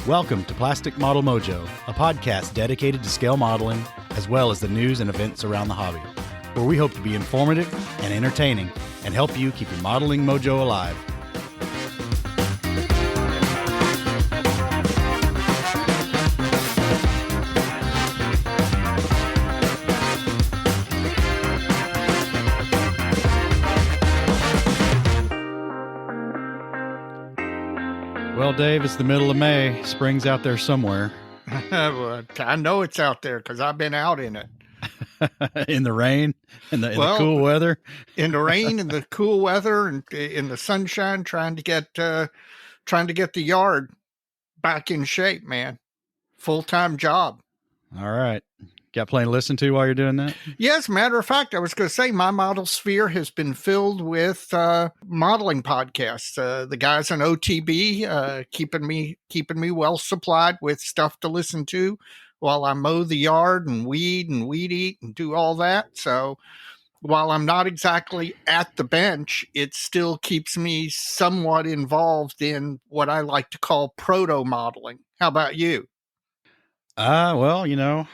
Welcome to Plastic Model Mojo, a podcast dedicated to scale modeling, as well as the news and events around the hobby, where we hope to be informative and entertaining and help you keep your modeling mojo alive. Well, Dave, it's the middle of May. Spring's out there somewhere. Well, I know it's out there because I've been out in it. In the rain, in the cool weather. In the rain, in the cool weather, and in the sunshine, trying to get the yard back in shape, man. Full-time job. All right. Got plenty to listen to while you're doing that? Yes, matter of fact, I was going to say my model sphere has been filled with modeling podcasts. The guys on OTB keeping me well supplied with stuff to listen to while I mow the yard and weed eat and do all that. So while I'm not exactly at the bench, it still keeps me somewhat involved in what I like to call proto modeling. How about you? Well,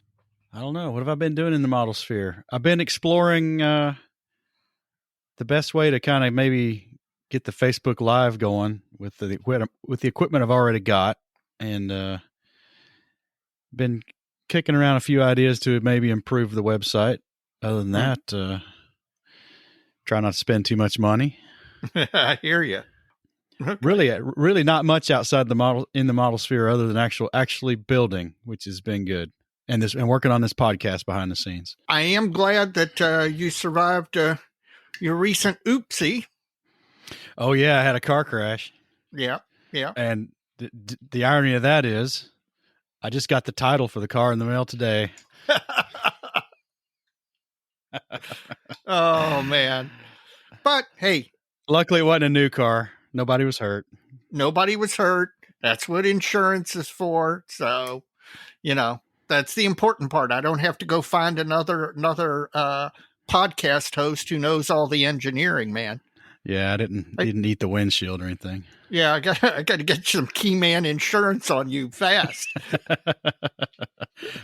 I don't know. What have I been doing in the model sphere? I've been exploring the best way to kind of maybe get the Facebook Live going with the equipment I've already got, and been kicking around a few ideas to maybe improve the website. Other than that, try not to spend too much money. I hear you. Okay. Really not much outside the model sphere other than actually building, which has been good. And working on this podcast behind the scenes. I am glad that you survived your recent oopsie. Oh yeah, I had a car crash. Yeah. And the irony of that is, I just got the title for the car in the mail today. Oh man! But hey, luckily it wasn't a new car. Nobody was hurt. That's what insurance is for. So, that's the important part. I don't have to go find another podcast host who knows all the engineering, man. Yeah, I didn't eat the windshield or anything. Yeah, I got to get some key man insurance on you fast.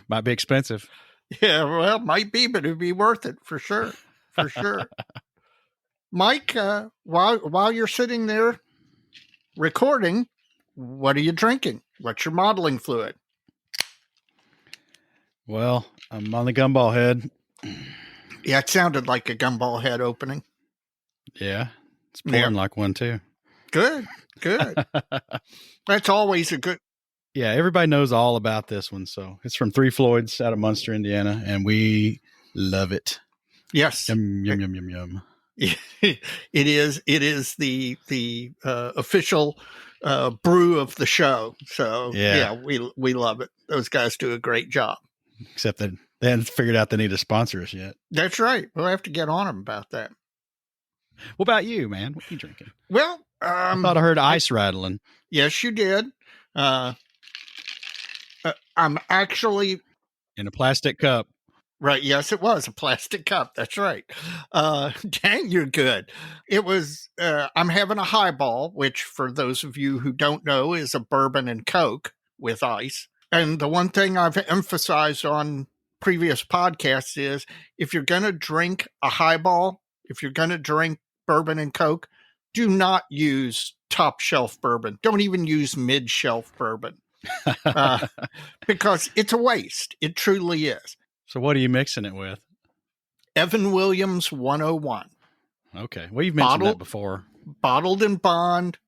Might be expensive. Yeah, well, might be, but it'd be worth it for sure. For sure. Mike, while you're sitting there recording, what are you drinking? What's your modeling fluid? Well, I'm on the gumball head. Yeah, it sounded like a gumball head opening. Yeah, it's pouring like one too. Good. That's always a good. Yeah, everybody knows all about this one. So it's from Three Floyds out of Munster, Indiana, and we love it. Yes. Yum. It is the official brew of the show. So yeah, we love it. Those guys do a great job. Except that they haven't figured out they need to sponsor us yet. That's right. We'll have to get on them about that. What about you, man? What are you drinking? Well, I thought I heard ice rattling. Yes, you did. I'm actually in a plastic cup. Right. Yes, it was a plastic cup. That's right. Dang, you're good. It was, I'm having a highball, which for those of you who don't know is a bourbon and Coke with ice. And the one thing I've emphasized on previous podcasts is if you're going to drink a highball, if you're going to drink bourbon and Coke, do not use top shelf bourbon. Don't even use mid shelf bourbon because it's a waste. It truly is. So what are you mixing it with? Evan Williams 101. Okay. Well, you've mentioned that before. Bottled and bond.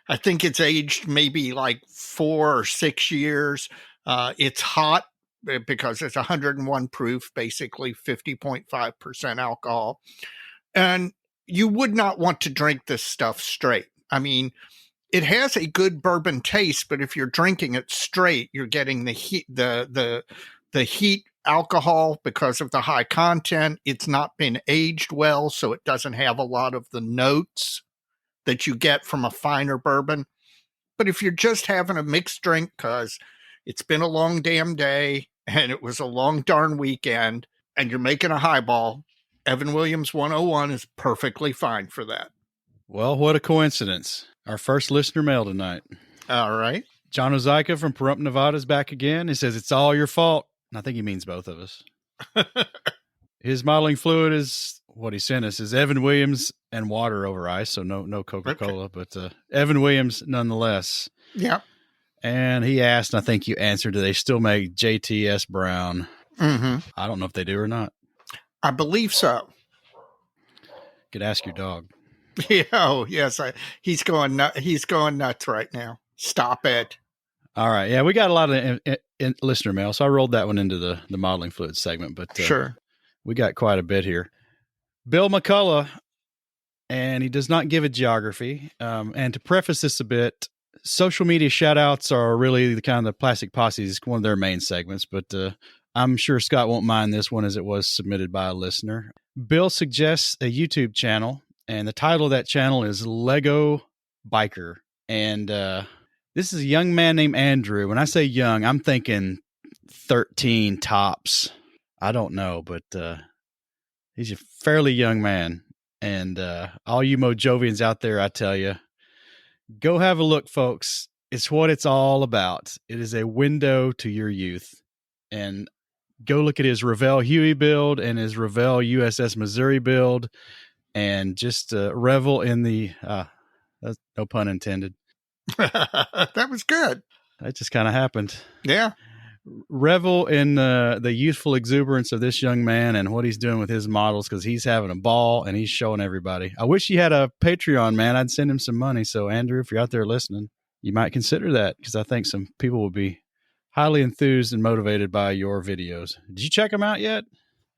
I think it's aged maybe like 4 or 6 years. It's hot because it's 101 proof, basically 50.5% alcohol. And you would not want to drink this stuff straight. I mean, it has a good bourbon taste, but if you're drinking it straight, you're getting the heat, the heat alcohol because of the high content. It's not been aged well, so it doesn't have a lot of the notes that you get from a finer bourbon. But if you're just having a mixed drink because it's been a long damn day and it was a long darn weekend and you're making a highball, Evan Williams 101 is perfectly fine for that. Well, what a coincidence. Our first listener mail tonight. All right. John Ozyka from Pahrump, Nevada is back again. He says, it's all your fault. And I think he means both of us. His modeling fluid is what he sent us is Evan Williams and water over ice. So no Coca-Cola, okay. But Evan Williams nonetheless. Yeah. And he asked, and I think you answered, do they still make JTS Brown? Mm-hmm. I don't know if they do or not. I believe so. Could ask your dog. Yeah, oh, yes. He's going nuts right now. Stop it. All right. Yeah, we got a lot of listener mail, so I rolled that one into the modeling fluid segment. But sure, we got quite a bit here. Bill McCullough, and he does not give a geography. And to preface this a bit, social media shout-outs are really the kind of the Plastic Posse's, one of their main segments. But I'm sure Scott won't mind this one as it was submitted by a listener. Bill suggests a YouTube channel, and the title of that channel is Lego Biker. And this is a young man named Andrew. When I say young, I'm thinking 13 tops. I don't know, but he's a fairly young man. And all you Mojovians out there, I tell you, go have a look, folks. It's what it's all about. It is a window to your youth. And go look at his Revell Huey build and his Revell USS Missouri build, and just revel in the, no pun intended. That was good. That just kind of happened. Yeah. Revel in the youthful exuberance of this young man and what he's doing with his models, because he's having a ball and he's showing everybody. I wish he had a Patreon, man. I'd send him some money. So, Andrew, if you're out there listening, you might consider that, because I think some people will be highly enthused and motivated by your videos. Did you check them out yet?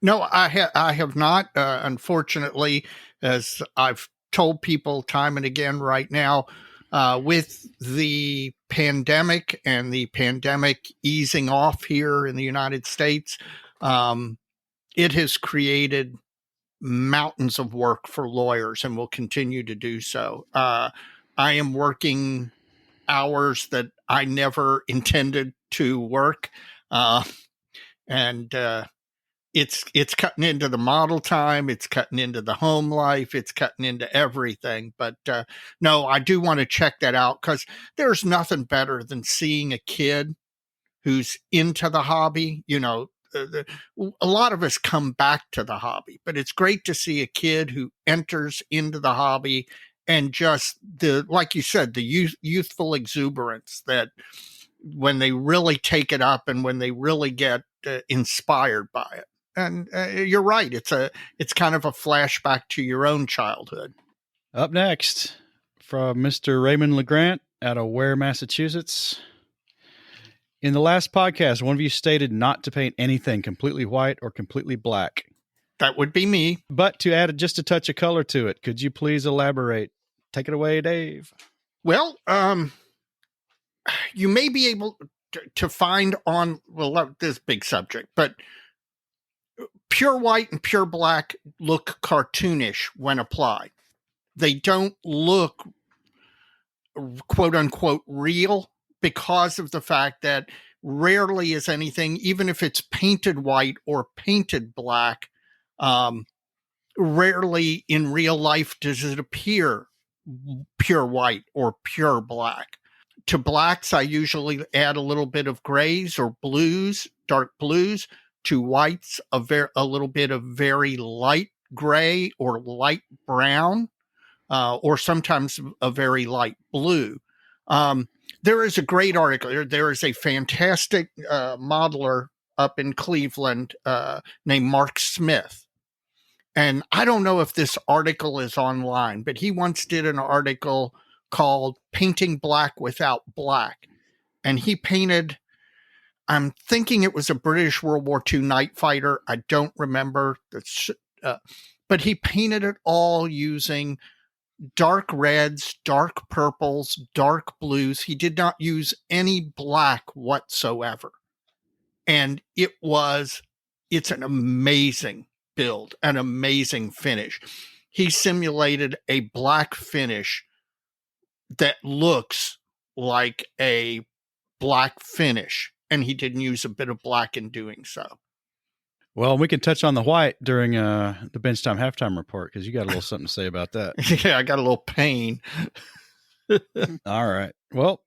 No, I have not. Unfortunately, as I've told people time and again right now, with the pandemic and the pandemic easing off here in the United States, it has created mountains of work for lawyers and will continue to do so. I am working hours that I never intended to work. And it's cutting into the model time. It's cutting into the home life. It's cutting into everything. But no, I do want to check that out, because there's nothing better than seeing a kid who's into the hobby. You know, a lot of us come back to the hobby, but it's great to see a kid who enters into the hobby and just like you said, the youthful exuberance that when they really take it up and when they really get inspired by it. And you're right. It's kind of a flashback to your own childhood. Up next, from Mr. Raymond LeGrant out of Ware, Massachusetts. In the last podcast, one of you stated not to paint anything completely white or completely black. That would be me. But to add just a touch of color to it, could you please elaborate? Take it away, Dave. Well, you may be able to find on, well, this big subject, but pure white and pure black look cartoonish when applied. They don't look quote unquote real, because of the fact that rarely is anything, even if it's painted white or painted black, rarely in real life does it appear pure white or pure black. To blacks, I usually add a little bit of grays or blues, dark blues. To whites, a little bit of very light gray or light brown, or sometimes a very light blue. There is a great article. There is a fantastic modeler up in Cleveland named Mark Smith. And I don't know if this article is online, but he once did an article called Painting Black Without Black. And he painted, I'm thinking it was a British World War II night fighter. I don't remember. But he painted it all using dark reds, dark purples, dark blues. He did not use any black whatsoever. And it's an amazing build, an amazing finish. He simulated a black finish that looks like a black finish, and he didn't use a bit of black in doing so. Well, we can touch on the white during the Bench Time Halftime Report, because you got a little something to say about that. Yeah, I got a little pain. All right. Well,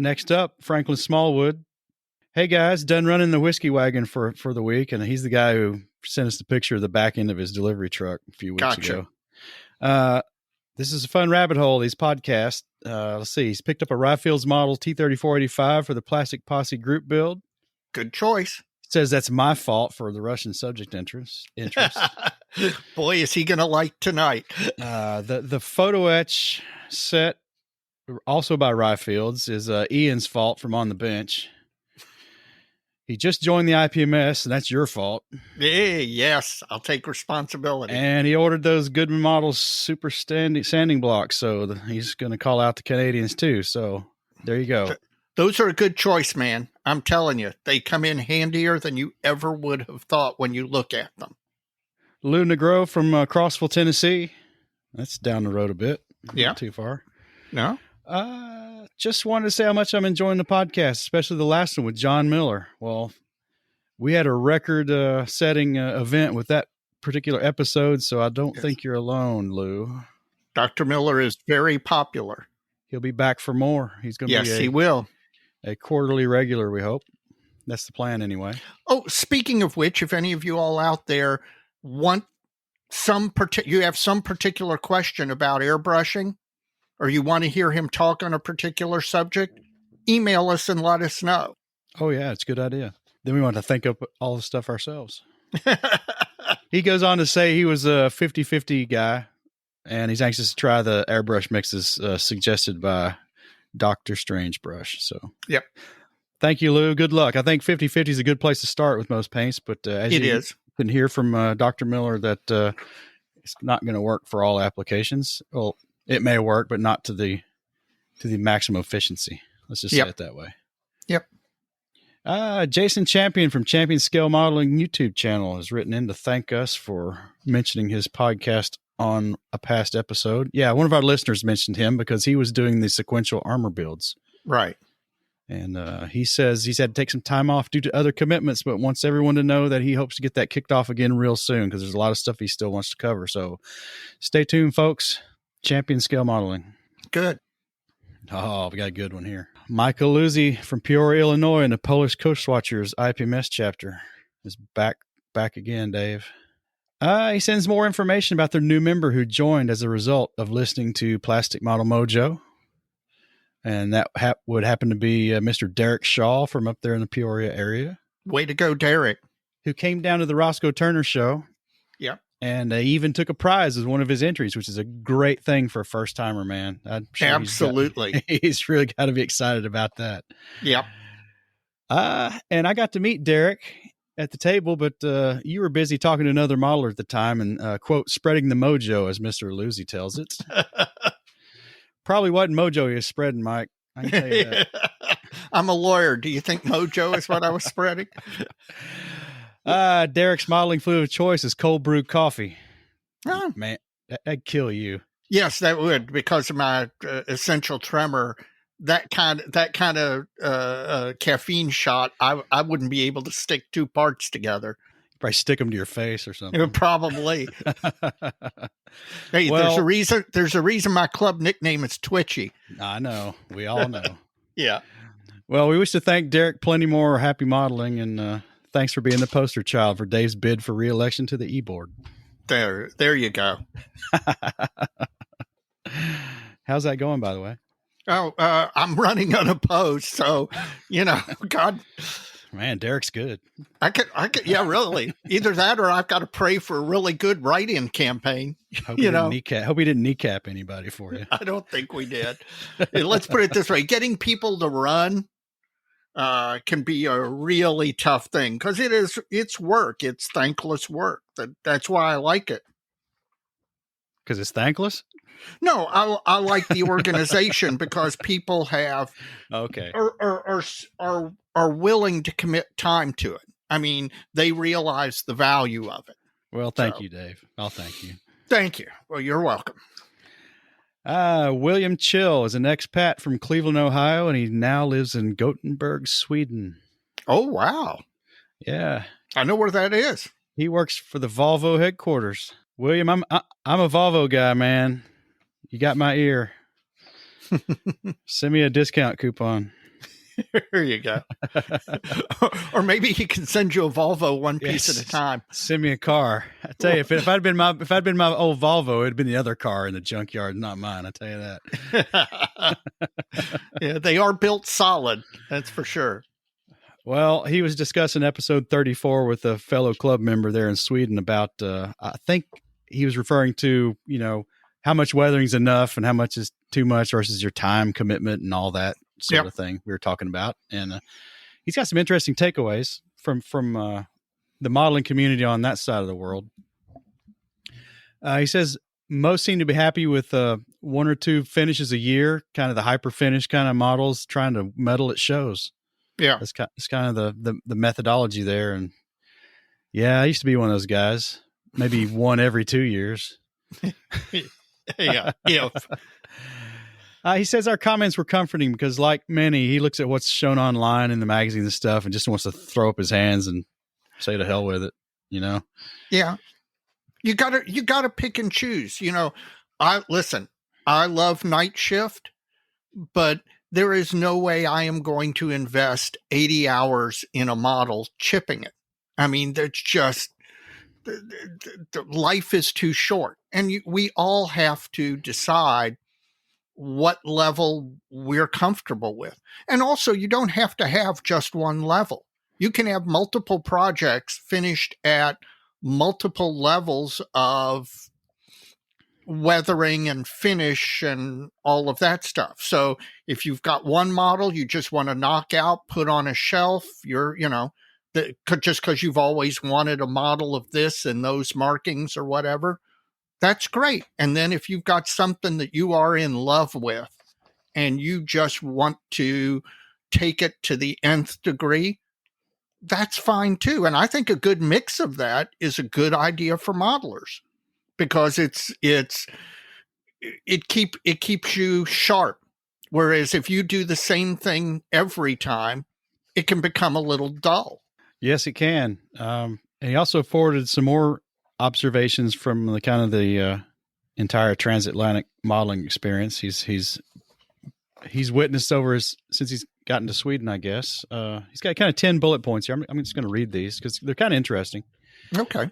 next up, Franklin Smallwood. Hey guys, done running the whiskey wagon for the week, and he's the guy who sent us the picture of the back end of his delivery truck a few weeks ago. This is a fun rabbit hole, these podcasts. Let's see, he's picked up a Rifles model T-34-85 for the Plastic Posse group build. Good choice. Says that's my fault for the Russian subject interest. Boy, is he going to like tonight. The photo etch set, also by Rifles, is Ian's fault from On the Bench. He just joined the IPMS, and that's your fault. Hey, yes, I'll take responsibility. And he ordered those Goodman Models super sanding blocks, so he's going to call out the Canadians too. So there you go. Those are a good choice, man. I'm telling you, they come in handier than you ever would have thought when you look at them. Lou Negro from Crossville, Tennessee. That's down the road a bit. Yeah. Not too far. No? Just wanted to say how much I'm enjoying the podcast, especially the last one with John Miller. Well, we had a record-setting event with that particular episode, so I don't think you're alone, Lou. Dr. Miller is very popular. He'll be back for more. He's going to be he will. A quarterly regular, we hope. That's the plan anyway. Oh, speaking of which, if any of you all out there want you have some particular question about airbrushing, or you want to hear him talk on a particular subject, email us and let us know. Oh, yeah, it's a good idea. Then we want to think up all the stuff ourselves. He goes on to say he was a 50-50 guy, and he's anxious to try the airbrush mixes suggested by Dr. Strange Brush. So, yep. Thank you, Lou. Good luck. I think 50-50 is a good place to start with most paints, but as you can hear from Dr. Miller, that it's not going to work for all applications. Well, it may work, but not to the maximum efficiency. Let's just say it that way. Yep. Jason Champion from Champion Scale Modeling YouTube channel has written in to thank us for mentioning his podcast on a past episode. Yeah, one of our listeners mentioned him because he was doing the sequential armor builds. Right. And he says he's had to take some time off due to other commitments, but wants everyone to know that he hopes to get that kicked off again real soon because there's a lot of stuff he still wants to cover. So stay tuned, folks. Champion Scale Modeling. Good. Oh, we got a good one here. Michael Luzzi from Peoria, Illinois, in the Polish Coast Watchers IPMS chapter is back again, Dave. He sends more information about their new member who joined as a result of listening to Plastic Model Mojo. And that would happen to be Mr. Derek Shaw from up there in the Peoria area. Way to go, Derek. Who came down to the Roscoe Turner show. Yeah. And he even took a prize as one of his entries, which is a great thing for a first-timer, man. I'm sure absolutely. He's really got to be excited about that. Yep. And I got to meet Derek at the table, but you were busy talking to another modeler at the time and, quote, spreading the mojo, as Mr. Luzzi tells it. Probably wasn't mojo he was spreading, Mike. I can tell you that. I'm a lawyer. Do you think mojo is what I was spreading? Derek's modeling fluid of choice is cold brewed coffee. Oh. Man, that'd kill you. Yes, that would, because of my essential tremor. That kind of caffeine shot, I wouldn't be able to stick two parts together. Probably stick them to your face or something. Probably. Hey, well, there's a reason my club nickname is Twitchy. I know. We all know. Yeah. Well, we wish to thank Derek plenty more happy modeling, and thanks for being the poster child for Dave's bid for re-election to the E-board. There you go. How's that going, by the way? Oh, I'm running unopposed, so God. Man, Derek's good. I could, yeah, really. Either that, or I've got to pray for a really good write-in campaign. Hope he didn't kneecap anybody for you. I don't think we did. Let's put it this way: getting people to run can be a really tough thing because it's work. It's thankless work. That's why I like it. Because it's thankless? No, I like the organization because people have are willing to commit time to it. I mean, they realize the value of it. Well, thank you, Dave. I'll thank you. Thank you. Well, you're welcome. William Chill is an expat from Cleveland, Ohio, and he now lives in Gothenburg, Sweden. Oh, wow. Yeah. I know where that is. He works for the Volvo headquarters. William, I'm a Volvo guy, man. You got my ear. Send me a discount coupon. There you go. Or maybe he can send you a Volvo one piece at a time. Send me a car. I tell you, if I'd been my old Volvo, it'd been the other car in the junkyard, not mine. I tell you that. Yeah, they are built solid. That's for sure. Well, he was discussing episode 34 with a fellow club member there in Sweden about, I think he was referring to, how much weathering's enough and how much is too much versus your time commitment and all that sort of thing we were talking about. And he's got some interesting takeaways from the modeling community on that side of the world. He says most seem to be happy with one or two finishes a year, kind of the hyper finish kind of models, trying to medal at shows. Yeah. It's kind of the methodology there. And yeah, I used to be one of those guys, maybe one every 2 years. Yeah. He says our comments were comforting because, like many, he looks at what's shown online in the magazines and stuff and just wants to throw up his hands and say to hell with it, Yeah. You gotta pick and choose. I love Night Shift, but there is no way I am going to invest 80 hours in a model chipping it. I mean, there's just the life is too short, and we all have to decide what level we're comfortable with. And also, you don't have to have just one level. You can have multiple projects finished at multiple levels of weathering and finish and all of that stuff. So if you've got one model you just want to knock out, put on a shelf, just because you've always wanted a model of this and those markings or whatever, that's great. And then if you've got something that you are in love with and you just want to take it to the nth degree, that's fine too. And I think a good mix of that is a good idea for modelers, because it keeps you sharp. Whereas if you do the same thing every time, it can become a little dull. Yes, it can. And he also forwarded some more observations from the entire transatlantic modeling experience. He's witnessed since he's gotten to Sweden, I guess. He's got kind of 10 bullet points here. I'm just going to read these because they're kind of interesting. Okay.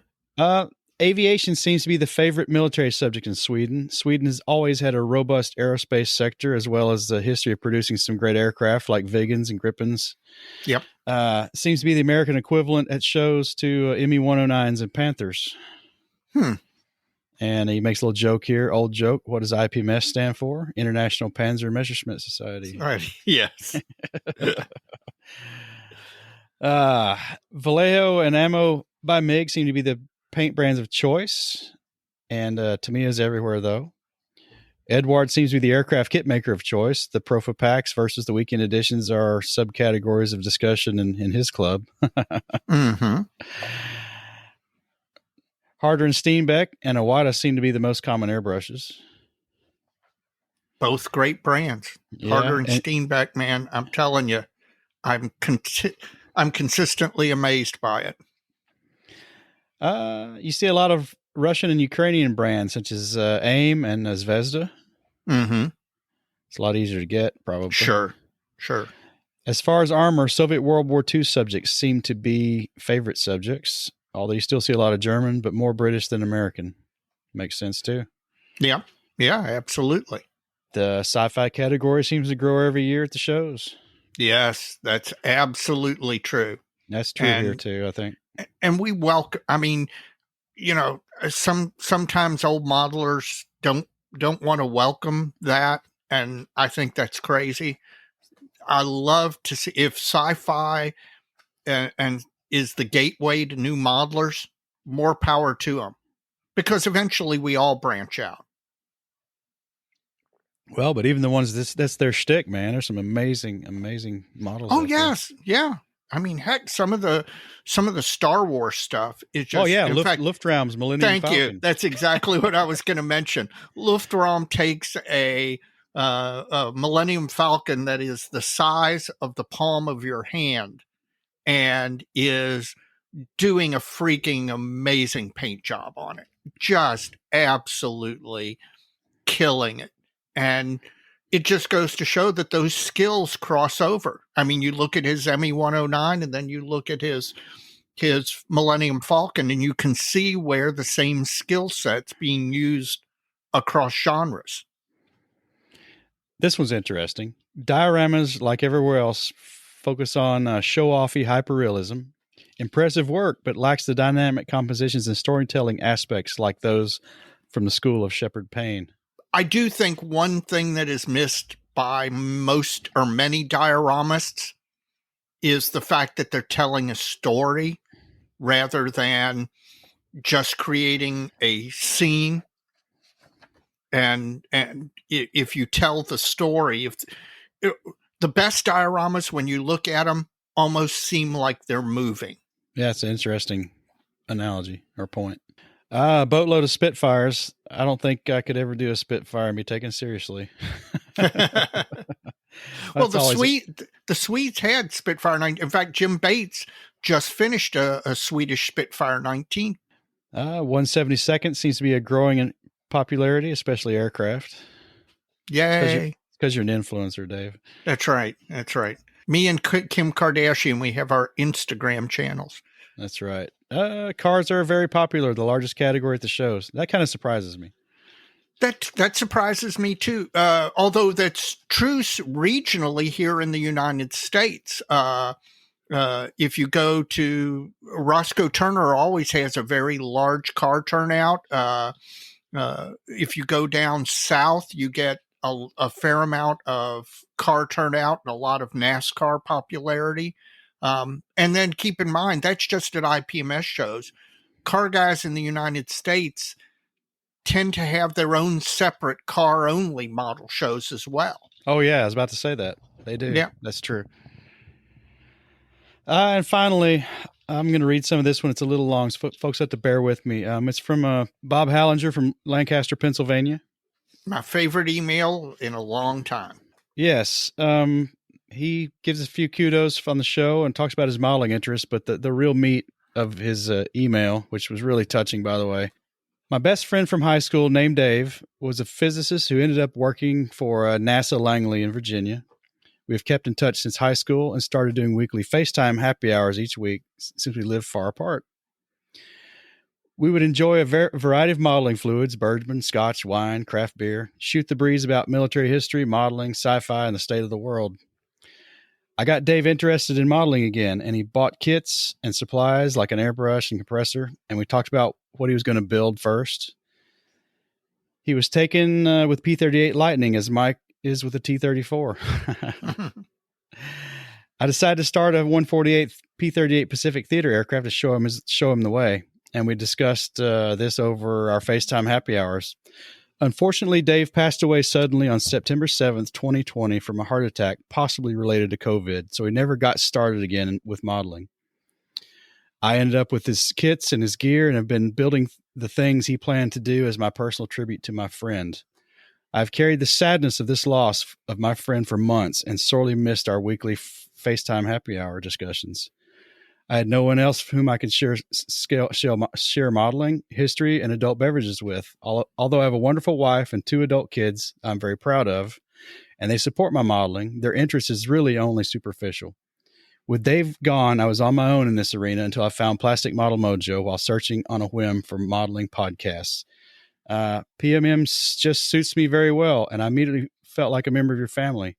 Aviation seems to be the favorite military subject in Sweden. Sweden has always had a robust aerospace sector, as well as the history of producing some great aircraft like Viggens and Gripens. Yep. Seems to be the American equivalent at shows to ME-109s and Panthers. And he makes a little joke here, old joke. What does IPMS stand for? International Panzer Messerschmitt Society. Right. Yes. Vallejo and Ammo by MiG seem to be the paint brands of choice, and Tamiya's everywhere, though. Edward seems to be the aircraft kit maker of choice. The Profa packs versus the weekend editions are subcategories of discussion in his club. Mm-hmm. Harder and Steenbeck and Iwata seem to be the most common airbrushes. Both great brands. Yeah, Harder and Steenbeck, man, I'm telling you, I'm consistently amazed by it. You see a lot of Russian and Ukrainian brands such as AIM and Zvezda. Mm-hmm. It's a lot easier to get, probably. Sure. As far as armor, Soviet World War II subjects seem to be favorite subjects, although you still see a lot of German, but more British than American. Makes sense, too. Yeah, absolutely. The sci-fi category seems to grow every year at the shows. Yes, that's absolutely true. That's true here, too, I think. And we welcome, I mean, sometimes old modelers don't want to welcome that, and I think that's crazy. I love to see if sci-fi and is the gateway to new modelers, more power to them, because eventually we all branch out. Well, but even the ones that's their shtick, man. There's some amazing models. Oh yes, yeah. I mean, heck, some of the Star Wars stuff is just. Oh yeah, Luftraum's Millennium Falcon. Thank you. That's exactly what I was going to mention. Luftraum takes a Millennium Falcon that is the size of the palm of your hand, and is doing a freaking amazing paint job on it. Just absolutely killing it. And it just goes to show that those skills cross over. I mean, you look at his ME-109 and then you look at his Millennium Falcon, and you can see where the same skill set's being used across genres. This one's interesting. Dioramas, like everywhere else, focus on show-offy hyperrealism. Impressive work, but lacks the dynamic compositions and storytelling aspects like those from the school of Shepard Payne. I do think one thing that is missed by most or many dioramists is the fact that they're telling a story rather than just creating a scene. And if you tell the story, the best dioramas, when you look at them, almost seem like they're moving. Yeah, it's an interesting analogy or point. Boatload of Spitfires. I don't think I could ever do a Spitfire and be taken seriously. Well, the Swedes had Spitfire 19. In fact, Jim Bates just finished a Swedish Spitfire 19. 172nd seems to be a growing in popularity, especially aircraft. Yay. Because you're an influencer, Dave. That's right. Me and Kim Kardashian, we have our Instagram channels. That's right. Cars are very popular, the largest category at the shows. That kind of surprises me. That surprises me too. Although that's true regionally here in the United States. If you go to Roscoe Turner, always has a very large car turnout. If you go down south, you get a fair amount of car turnout and a lot of NASCAR popularity. And then keep in mind, that's just at IPMS shows. Car guys in the United States tend to have their own separate car-only model shows as well. Oh, yeah. I was about to say that. They do. Yeah. That's true. And finally, I'm going to read some of this one. It's a little long, so folks have to bear with me. It's from Bob Hallinger from Lancaster, Pennsylvania. My favorite email in a long time. Yes. He gives a few kudos on the show and talks about his modeling interests, but the real meat of his email, which was really touching, by the way. My best friend from high school, named Dave, was a physicist who ended up working for NASA Langley in Virginia. We have kept in touch since high school and started doing weekly FaceTime happy hours each week since we live far apart. We would enjoy a variety of modeling fluids, bourbon, scotch, wine, craft beer, shoot the breeze about military history, modeling, sci-fi, and the state of the world. I got Dave interested in modeling again, and he bought kits and supplies like an airbrush and compressor, and we talked about what he was going to build first. He was taken with P-38 Lightning, as Mike is with the T-34. I decided to start a 148th P-38 Pacific Theater aircraft to show him the way, and we discussed this over our FaceTime happy hours. Unfortunately, Dave passed away suddenly on September 7th, 2020 from a heart attack, possibly related to COVID, so he never got started again with modeling. I ended up with his kits and his gear and have been building the things he planned to do as my personal tribute to my friend. I've carried the sadness of this loss of my friend for months and sorely missed our weekly FaceTime happy hour discussions. I had no one else whom I could share modeling, history, and adult beverages with. Although I have a wonderful wife and 2 adult kids I'm very proud of, and they support my modeling, their interest is really only superficial. With Dave gone, I was on my own in this arena until I found Plastic Model Mojo while searching on a whim for modeling podcasts. PMM just suits me very well, and I immediately felt like a member of your family.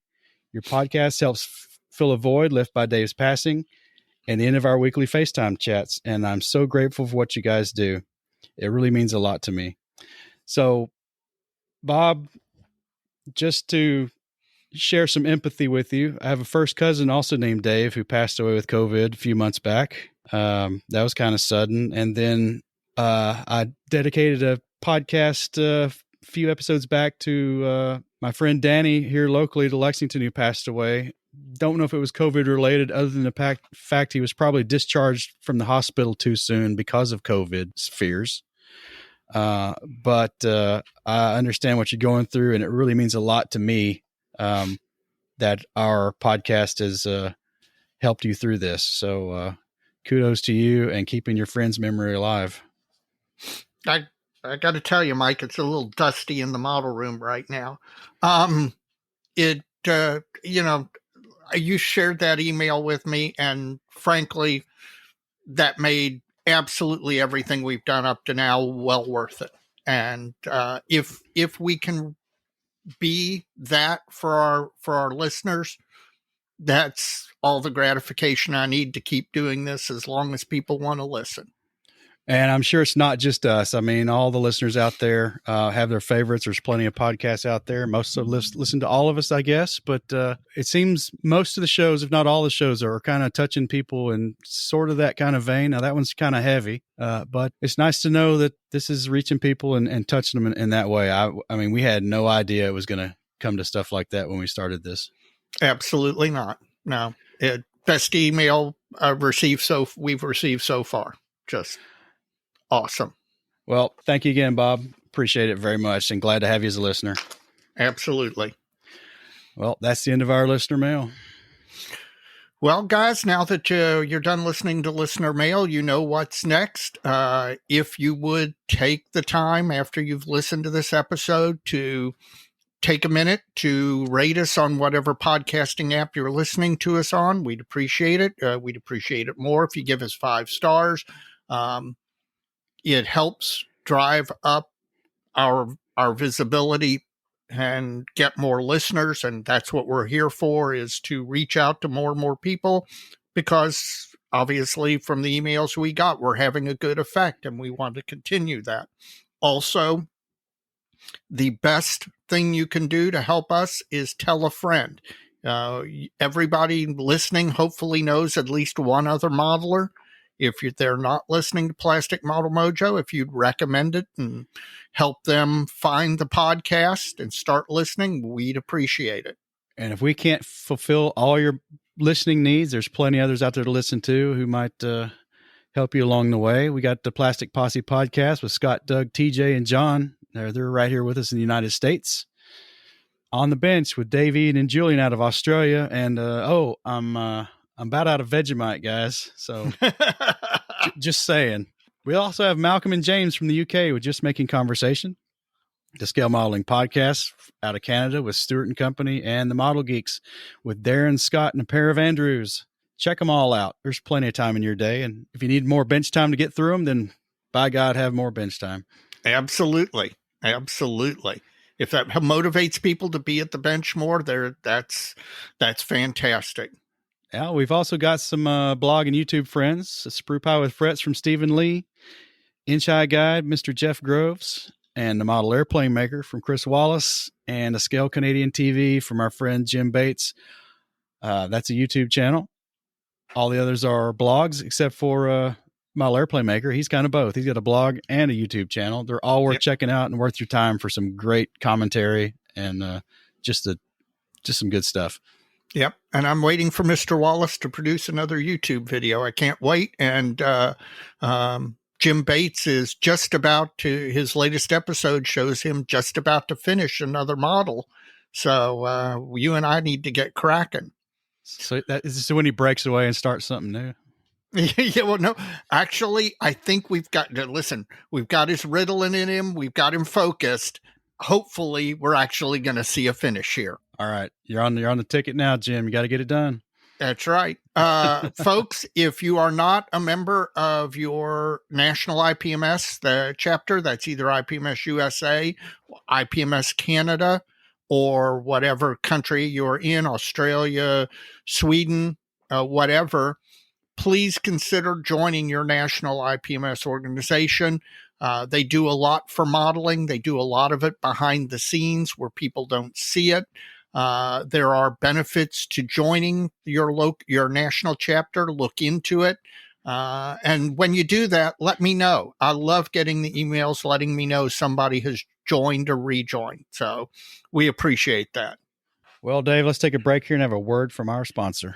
Your podcast helps fill a void left by Dave's passing and the end of our weekly FaceTime chats, and I'm so grateful for what you guys do. It really means a lot to me. So, Bob, just to share some empathy with you, I have a first cousin also named Dave who passed away with COVID a few months back. That was kind of sudden. And then I dedicated a podcast a few episodes back to my friend Danny here locally to Lexington who passed away. Don't know if it was COVID related, other than the fact he was probably discharged from the hospital too soon because of COVID fears. But I understand what you're going through, and it really means a lot to me that our podcast has helped you through this. So kudos to you and keeping your friend's memory alive. I got to tell you, Mike, it's a little dusty in the model room right now. it, you shared that email with me, and frankly, that made absolutely everything we've done up to now well worth it. And if we can be that for our listeners, that's all the gratification I need to keep doing this as long as people want to listen. And I'm sure it's not just us. I mean, all the listeners out there have their favorites. There's plenty of podcasts out there. Most of them listen to all of us, I guess. But it seems most of the shows, if not all the shows, are kind of touching people in sort of that kind of vein. Now, that one's kind of heavy, but it's nice to know that this is reaching people and touching them in that way. I mean, we had no idea it was going to come to stuff like that when we started this. Absolutely not. No, best email we've received so far. Just awesome. Well, thank you again, Bob. Appreciate it very much, and glad to have you as a listener. Absolutely. Well, that's the end of our listener mail. Well, guys, now that you're done listening to listener mail, you know what's next. If you would take the time after you've listened to this episode to take a minute to rate us on whatever podcasting app you're listening to us on, we'd appreciate it. We'd appreciate it more if you give us 5 stars. It helps drive up our visibility and get more listeners. And that's what we're here for, is to reach out to more and more people, because obviously from the emails we got, we're having a good effect and we want to continue that. Also, the best thing you can do to help us is tell a friend. Everybody listening hopefully knows at least one other modeler. If they're not listening to Plastic Model Mojo, if you'd recommend it and help them find the podcast and start listening, we'd appreciate it. And if we can't fulfill all your listening needs, there's plenty others out there to listen to who might help you along the way. We got the Plastic Posse podcast with Scott, Doug, TJ, and John. They're right here with us in the United States. On the Bench with Dave, Ian, and Julian out of Australia. And I'm about out of Vegemite, guys. So just saying. We also have Malcolm and James from the UK with Just Making Conversation, the Scale Modeling Podcast out of Canada with Stewart and Company, and the Model Geeks with Darren, Scott, and a pair of Andrews. Check them all out. There's plenty of time in your day. And if you need more bench time to get through them, then by God, have more bench time. Absolutely. Absolutely. If that motivates people to be at the bench more, that's fantastic. Yeah, we've also got some blog and YouTube friends. A Sprue Pie with Frets from Stephen Lee, Inch Eye Guide, Mr. Jeff Groves, and the Model Airplane Maker from Chris Wallace, and a Scale Canadian TV from our friend Jim Bates. That's a YouTube channel. All the others are blogs, except for Model Airplane Maker. He's kind of both. He's got a blog and a YouTube channel. They're all worth checking out and worth your time for some great commentary and just some good stuff. Yep. And I'm waiting for Mr. Wallace to produce another YouTube video. I can't wait. And Jim Bates is just about to, his latest episode shows him just about to finish another model. So you and I need to get cracking. So that is when he breaks away and starts something new. Yeah, well, no, actually, I think we've got his Ritalin in him. We've got him focused. Hopefully we're actually going to see a finish here. All right. You're on the ticket now, Jim. You got to get it done. That's right. Folks, if you are not a member of your national IPMS, the chapter, that's either IPMS USA, IPMS Canada, or whatever country you're in, Australia, Sweden, whatever, please consider joining your national IPMS organization. They do a lot for modeling. They do a lot of it behind the scenes where people don't see it. There are benefits to joining your national chapter. Look into it. And when you do that, let me know. I love getting the emails letting me know somebody has joined or rejoined. So we appreciate that. Well, Dave, let's take a break here and have a word from our sponsor.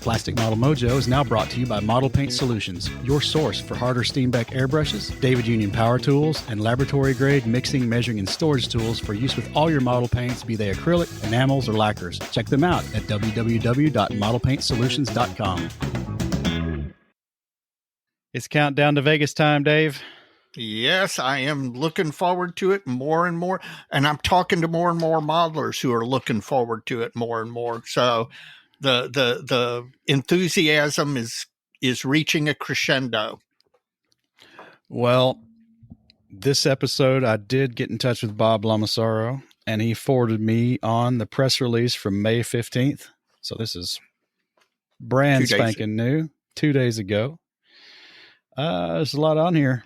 Plastic Model Mojo is now brought to you by Model Paint Solutions, your source for Harder Steenbeck airbrushes, David Union power tools, and laboratory-grade mixing, measuring, and storage tools for use with all your model paints, be they acrylic, enamels, or lacquers. Check them out at www.modelpaintsolutions.com. It's countdown to Vegas time, Dave. Yes, I am looking forward to it more and more. And I'm talking to more and more modelers who are looking forward to it more and more. So the enthusiasm is reaching a crescendo. Well, this episode, I did get in touch with Bob Lamasaro, and he forwarded me on the press release from May 15th. So this is brand spanking new, 2 days ago. There's a lot on here.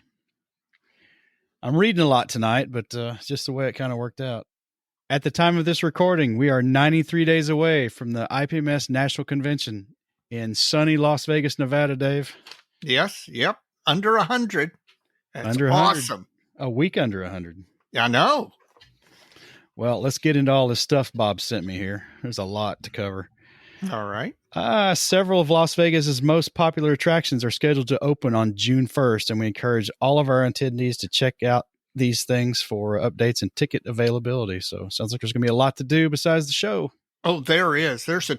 I'm reading a lot tonight, but just the way it kind of worked out. At the time of this recording, we are 93 days away from the IPMS National Convention in sunny Las Vegas, Nevada, Dave. Yes, yep. Under 100. That's under 100. Awesome. A week under 100. I know. Well, let's get into all this stuff Bob sent me here. There's a lot to cover. All right. Several of Las Vegas's most popular attractions are scheduled to open on June 1st, and we encourage all of our attendees to check out these things for updates and ticket availability. So sounds like there's going to be a lot to do besides the show. Oh, there is. There's a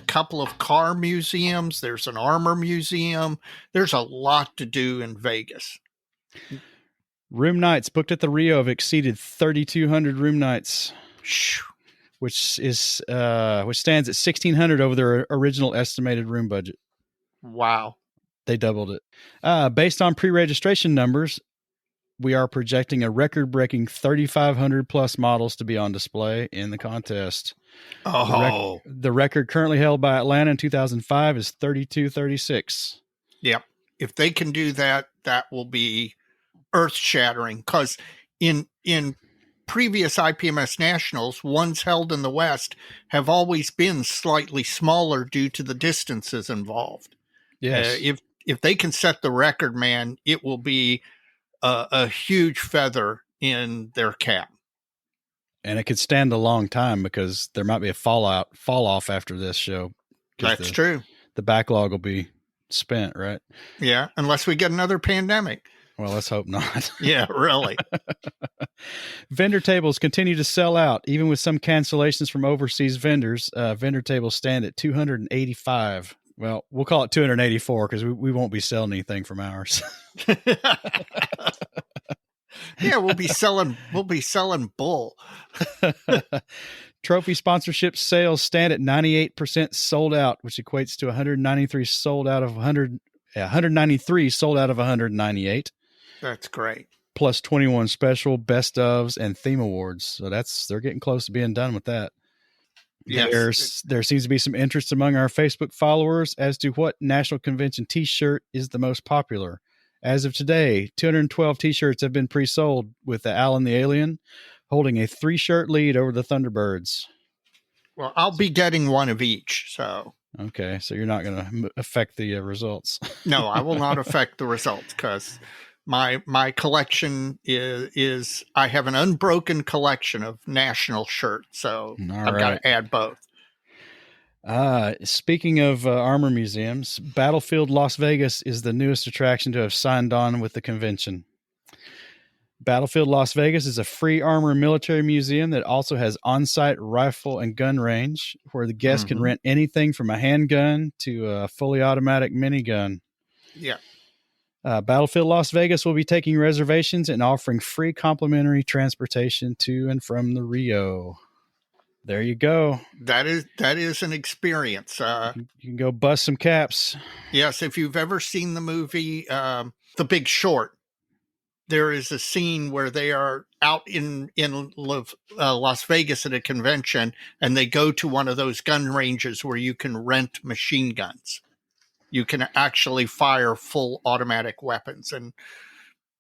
couple of car museums. There's an armor museum. There's a lot to do in Vegas. Room nights booked at the Rio have exceeded 3,200 room nights, which stands at 1,600 over their original estimated room budget. Wow. They doubled it. Based on pre-registration numbers, we are projecting a record-breaking 3,500 plus models to be on display in the contest. Oh. The record currently held by Atlanta in 2005 is 3,236. Yep. If they can do that, that will be earth-shattering, because in previous IPMS Nationals, ones held in the West have always been slightly smaller due to the distances involved. Yes. If they can set the record, man, it will be a huge feather in their cap. And it could stand a long time because there might be a fall off after this show. That's true. The backlog will be spent, right? Yeah, unless we get another pandemic. Well, let's hope not. Yeah, really. Vendor tables continue to sell out, even with some cancellations from overseas vendors. Vendor tables stand at 285. Well, we'll call it 284 because we won't be selling anything from ours. Yeah, we'll be selling bull. Trophy sponsorship sales stand at 98% sold out, which equates to 193 sold out of 193 sold out of 198. That's great. Plus 21 special best ofs and theme awards. So they're getting close to being done with that. Yes. There seems to be some interest among our Facebook followers as to what National Convention t-shirt is the most popular. As of today, 212 t-shirts have been pre-sold, with the Alan the Alien holding a 3-shirt lead over the Thunderbirds. Well, I'll be getting one of each, so. Okay, so you're not going to affect the results. No, I will not affect the results, because my collection is I have an unbroken collection of national shirts, so I've got to add both. Speaking of armor museums, Battlefield Las Vegas is the newest attraction to have signed on with the convention. Battlefield Las Vegas is a free armor military museum that also has on-site rifle and gun range, where the guests can rent anything from a handgun to a fully automatic minigun. Yeah. Battlefield Las Vegas will be taking reservations and offering free complimentary transportation to and from the Rio. There you go. That is an experience. You can go bust some caps. Yes, if you've ever seen the movie The Big Short, there is a scene where they are out in Las Vegas at a convention, and they go to one of those gun ranges where you can rent machine guns. You can actually fire full automatic weapons, and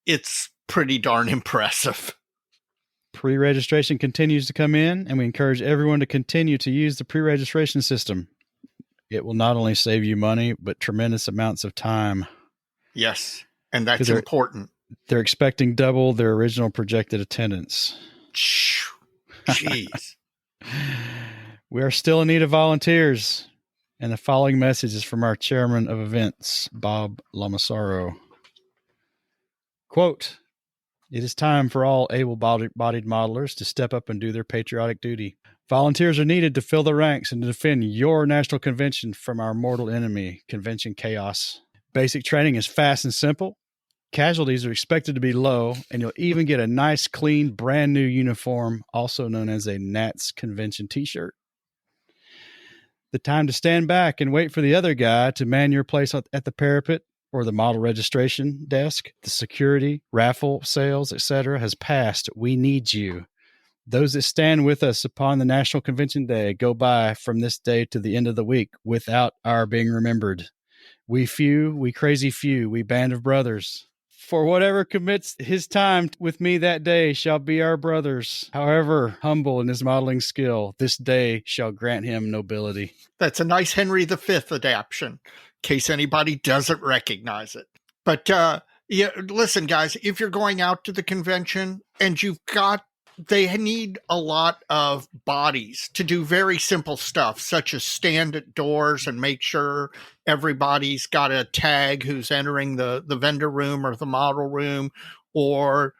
it's pretty darn impressive. Pre-registration continues to come in, and we encourage everyone to continue to use the pre-registration system. It will not only save you money, but tremendous amounts of time. Yes, and that's important. They're expecting double their original projected attendance. Jeez. We are still in need of volunteers. And the following message is from our chairman of events, Bob Lamasaro. Quote, "It is time for all able-bodied modelers to step up and do their patriotic duty. Volunteers are needed to fill the ranks and to defend your national convention from our mortal enemy, convention chaos. Basic training is fast and simple. Casualties are expected to be low, and you'll even get a nice, clean, brand new uniform, also known as a Nats Convention t-shirt. The time to stand back and wait for the other guy to man your place at the parapet or the model registration desk, the security, raffle, sales, etc. has passed. We need you. Those that stand with us upon the National Convention Day go by from this day to the end of the week without our being remembered. We few, we crazy few, we band of brothers. For whatever commits his time with me that day shall be our brothers. However humble in his modeling skill, this day shall grant him nobility. That's a nice Henry V adaptation, in case anybody doesn't recognize it. But yeah, listen, guys, if you're going out to the convention and they need a lot of bodies to do very simple stuff, such as stand at doors and make sure everybody's got a tag who's entering the vendor room or the model room, or,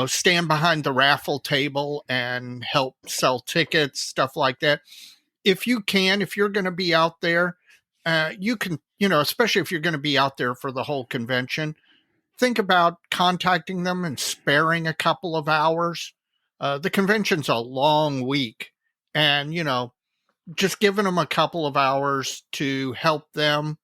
stand behind the raffle table and help sell tickets, stuff like that. If you're going to be out there, you can, especially if you're going to be out there for the whole convention, think about contacting them and sparing a couple of hours. The convention's a long week, and, just giving them a couple of hours to help them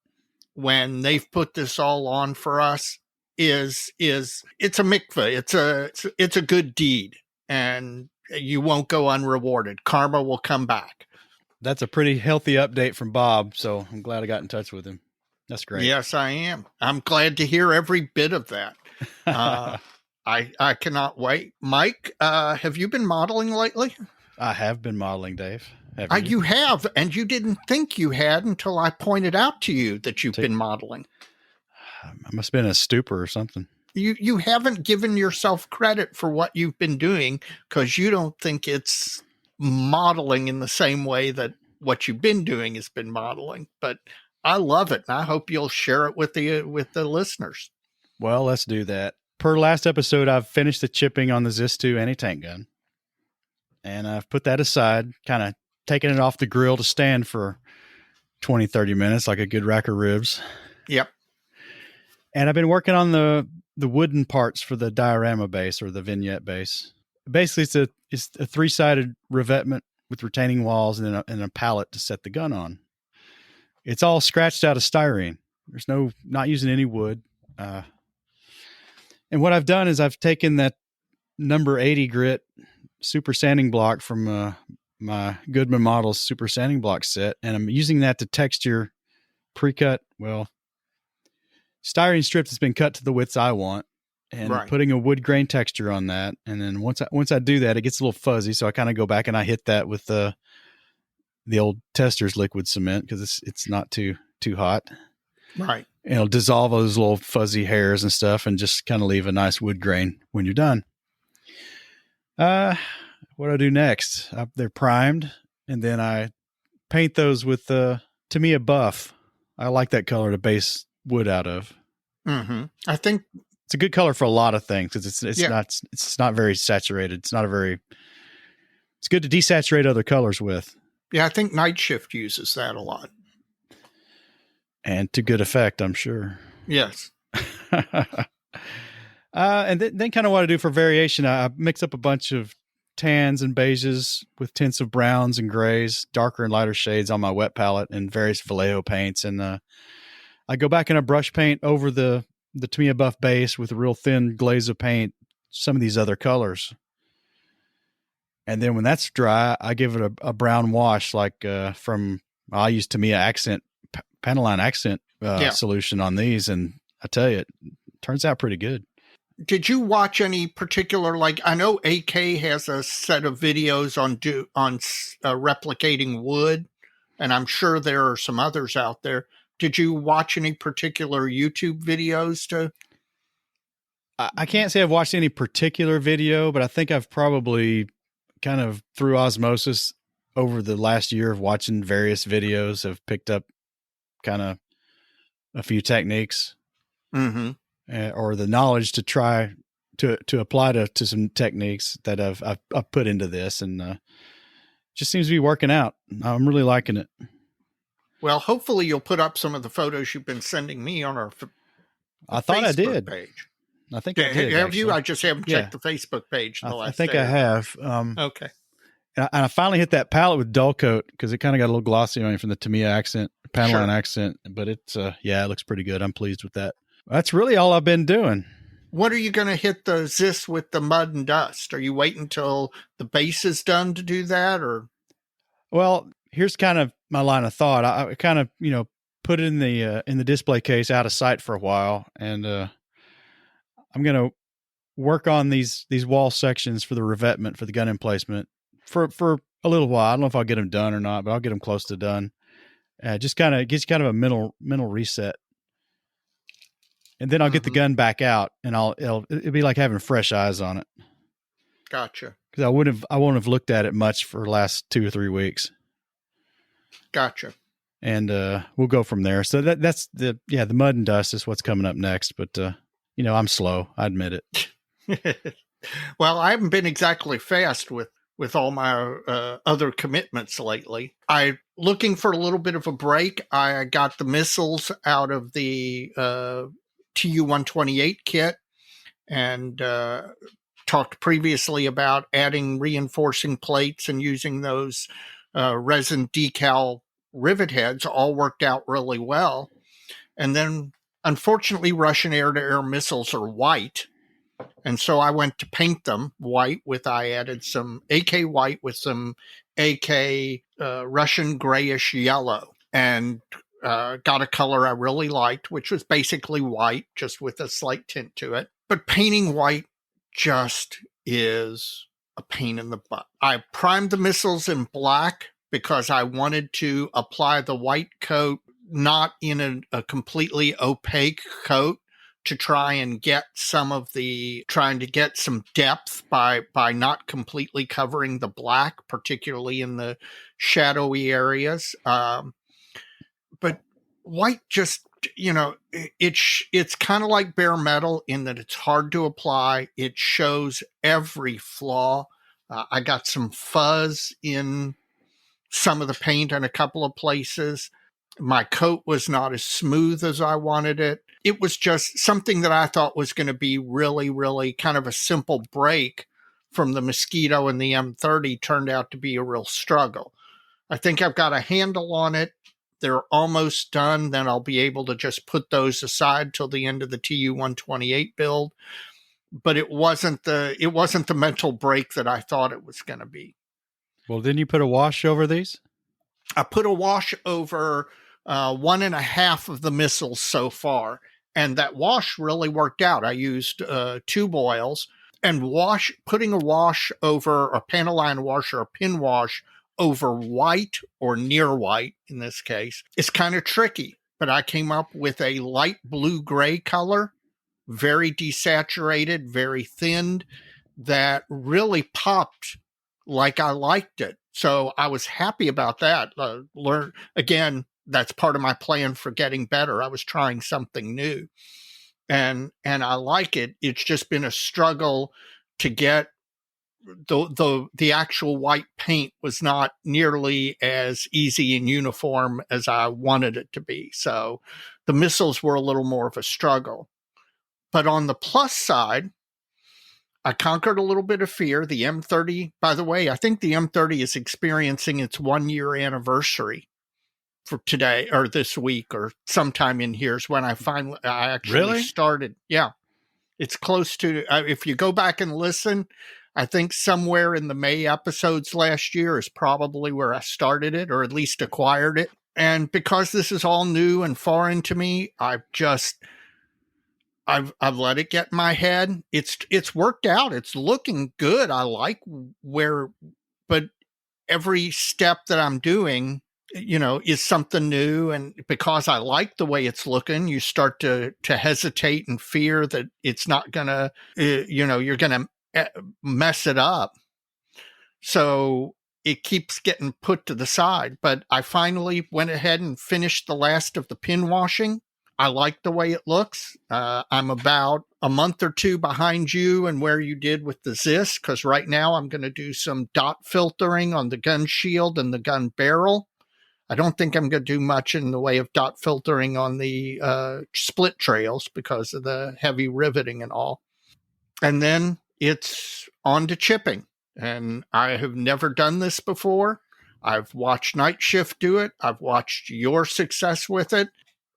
when they've put this all on for us it's a mikveh. It's a good deed, and you won't go unrewarded. Karma will come back. That's a pretty healthy update from Bob, so I'm glad I got in touch with him. That's great. Yes, I am. I'm glad to hear every bit of that. I cannot wait. Mike, have you been modeling lately? I have been modeling, Dave. Have you? You have, and you didn't think you had until I pointed out to you that you've been modeling. I must have been a stupor or something. You haven't given yourself credit for what you've been doing because you don't think it's modeling in the same way that what you've been doing has been modeling. But I love it, and I hope you'll share it with the listeners. Well, let's do that. Per last episode, I've finished the chipping on the ZIS-2 anti-tank gun, and I've put that aside, kind of taking it off the grill to stand for 20, 30 minutes like a good rack of ribs. Yep. And I've been working on the wooden parts for the diorama base or the vignette base. Basically, it's a three-sided revetment with retaining walls and a pallet to set the gun on. It's all scratched out of styrene. There's not using any wood. And what I've done is I've taken that number 80 grit super sanding block from my Goodman Models super sanding block set, and I'm using that to texture pre-cut, styrene strips that's been cut to the widths I want, and putting a wood grain texture on that. And then once I do that, it gets a little fuzzy, so I kind of go back and I hit that with the old Tester's liquid cement because it's not too hot. Right. And it'll dissolve those little fuzzy hairs and stuff and just kind of leave a nice wood grain when you're done. What do I do next? They're primed, and then I paint those with Tamiya buff. I like that color to base wood out of. Mm-hmm. I think it's a good color for a lot of things because it's not very saturated. It's good to desaturate other colors with. Yeah, I think Night Shift uses that a lot. And to good effect, I'm sure. Yes. And then kind of what I do for variation, I mix up a bunch of tans and beiges with tints of browns and grays, darker and lighter shades on my wet palette and various Vallejo paints. And I go back and I brush paint over the Tamiya buff base with a real thin glaze of paint, some of these other colors. And then when that's dry, I give it a brown wash, like I use Tamiya accent, Panaline accent solution on these. And I tell you, it turns out pretty good. Did you watch any particular, I know AK has a set of videos on replicating wood, and I'm sure there are some others out there. Did you watch any particular YouTube videos I can't say I've watched any particular video, but I think I've probably kind of through osmosis over the last year of watching various videos have picked up kind of a few techniques. Mm-hmm. Or the knowledge to try to apply to some techniques that I've put into this, and just seems to be working out. I'm really liking it. Well, hopefully you'll put up some of the photos you've been sending me on our I thought Facebook I did page. I think I did. Have actually. you? I just haven't Yeah. checked the Facebook page in the last I think day. I have. Okay. And I finally hit that palette with dull coat because it kind of got a little glossy on me from the Tamiya accent, panel line accent. But it's, it looks pretty good. I'm pleased with that. That's really all I've been doing. What are you going to hit the Zis with the mud and dust? Are you waiting until the base is done to do that, or? Well, here's kind of my line of thought. I kind of, put it in the display case out of sight for a while, and I'm going to work on these wall sections for the revetment for the gun emplacement for a little while. I don't know if I'll get them done or not, but I'll get them close to done. Just kind of gives you kind of a mental reset. And then I'll get the gun back out, and it'll be like having fresh eyes on it. Gotcha. Because I won't have looked at it much for the last 2 or 3 weeks. Gotcha. And we'll go from there. So that's the mud and dust is what's coming up next. But I'm slow. I admit it. Well, I haven't been exactly fast with all my other commitments lately. I'm looking for a little bit of a break. I got the missiles out of the TU-128 kit and talked previously about adding reinforcing plates and using those resin decal rivet heads. All worked out really well. And then, unfortunately, Russian air-to-air missiles are white. And so I went to paint them white I added some AK white with some AK Russian grayish yellow, and got a color I really liked, which was basically white, just with a slight tint to it. But painting white just is a pain in the butt. I primed the missiles in black because I wanted to apply the white coat not in a completely opaque coat, to try and get some depth by not completely covering the black, particularly in the shadowy areas. But white just, it's kind of like bare metal in that it's hard to apply. It shows every flaw. I got some fuzz in some of the paint in a couple of places. My coat was not as smooth as I wanted it. It was just something that I thought was going to be really, really kind of a simple break from the Mosquito and the M30 turned out to be a real struggle. I think I've got a handle on it. They're almost done. Then I'll be able to just put those aside till the end of the TU-128 build. But it wasn't the mental break that I thought it was going to be. Well, didn't you put a wash over these? I put a wash over 1.5 of the missiles so far, and that wash really worked out. I used 2 boils, and putting a wash over a panel line wash or a pin wash over white or near white in this case is kind of tricky. But I came up with a light blue gray color, very desaturated, very thinned, that really popped like I liked it. So I was happy about that. Again, that's part of my plan for getting better. I was trying something new, and I like it. It's just been a struggle to get the actual white paint was not nearly as easy and uniform as I wanted it to be. So the missiles were a little more of a struggle. But on the plus side, I conquered a little bit of fear. The M30, by the way, I think the M30 is experiencing its 1-year anniversary for today or this week or sometime in here is when I actually started. Yeah, it's close to, if you go back and listen, I think somewhere in the May episodes last year is probably where I started it, or at least acquired it. And because this is all new and foreign to me, I've let it get in my head. It's worked out. It's looking good. I like but every step that I'm doing, is something new. And because I like the way it's looking, you start to hesitate and fear that it's not gonna, you're gonna mess it up. So it keeps getting put to the side. But I finally went ahead and finished the last of the pin washing. I like the way it looks. I'm about a month or 2 behind you and where you did with the Zis, because right now I'm going to do some dot filtering on the gun shield and the gun barrel. I don't think I'm going to do much in the way of dot filtering on the split trails because of the heavy riveting and all. And then it's on to chipping. And I have never done this before. I've watched Night Shift do it. I've watched your success with it.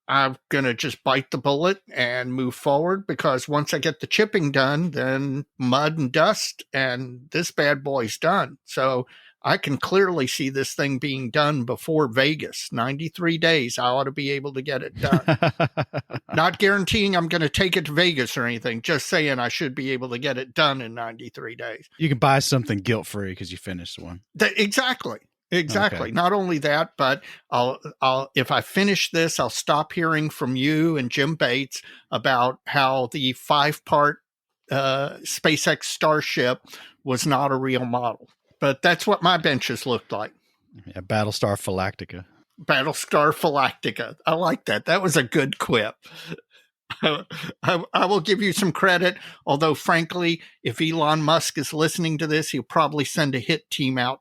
I'm going to just bite the bullet and move forward, because once I get the chipping done, then mud and dust and this bad boy's done. So I can clearly see this thing being done before Vegas. 93 days, I ought to be able to get it done. Not guaranteeing I'm going to take it to Vegas or anything, just saying I should be able to get it done in 93 days. You can buy something guilt-free because you finished one. Exactly. Okay. Not only that, but I'll if I finish this, I'll stop hearing from you and Jim Bates about how the 5-part SpaceX Starship was not a real model. But that's what my benches looked like. Yeah, Battlestar Galactica. Battlestar Galactica. I like that. That was a good quip. I will give you some credit, although frankly, if Elon Musk is listening to this, he'll probably send a hit team out,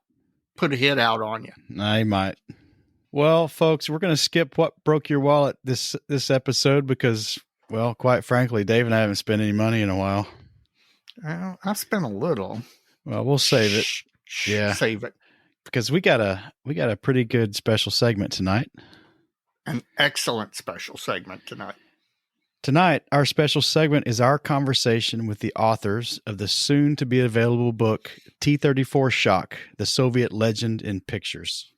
put a hit out on you. I might. Well, folks, we're going to skip what broke your wallet this episode because, well, quite frankly, Dave and I haven't spent any money in a while. Well, I spent a little. Well, we'll save it. Yeah, save it, because we got a pretty good special segment tonight. An excellent special segment tonight. Tonight, our special segment is our conversation with the authors of the soon-to-be available book, T-34 Shock, the Soviet Legend in Pictures.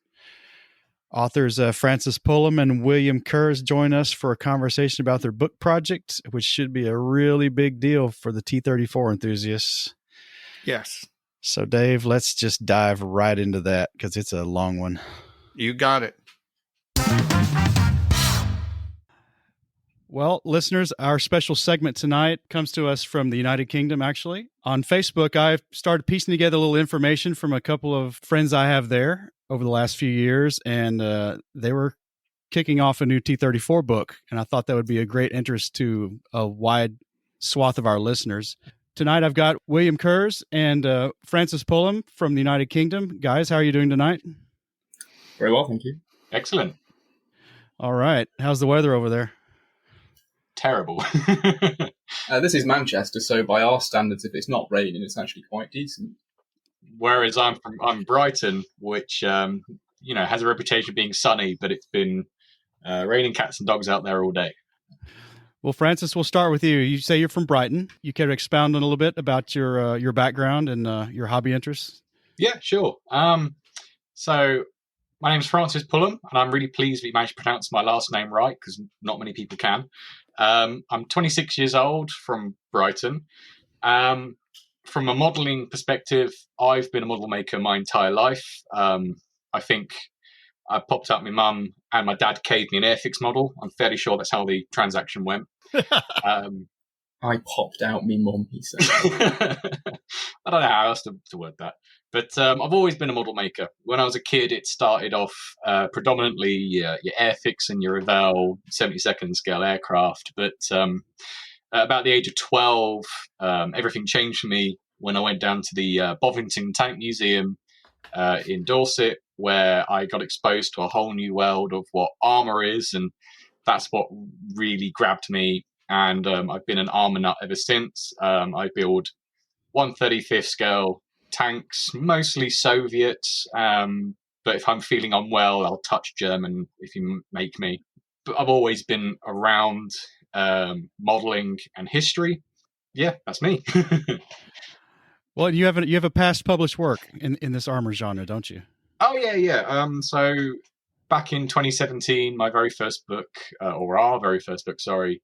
Authors Francis Pulham and William Kerrs join us for a conversation about their book project, which should be a really big deal for the T-34 enthusiasts. Yes. So, Dave, let's just dive right into that because it's a long one. You got it. Well, listeners, our special segment tonight comes to us from the United Kingdom, actually. On Facebook, I've started piecing together a little information from a couple of friends I have there over the last few years, and they were kicking off a new T-34 book, and I thought that would be a great interest to a wide swath of our listeners. Tonight, I've got William Kerrs and Francis Pulham from the United Kingdom. Guys, how are you doing tonight? Very well, thank you. Excellent. All right. How's the weather over there? Terrible. This is Manchester, so by our standards, if it's not raining, it's actually quite decent. Whereas I'm Brighton, which has a reputation of being sunny, but it's been raining cats and dogs out there all day. Well, Francis, we'll start with you. You say you're from Brighton. You care to expound on a little bit about your background and your hobby interests? Yeah, sure. So my name's Francis Pulham, and I'm really pleased that you managed to pronounce my last name right, because not many people can. I'm 26 years old from Brighton. From a modelling perspective, I've been a model maker my entire life. I think I popped out my mum and my dad caved me an Airfix model. I'm fairly sure that's how the transaction went. I popped out me mum, he said. I don't know how else to word that. But I've always been a model maker. When I was a kid, it started off predominantly your Airfix and your Revell 72nd scale aircraft. But about the age of 12, everything changed for me when I went down to the Bovington Tank Museum in Dorset, where I got exposed to a whole new world of what armour is. And that's what really grabbed me. And I've been an armour nut ever since. I build 1/35th scale tanks, mostly Soviet. But if I'm feeling unwell, I'll touch German if you make me. But I've always been around modelling and history. Yeah, that's me. Well, you have a past published work in this armor genre, don't you? Oh yeah. So back in 2017, my very first book, or our very first book, sorry.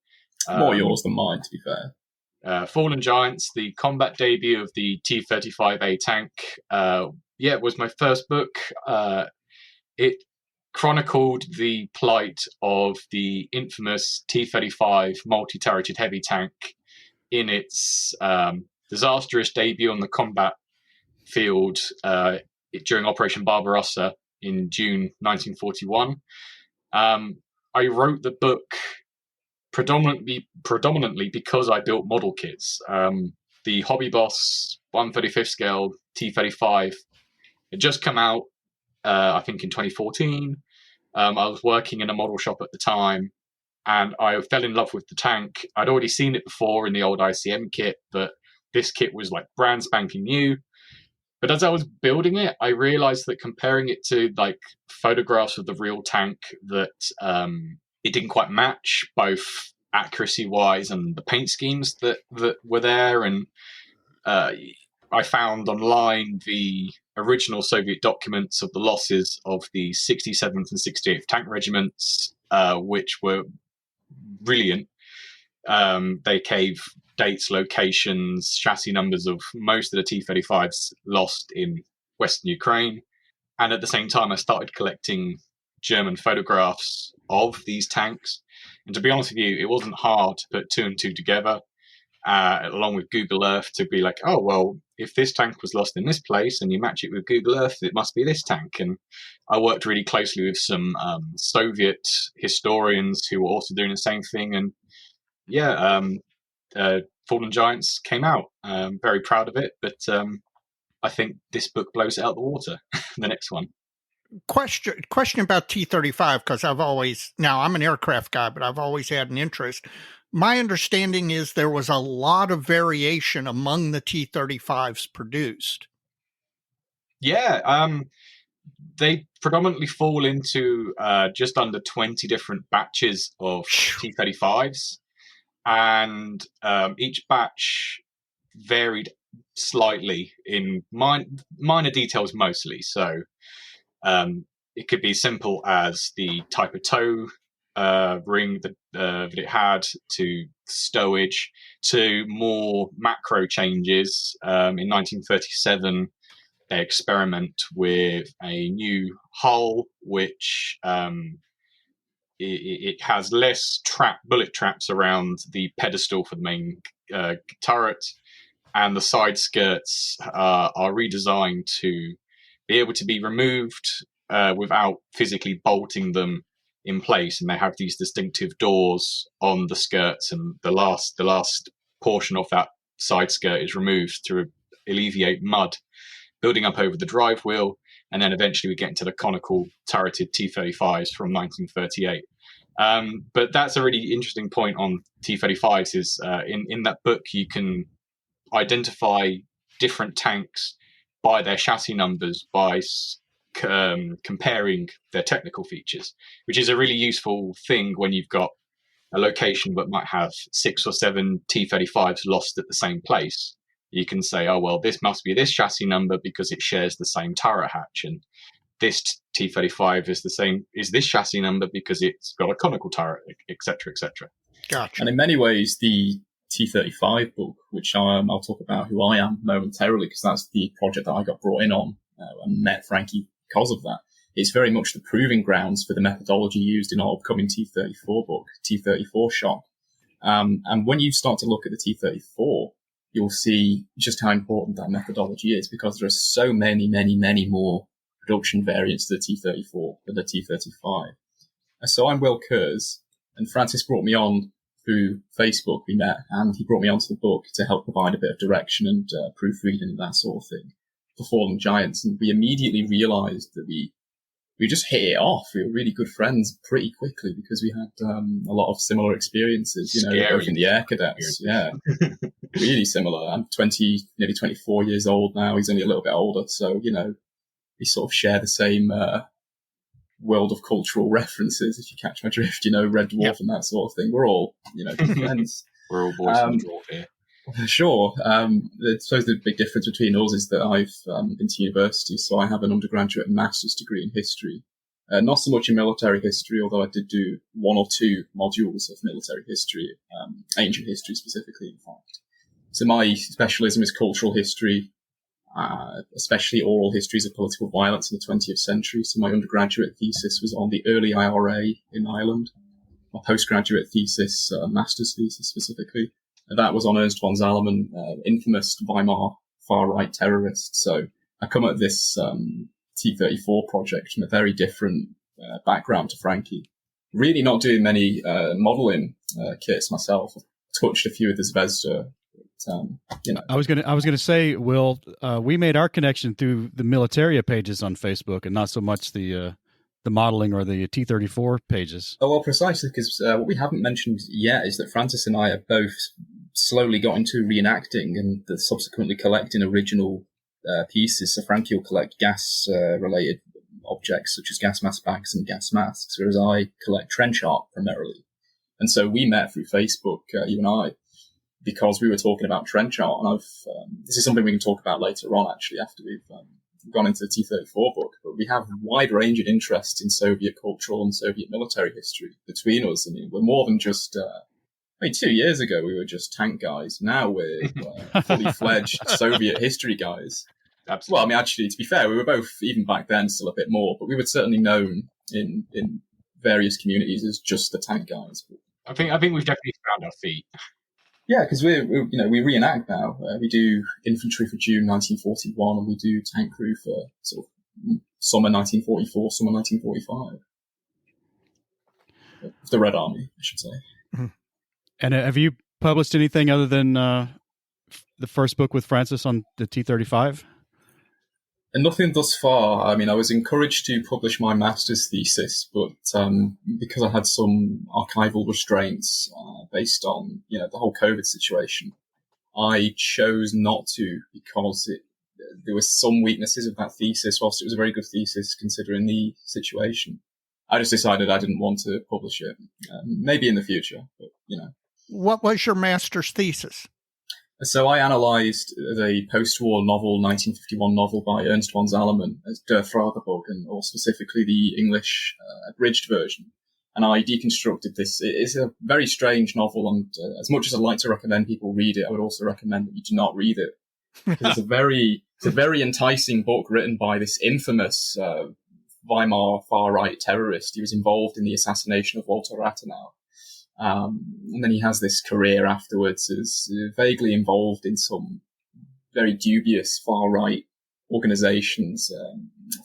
More yours than mine, to be fair. Fallen Giants, the combat debut of the T-35A tank. It was my first book. It chronicled the plight of the infamous T-35 multi-turreted heavy tank in its disastrous debut on the combat field during Operation Barbarossa in June 1941. I wrote the book predominantly because I built model kits. The Hobby Boss 1/35th scale T-35 had just come out, I think in 2014. I was working in a model shop at the time, and I fell in love with the tank. I'd already seen it before in the old ICM kit, but this kit was like brand spanking new. But as I was building it, I realized that comparing it to like photographs of the real tank, that it didn't quite match, both accuracy wise and the paint schemes that were there. And I found online the original Soviet documents of the losses of the 67th and 68th Tank Regiments, which were brilliant. They gave dates, locations, chassis numbers of most of the T-35s lost in Western Ukraine. And at the same time, I started collecting German photographs of these tanks. And to be honest with you, it wasn't hard to put two and two together, along with Google Earth, to be like, oh, well, if this tank was lost in this place and you match it with Google Earth, it must be this tank. And I worked really closely with some Soviet historians who were also doing the same thing. And Fallen Giants came out. I'm very proud of it, but I think this book blows it out the water, the next one. Question about T-35, because I'm an aircraft guy, but I've always had an interest. My understanding is there was a lot of variation among the T-35s produced. Yeah, they predominantly fall into just under 20 different batches of T-35s, and each batch varied slightly in minor details mostly. So it could be simple as the type of tow ring that it had, to stowage, to more macro changes. In 1937, they experiment with a new hull, which it has less bullet traps around the pedestal for the main turret, and the side skirts are redesigned to be able to be removed without physically bolting them in place. And they have these distinctive doors on the skirts, and the last portion of that side skirt is removed to alleviate mud building up over the drive wheel. And then eventually we get into the conical turreted T-35s from 1938. But that's a really interesting point on T-35s is in that book you can identify different tanks by their chassis numbers, by comparing their technical features, which is a really useful thing when you've got a location that might have 6 or 7 T-35s lost at the same place. You can say, oh, well, this must be this chassis number because it shares the same turret hatch, and this T-35 is this chassis number because it's got a conical turret, etc., etc. Gotcha. And in many ways, the T-35 book, which I'll talk about who I am momentarily, because that's the project that I got brought in on and met Frankie because of that. It's very much the proving grounds for the methodology used in our upcoming T-34 book, T-34 Shock. And when you start to look at the T-34, you'll see just how important that methodology is, because there are so many, many, many more production variants to the T-34 than the T-35. So I'm Will Kerrs, and Francis brought me on through Facebook. We met, and he brought me onto the book to help provide a bit of direction and proofreading and that sort of thing for Fallen Giants. And we immediately realized that we just hit it off. We were really good friends pretty quickly because we had a lot of similar experiences, both in the Air Cadets. Yeah, really similar. I'm nearly 24 years old now. He's only a little bit older. So, we sort of share the same world of cultural references, if you catch my drift, Red Dwarf and that sort of thing. We're all, good friends. We're all boys from the dwarf here. Sure. I suppose the big difference between us is that I've been to university, so I have an undergraduate and master's degree in history. Not so much in military history, although I did do 1 or 2 modules of military history, ancient history specifically, in fact. So my specialism is cultural history, especially oral histories of political violence in the 20th century. So my undergraduate thesis was on the early IRA in Ireland. My postgraduate thesis, master's thesis specifically, that was on Ernst von Salomon, infamous Weimar far-right terrorist. So I come at this T-34 project from a very different background to Frankie. Really not doing many modelling kits myself. I've touched a few of the Zvezda. I was gonna say, Will, we made our connection through the Militaria pages on Facebook, and not so much the the modeling or the T-34 pages. Oh, well, precisely, because what we haven't mentioned yet is that Francis and I have both slowly got into reenacting and subsequently collecting original pieces. So Frankie will collect gas-related objects such as gas mask bags and gas masks, whereas I collect trench art primarily. And so we met through Facebook, you and I, because we were talking about trench art. And this is something we can talk about later on, actually, after we've gone into the T-34 book. But we have a wide range of interest in Soviet cultural and Soviet military history between us. I mean, we're more than just... 2 years ago, we were just tank guys. Now we're fully fledged Soviet history guys. Absolutely. Well, I mean, actually, to be fair, we were both, even back then, still a bit more, but we were certainly known in various communities as just the tank guys. I think we've definitely found our feet. Yeah, because we reenact now. We do infantry for June 1941, and we do tank crew for sort of summer 1944, summer 1945. The Red Army, I should say. Mm-hmm. And have you published anything other than the first book with Francis on the T-35? And nothing thus far. I mean, I was encouraged to publish my master's thesis, but because I had some archival restraints based on the whole COVID situation, I chose not to because there were some weaknesses of that thesis. Whilst it was a very good thesis considering the situation, I just decided I didn't want to publish it. Maybe in the future, but What was your master's thesis? So I analysed the post-war novel, 1951 novel by Ernst von Salomon as Der Fragebogen, or specifically the English abridged version. And I deconstructed this. It is a very strange novel, and as much as I'd like to recommend people read it, I would also recommend that you do not read it. It's a very enticing book written by this infamous Weimar far-right terrorist. He was involved in the assassination of Walter Rathenau. And then he has this career afterwards as vaguely involved in some very dubious far-right organizations,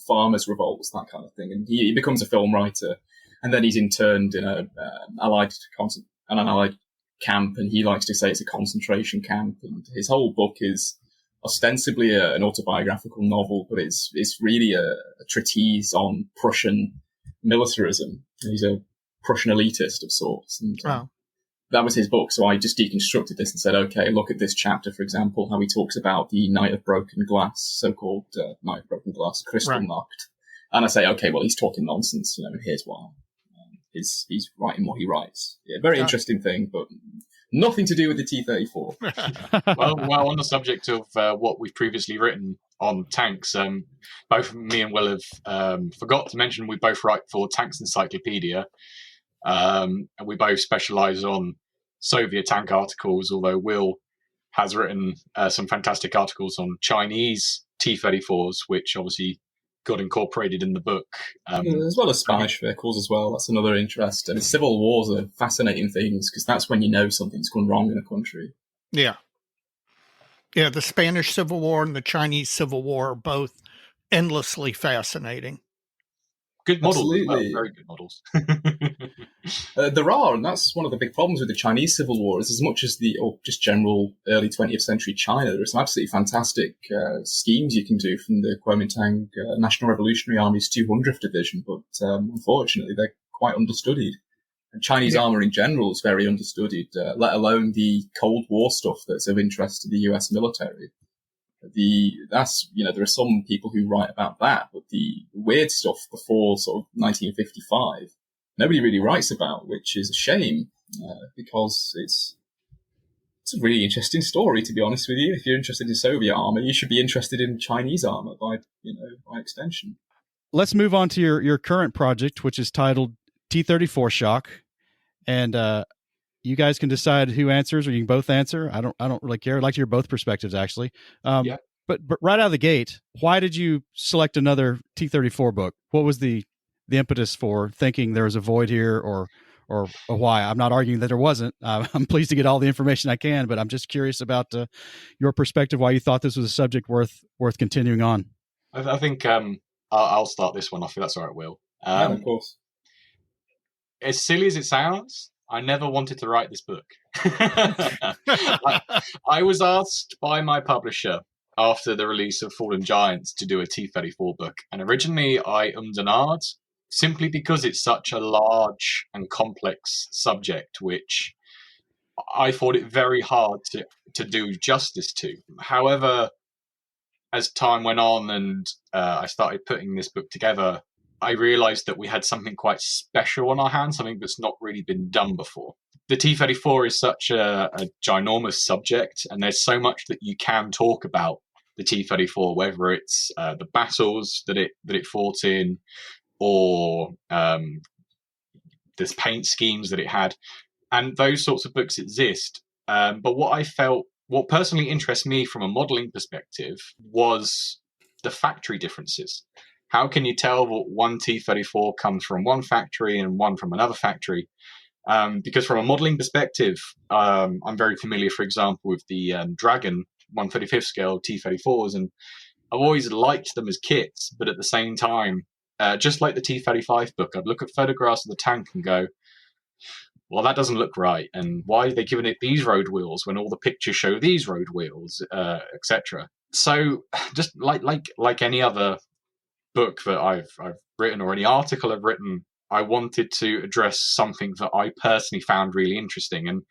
farmers' revolts, that kind of thing. And he becomes a film writer, and then he's interned in an allied camp, and he likes to say it's a concentration camp. And his whole book is ostensibly an autobiographical novel, but it's really a treatise on Prussian militarism. He's a Prussian elitist of sorts. And that was his book. So I just deconstructed this and said, okay, look at this chapter, for example, how he talks about the Night of Broken Glass, so-called Night of Broken Glass, Kristallnacht. And I say, okay, well, he's talking nonsense, and here's why. He's writing what he writes. Yeah, very interesting thing, but nothing to do with the T-34. well, on the subject of what we've previously written on tanks, both me and Will have forgot to mention we both write for Tanks Encyclopedia. And we both specialise on Soviet tank articles, although Will has written some fantastic articles on Chinese T-34s, which obviously got incorporated in the book. As well as Spanish vehicles as well. That's another interest. And civil wars are fascinating things because that's when you know something's gone wrong in a country. Yeah. Yeah, the Spanish Civil War and the Chinese Civil War are both endlessly fascinating. Good models. Absolutely. Very good models. There are, and that's one of the big problems with the Chinese Civil War, is as much as just general early 20th century China, there are some absolutely fantastic schemes you can do from the Kuomintang National Revolutionary Army's 200th Division, but unfortunately they're quite understudied. And Chinese armour in general is very understudied, let alone the Cold War stuff that's of interest to the US military. There are some people who write about that, but the weird stuff before sort of 1955, nobody really writes about, which is a shame, because it's a really interesting story, to be honest with you. If you're interested in Soviet armor, you should be interested in Chinese armor by extension. Let's move on to your current project, which is titled T-34 Shock, and you guys can decide who answers, or you can both answer. I don't really care. I'd like to hear both perspectives, actually. Yeah. But right out of the gate, why did you select another T-34 book? What was the impetus for thinking there was a void here, or why? I'm not arguing that there wasn't. I'm pleased to get all the information I can, but I'm just curious about your perspective, why you thought this was a subject worth continuing on. I think I'll start this one off, if that's all right, Will. Yeah, of course. As silly as it sounds, I never wanted to write this book. I was asked by my publisher after the release of Fallen Giants to do a T-34 book. And originally I ummed and ahed, simply because it's such a large and complex subject, which I thought it very hard to do justice to. However, as time went on and I started putting this book together, I realized that we had something quite special on our hands, something that's not really been done before. The T-34 is such a ginormous subject, and there's so much that you can talk about the T-34, whether it's the battles that it fought in, or there's paint schemes that it had, and those sorts of books exist. But what personally interests me from a modeling perspective was the factory differences. How can you tell what one T-34 comes from one factory and one from another factory? Because from a modeling perspective, I'm very familiar, for example, with the Dragon 1/35 scale T-34s, and I've always liked them as kits, but at the same time, just like the T-35 book, I'd look at photographs of the tank and go, well, that doesn't look right, and why are they giving it these road wheels when all the pictures show these road wheels, etc. So, just like any other book that I've written or any article I've written, I wanted to address something that I personally found really interesting. And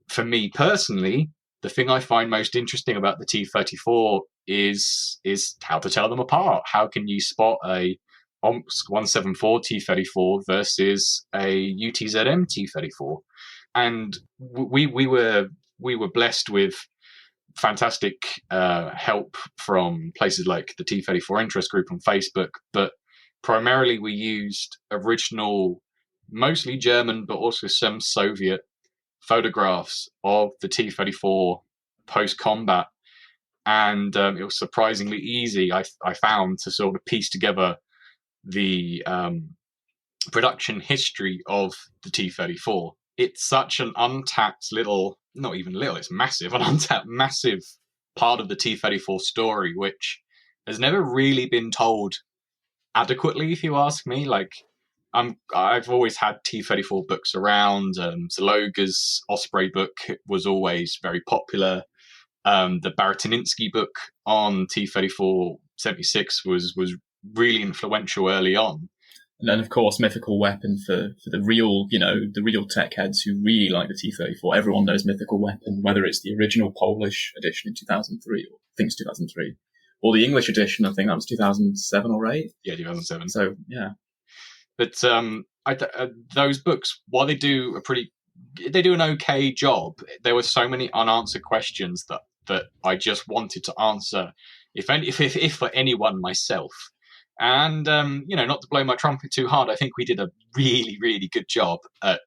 for me personally, the thing I find most interesting about the T-34 is how to tell them apart. How can you spot a OMSC 174 T-34 versus a UTZM T-34? And we were blessed with fantastic help from places like the T-34 interest group on Facebook, but primarily we used original, mostly German, but also some Soviet photographs of the T-34 post-combat. And it was surprisingly easy, I found, to sort of piece together the production history of the T-34. It's such an untapped little, not even little, it's massive, an untapped massive part of the T-34 story, which has never really been told adequately, if you ask me. Like, I've always had T-34 books around. Zaloga's Osprey book was always very popular. The Baratoninski book on T-34 76 was really influential early on. And then, of course, Mythical Weapon for the real, the real tech heads who really like the T-34. Everyone knows Mythical Weapon, whether it's the original Polish edition in 2003, or I think it's 2003, or the English edition, I think that was 2007 or 8. Yeah, 2007. So, yeah. But those books, while they do an okay job, there were so many unanswered questions that I just wanted to answer, if for anyone, myself. And, not to blow my trumpet too hard, I think we did a really, really good job at,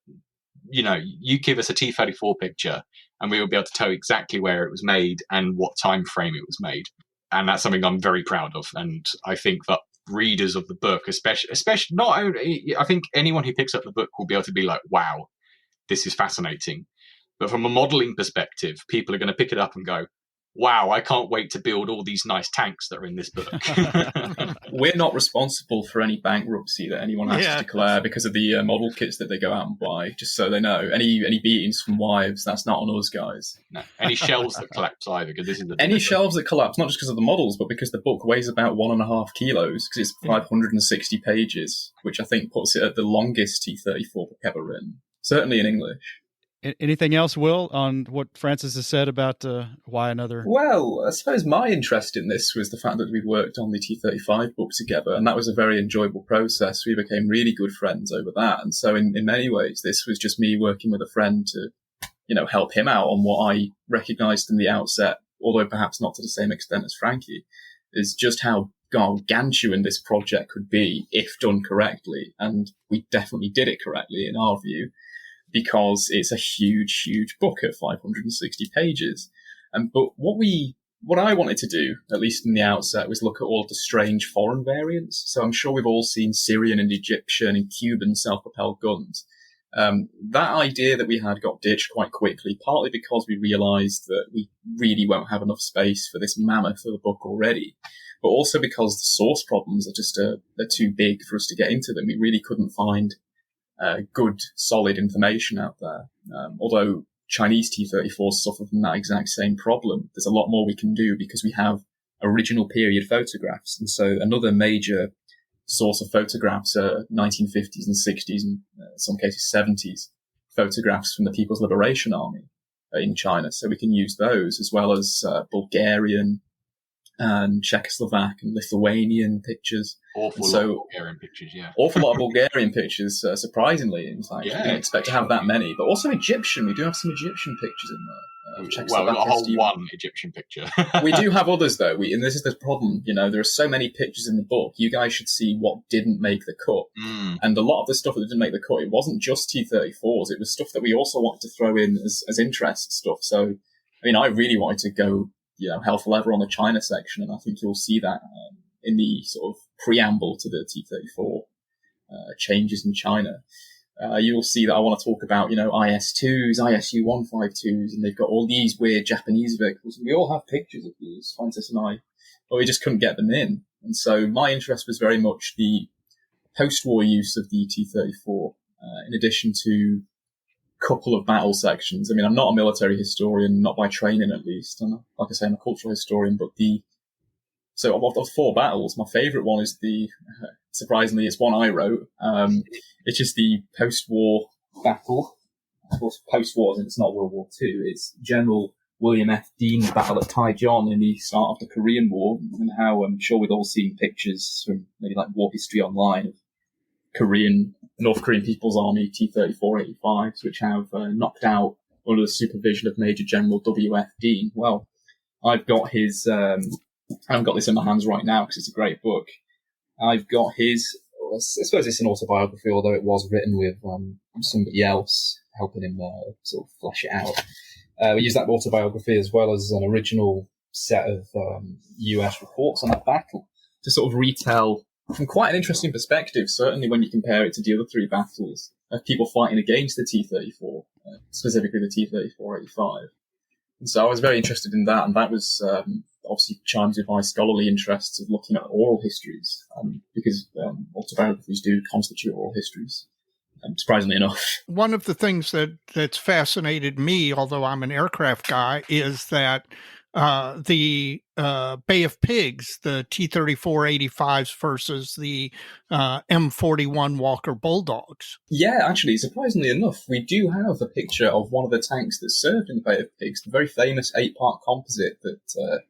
you give us a T-34 picture and we will be able to tell exactly where it was made and what time frame it was made. And that's something I'm very proud of. And I think that readers of the book, especially not only, I think anyone who picks up the book will be able to be like, wow, this is fascinating. But from a modeling perspective, people are going to pick it up and go, wow, I can't wait to build all these nice tanks that are in this book. We're not responsible for any bankruptcy that anyone has to declare because of the model kits that they go out and buy, just so they know. Any beatings from wives, that's not on us, guys. No. Any shelves that collapse either, because this is any shelves that collapse, not just because of the models, but because the book weighs about 1.5 kilos, because it's 560 pages, which I think puts it at the longest T-34 book ever written, certainly in English. Anything else, Will, on what Francis has said about why another? Well, I suppose my interest in this was the fact that we worked on the T-35 book together, and that was a very enjoyable process. We became really good friends over that, and so in many ways, this was just me working with a friend to, help him out on what I recognised from the outset, although perhaps not to the same extent as Frankie, is just how gargantuan this project could be if done correctly, and we definitely did it correctly in our view, because it's a huge, huge book at 560 pages. But what I wanted to do, at least in the outset, was look at all of the strange foreign variants. So I'm sure we've all seen Syrian and Egyptian and Cuban self-propelled guns. That idea that we had got ditched quite quickly, partly because we realised that we really won't have enough space for this mammoth of a book already, but also because the source problems are just they're too big for us to get into them. We really couldn't find good, solid information out there. Although Chinese T-34s suffer from that exact same problem, there's a lot more we can do because we have original period photographs. And so another major source of photographs are 1950s and 60s and in some cases 70s photographs from the People's Liberation Army in China. So we can use those as well as Bulgarian and Czechoslovak and Lithuanian pictures. Awful lot of Bulgarian pictures, yeah. Awful lot of Bulgarian pictures, surprisingly. In fact, you didn't expect to have that many. But also Egyptian. We do have some Egyptian pictures in there. Well, we've got a whole one Egyptian picture. We do have others, though. And this is the problem. There are so many pictures in the book. You guys should see what didn't make the cut. And a lot of the stuff that didn't make the cut, it wasn't just T-34s. It was stuff that we also wanted to throw in as interest stuff. So, I really wanted to go hell for leather on the China section, and I think you'll see that in the sort of preamble to the T-34 changes in China. You'll see that I want to talk about, IS-2s, ISU-152s, and they've got all these weird Japanese vehicles. And we all have pictures of these, Francis and I, but we just couldn't get them in. And so my interest was very much the post-war use of the T-34, in addition to couple of battle sections. I'm not a military historian, not by training at least. And like I say, I'm a cultural historian, but so of the 4 battles, my favourite one is surprisingly, it's one I wrote. It's just the post-war battle. Of course, post-war, and it's not World War II. It's General William F. Dean's battle at Taichung in the start of the Korean War, and how I'm sure we've all seen pictures from maybe like War History Online of North Korean People's Army T-34 85s, which have knocked out under the supervision of Major General W.F. Dean. Well, I've got his, I haven't got this in my hands right now because it's a great book. I've got his, I suppose it's an autobiography, although it was written with somebody else helping him sort of flesh it out. We use that autobiography as well as an original set of US reports on that battle to sort of retell from quite an interesting perspective, certainly when you compare it to the other 3 battles of people fighting against the T-34, specifically the T-34 85. And so I was very interested in that, and that was obviously chimes with my scholarly interests of looking at oral histories, because autobiographies do constitute oral histories, surprisingly enough. One of the things that's fascinated me, although I'm an aircraft guy, is that the Bay of Pigs, the T-34 85s versus the M41 Walker Bulldogs. Yeah, actually, surprisingly enough, we do have a picture of one of the tanks that served in the Bay of Pigs, the very famous 8-part composite that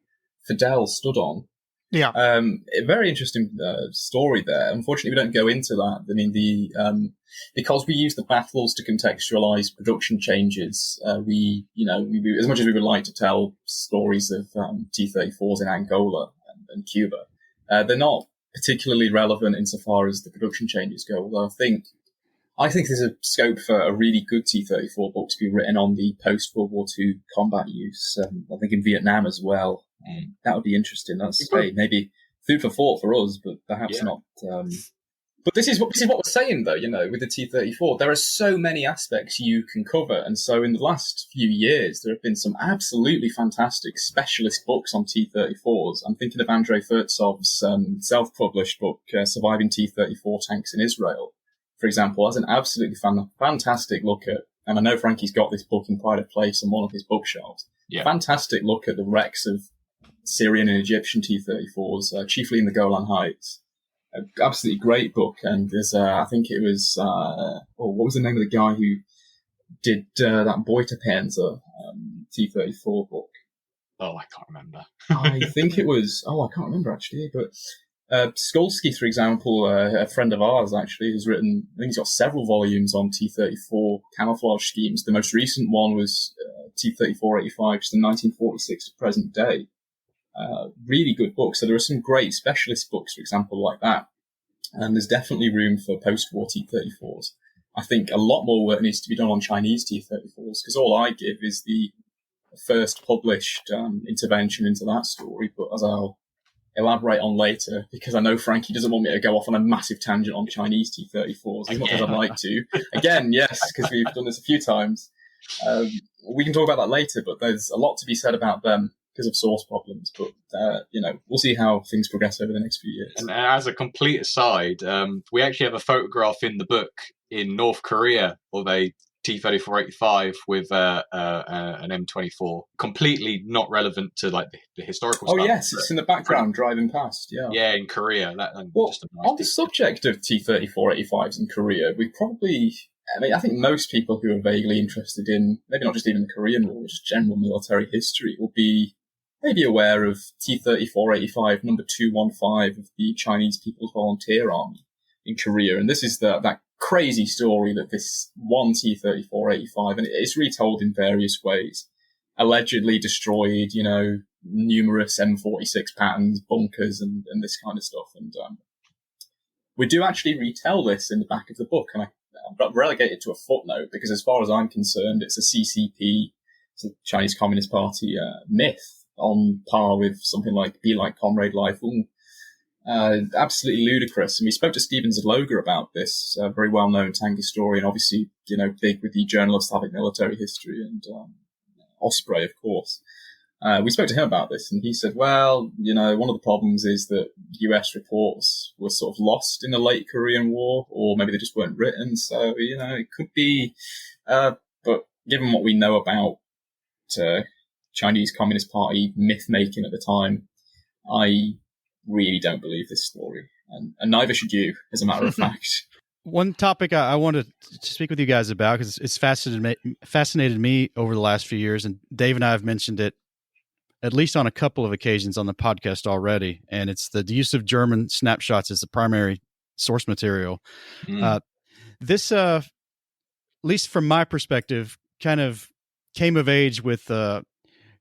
Fidel stood on. Yeah. A very interesting story there. Unfortunately, we don't go into that. Because we use the battles to contextualize production changes, we as much as we would like to tell stories of T-34s in Angola and Cuba, they're not particularly relevant insofar as the production changes go. Although I think there's a scope for a really good T-34 book to be written on the post-World War II combat use. I think in Vietnam as well. That would be interesting. That's maybe food for thought for us, but perhaps not. But this is what we're saying, though. With the T-34, there are so many aspects you can cover, and so in the last few years, there have been some absolutely fantastic specialist books on T-34s. I'm thinking of Andrei Furtsov's self-published book, "Surviving T-34 Tanks in Israel," for example. That's an absolutely fantastic look at, and I know Frankie's got this book in pride of place on one of his bookshelves. Yeah. Fantastic look at the wrecks of Syrian and Egyptian T-34s, chiefly in the Golan Heights. Absolutely great book, and there's I think it was what was the name of the guy who did that Beutepanzer T-34 book? Oh, I can't remember. I think it was. I can't remember actually, but Skolsky, for example, a friend of ours actually, has written. I think he's got several volumes on T-34 camouflage schemes. The most recent one was T-34 85, just in 1946 to present day. Really good books. So there are some great specialist books, for example, like that. And there's definitely room for post-war T-34s. I think a lot more work needs to be done on Chinese T-34s, because all I give is the first published intervention into that story. But as I'll elaborate on later, because I know Frankie doesn't want me to go off on a massive tangent on Chinese T-34s as much as I'd like to. Again, yes, because we've done this a few times. We can talk about that later, but there's a lot to be said about them because of source problems. But, we'll see how things progress over the next few years. And as a complete aside, we actually have a photograph in the book in North Korea, or they T-34-85 with an M24. Completely not relevant to like the historical Oh, stuff. yes, it's in the background driving past. Yeah. Yeah, in Korea. Well, just a nice on the subject of T-34-85s in Korea, we probably, I think most people who are vaguely interested in, maybe not just even the Korean War, just general military history, will be maybe aware of T-34-85, number 215 of the Chinese People's Volunteer Army in Korea. And this is that crazy story that this one T-34-85, and it's retold in various ways, allegedly destroyed, numerous M46 patterns, bunkers, and this kind of stuff. And we do actually retell this in the back of the book, and I'm relegated to a footnote because, as far as I'm concerned, it's a CCP, it's a Chinese Communist Party myth on par with something like "Be Like Comrade Lai Fung." Absolutely ludicrous. And we spoke to Stephen Zadloga about this, a very well-known tank historian, obviously, big with the Journal of Slavic Military History, and Osprey, of course. We spoke to him about this, and he said, well, one of the problems is that US reports were sort of lost in the late Korean War, or maybe they just weren't written. So, it could be, but given what we know about Chinese Communist Party myth-making at the time, I really don't believe this story. And neither should you, as a matter of fact. One topic I wanted to speak with you guys about, because it's fascinated me over the last few years, and Dave and I have mentioned it at least on a couple of occasions on the podcast already, and it's the use of German snapshots as the primary source material. This, at least from my perspective, kind of came of age with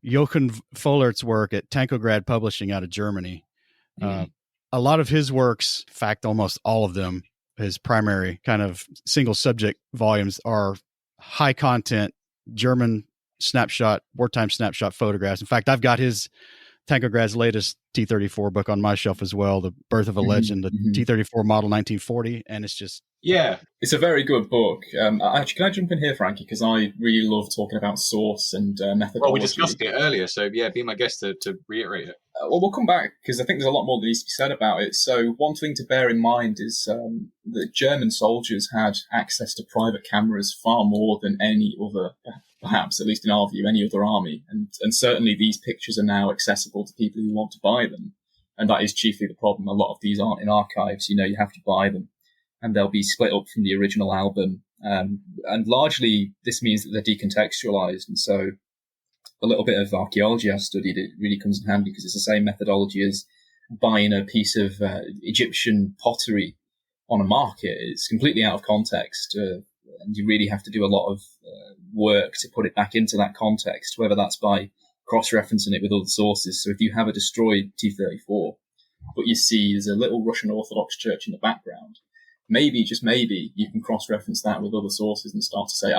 Jochen Follert's work at Tankograd Publishing out of Germany. A lot of his works, in fact, almost all of them, his primary kind of single subject volumes, are high content German snapshot, wartime snapshot photographs. In fact, I've got his Tankograd's latest T-34 book on my shelf as well, The Birth of a Legend, the T-34 model 1940. And it's just... Yeah. It's a very good book. Actually, can I jump in here, Frankie? Because I really love talking about source and methodology. Well, we discussed it earlier, so yeah, be my guest to reiterate it. Well, we'll come back, because I think there's a lot more that needs to be said about it. So one thing to bear in mind is that German soldiers had access to private cameras far more than any other, perhaps, at least in our view, any other army. And certainly these pictures are now accessible to people who want to buy them. And that is chiefly the problem. A lot of these aren't in archives. You have to buy them. And they'll be split up from the original album. And largely, this means that they're decontextualized. And so a little bit of archaeology I've studied, it really comes in handy, because it's the same methodology as buying a piece of Egyptian pottery on a market. It's completely out of context. And you really have to do a lot of work to put it back into that context, whether that's by cross-referencing it with other sources. So if you have a destroyed T-34, but you see there's a little Russian Orthodox church in the background, maybe, just maybe, you can cross-reference that with other sources and start to say,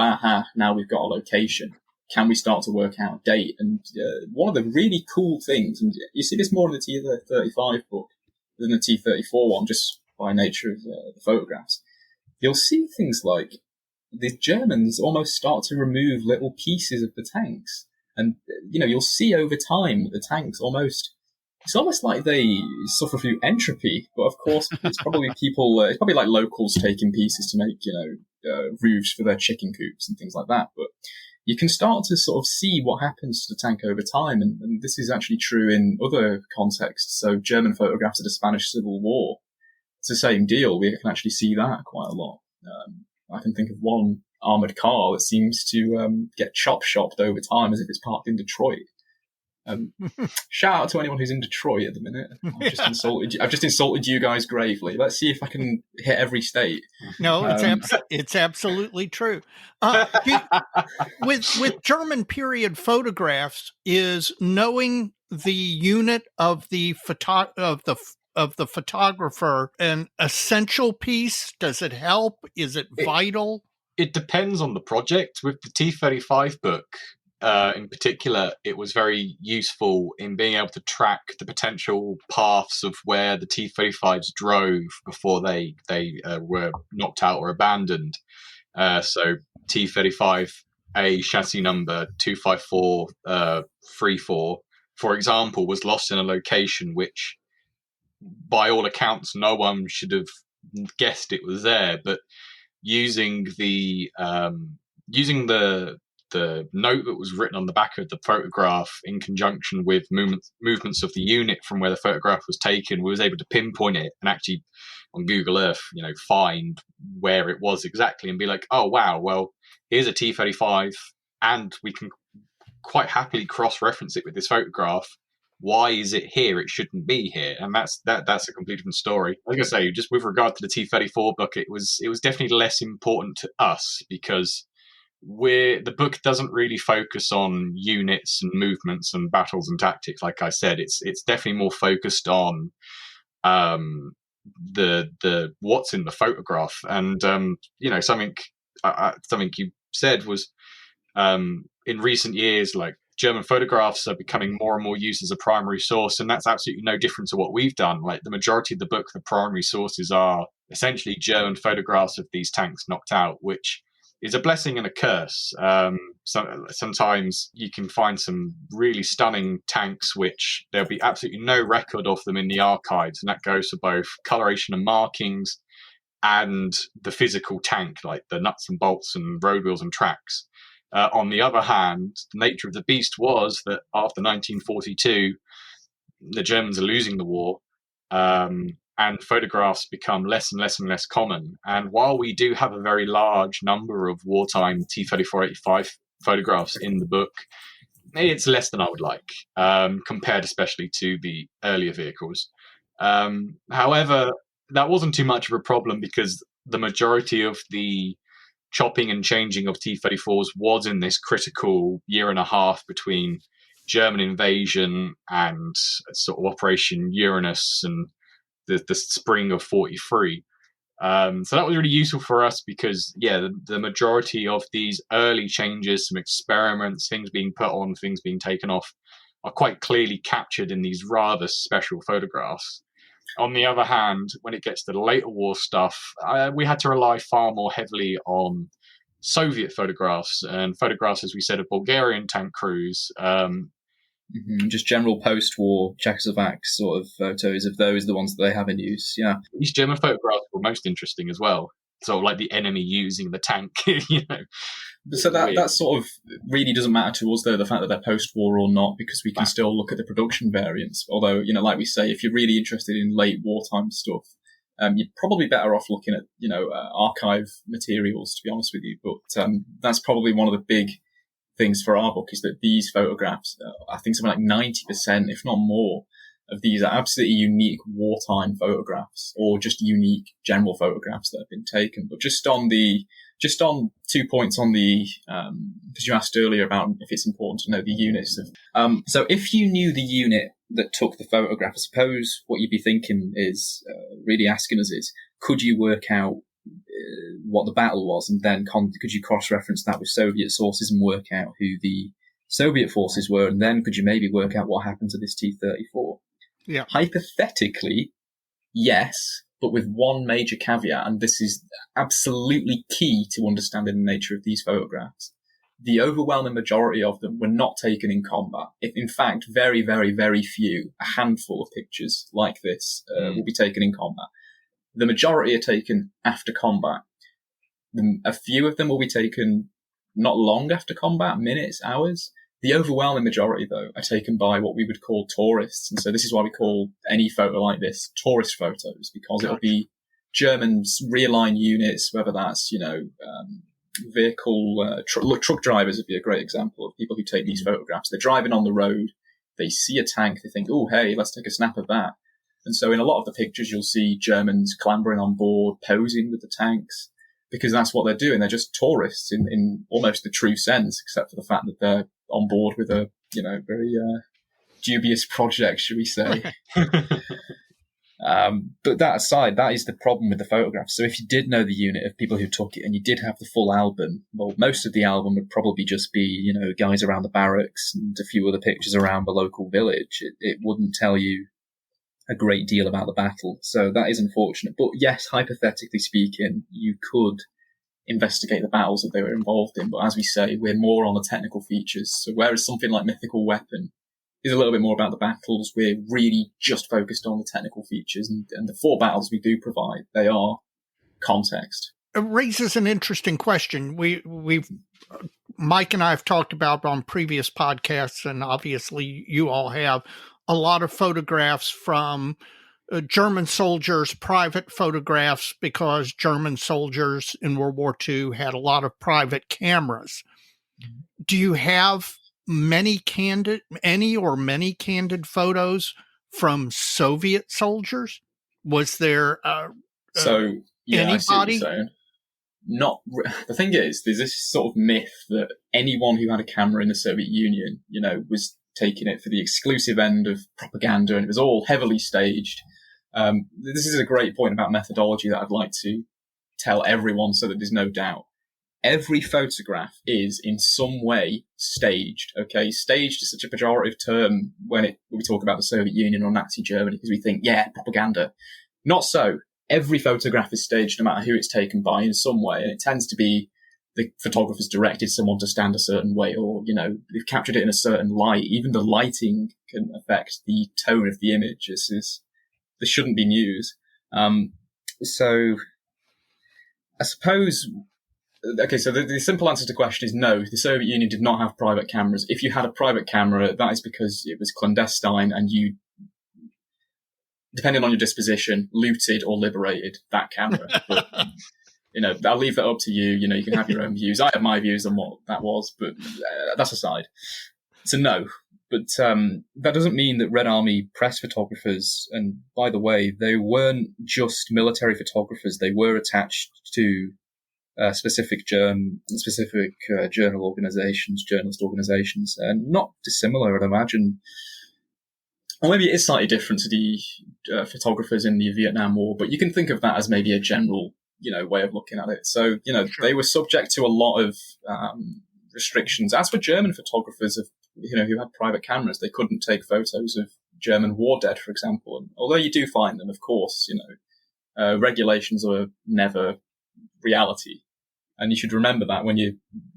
now we've got a location. Can we start to work out a date? And one of the really cool things, and you see this more in the T-35 book than the T-34 one, just by nature of the photographs, you'll see things like the Germans almost start to remove little pieces of the tanks. And, you'll see over time that the tanks it's almost like they suffer through entropy, but of course it's probably it's probably like locals taking pieces to make, roofs for their chicken coops and things like that. But you can start to sort of see what happens to the tank over time. And this is actually true in other contexts. So German photographs of the Spanish Civil War, it's the same deal. We can actually see that quite a lot. I can think of one armoured car that seems to get chop-shopped over time as if it's parked in Detroit. Shout out to anyone who's in Detroit at the minute. I've just insulted you guys gravely. Let's see if I can hit every state. No, it's absolutely true. With German period photographs, is knowing the unit of the photographer an essential piece? Does it help? Is it vital? It depends on the project. With the T-35 book, in particular, it was very useful in being able to track the potential paths of where the T-35s drove before they were knocked out or abandoned. So T-35A chassis number 25434, for example, was lost in a location which, by all accounts, no one should have guessed it was there. But using the using the note that was written on the back of the photograph in conjunction with movements of the unit from where the photograph was taken, we was able to pinpoint it and actually on Google Earth, find where it was exactly and be like, oh wow, well, here's a T-35 and we can quite happily cross-reference it with this photograph. Why is it here? It shouldn't be here. And that's a completely different story. I was going to say, just with regard to the T-34 book, it was definitely less important to us because the book doesn't really focus on units and movements and battles and tactics. Like I said, it's definitely more focused on the what's in the photograph. And something you said was in recent years, like German photographs are becoming more and more used as a primary source, and that's absolutely no different to what we've done. Like the majority of the book, the primary sources are essentially German photographs of these tanks knocked out, which is a blessing and a curse. Sometimes you can find some really stunning tanks, which there'll be absolutely no record of them in the archives, and that goes for both coloration and markings and the physical tank, like the nuts and bolts and road wheels and tracks. On the other hand, the nature of the beast was that after 1942, the Germans are losing the war, and photographs become less and less and less common. And while we do have a very large number of wartime T-34-85 photographs in the book, it's less than I would like, compared especially to the earlier vehicles. However, that wasn't too much of a problem because the majority of the chopping and changing of T-34s was in this critical year and a half between German invasion and sort of Operation Uranus and the spring of 43. So that was really useful for us because, the majority of these early changes, some experiments, things being put on, things being taken off, are quite clearly captured in these rather special photographs. On the other hand, when it gets to the later war stuff, we had to rely far more heavily on Soviet photographs and photographs, as we said, of Bulgarian tank crews. Just general post-war Czechoslovak sort of photos of those, the ones that they have in use. Yeah, these German photographs were most interesting as well. Sort of like the enemy using the tank, So that sort of really doesn't matter to us, though, the fact that they're post-war or not, because we can still look at the production variants. Although, like we say, if you're really interested in late wartime stuff, you're probably better off looking at, archive materials, to be honest with you. But that's probably one of the big things for our book is that these photographs, I think something like 90%, if not more, of these are absolutely unique wartime photographs or just unique general photographs that have been taken. But just on 2 points on the, because you asked earlier about if it's important to know the units of, so if you knew the unit that took the photograph, I suppose what you'd be thinking is, really asking us is, could you work out what the battle was, and then could you cross-reference that with Soviet sources and work out who the Soviet forces were, and then could you maybe work out what happened to this T-34? Yeah. Hypothetically, yes, but with one major caveat, and this is absolutely key to understanding the nature of these photographs. The overwhelming majority of them were not taken in combat. In fact, very, very, very few, a handful of pictures like this will be taken in combat. The majority are taken after combat. A few of them will be taken not long after combat, minutes, hours. The overwhelming majority, though, are taken by what we would call tourists. And so this is why we call any photo like this tourist photos, because it'll be German rear-line units, whether that's, vehicle, truck drivers would be a great example of people who take these photographs. They're driving on the road, they see a tank, they think, oh, hey, let's take a snap of that. And so in a lot of the pictures, you'll see Germans clambering on board, posing with the tanks, because that's what they're doing. They're just tourists in almost the true sense, except for the fact that they're on board with a, very dubious project, should we say. But that aside, that is the problem with the photographs. So if you did know the unit of people who took it and you did have the full album, well, most of the album would probably just be, guys around the barracks and a few other pictures around the local village. It wouldn't tell you a great deal about the battle. So that is unfortunate. But yes, hypothetically speaking, you could investigate the battles that they were involved in. But as we say, we're more on the technical features. So whereas something like Mythical Weapon is a little bit more about the battles, we're really just focused on the technical features. And the 4 battles we do provide, they are context. raises an interesting question. We've Mike and I have talked about on previous podcasts, and obviously you all have, a lot of photographs from German soldiers, private photographs, because German soldiers in World War II had a lot of private cameras. Do you have many candid photos from Soviet soldiers? Was there So yeah, I see what anybody? you're saying. The thing is, there's this sort of myth that anyone who had a camera in the Soviet Union, was taking it for the exclusive end of propaganda, and it was all heavily staged. This is a great point about methodology that I'd like to tell everyone so that there's no doubt. Every photograph is in some way staged. Okay, staged is such a pejorative term when we talk about the Soviet Union or Nazi Germany, because we think, yeah, propaganda. Not so. Every photograph is staged, no matter who it's taken by, in some way, and it tends to be the photographer's directed someone to stand a certain way, or they've captured it in a certain light. Even the lighting can affect the tone of the image. This shouldn't be news. So I suppose. Okay, so the simple answer to the question is no, the Soviet Union did not have private cameras. If you had a private camera, that is because it was clandestine and you, depending on your disposition, looted or liberated that camera. But, I'll leave that up to you. You can have your own views. I have my views on what that was, but that's aside. So no, but that doesn't mean that Red Army press photographers, and by the way, they weren't just military photographers, they were attached to specific journal organizations, journalist organizations, and not dissimilar, I'd imagine. Or maybe it is slightly different to the photographers in the Vietnam War, but you can think of that as maybe a general, way of looking at it. So, Sure. They were subject to a lot of restrictions. As for German photographers who had private cameras, they couldn't take photos of German war dead, for example. And although you do find them, of course, regulations are never reality. And you should remember that when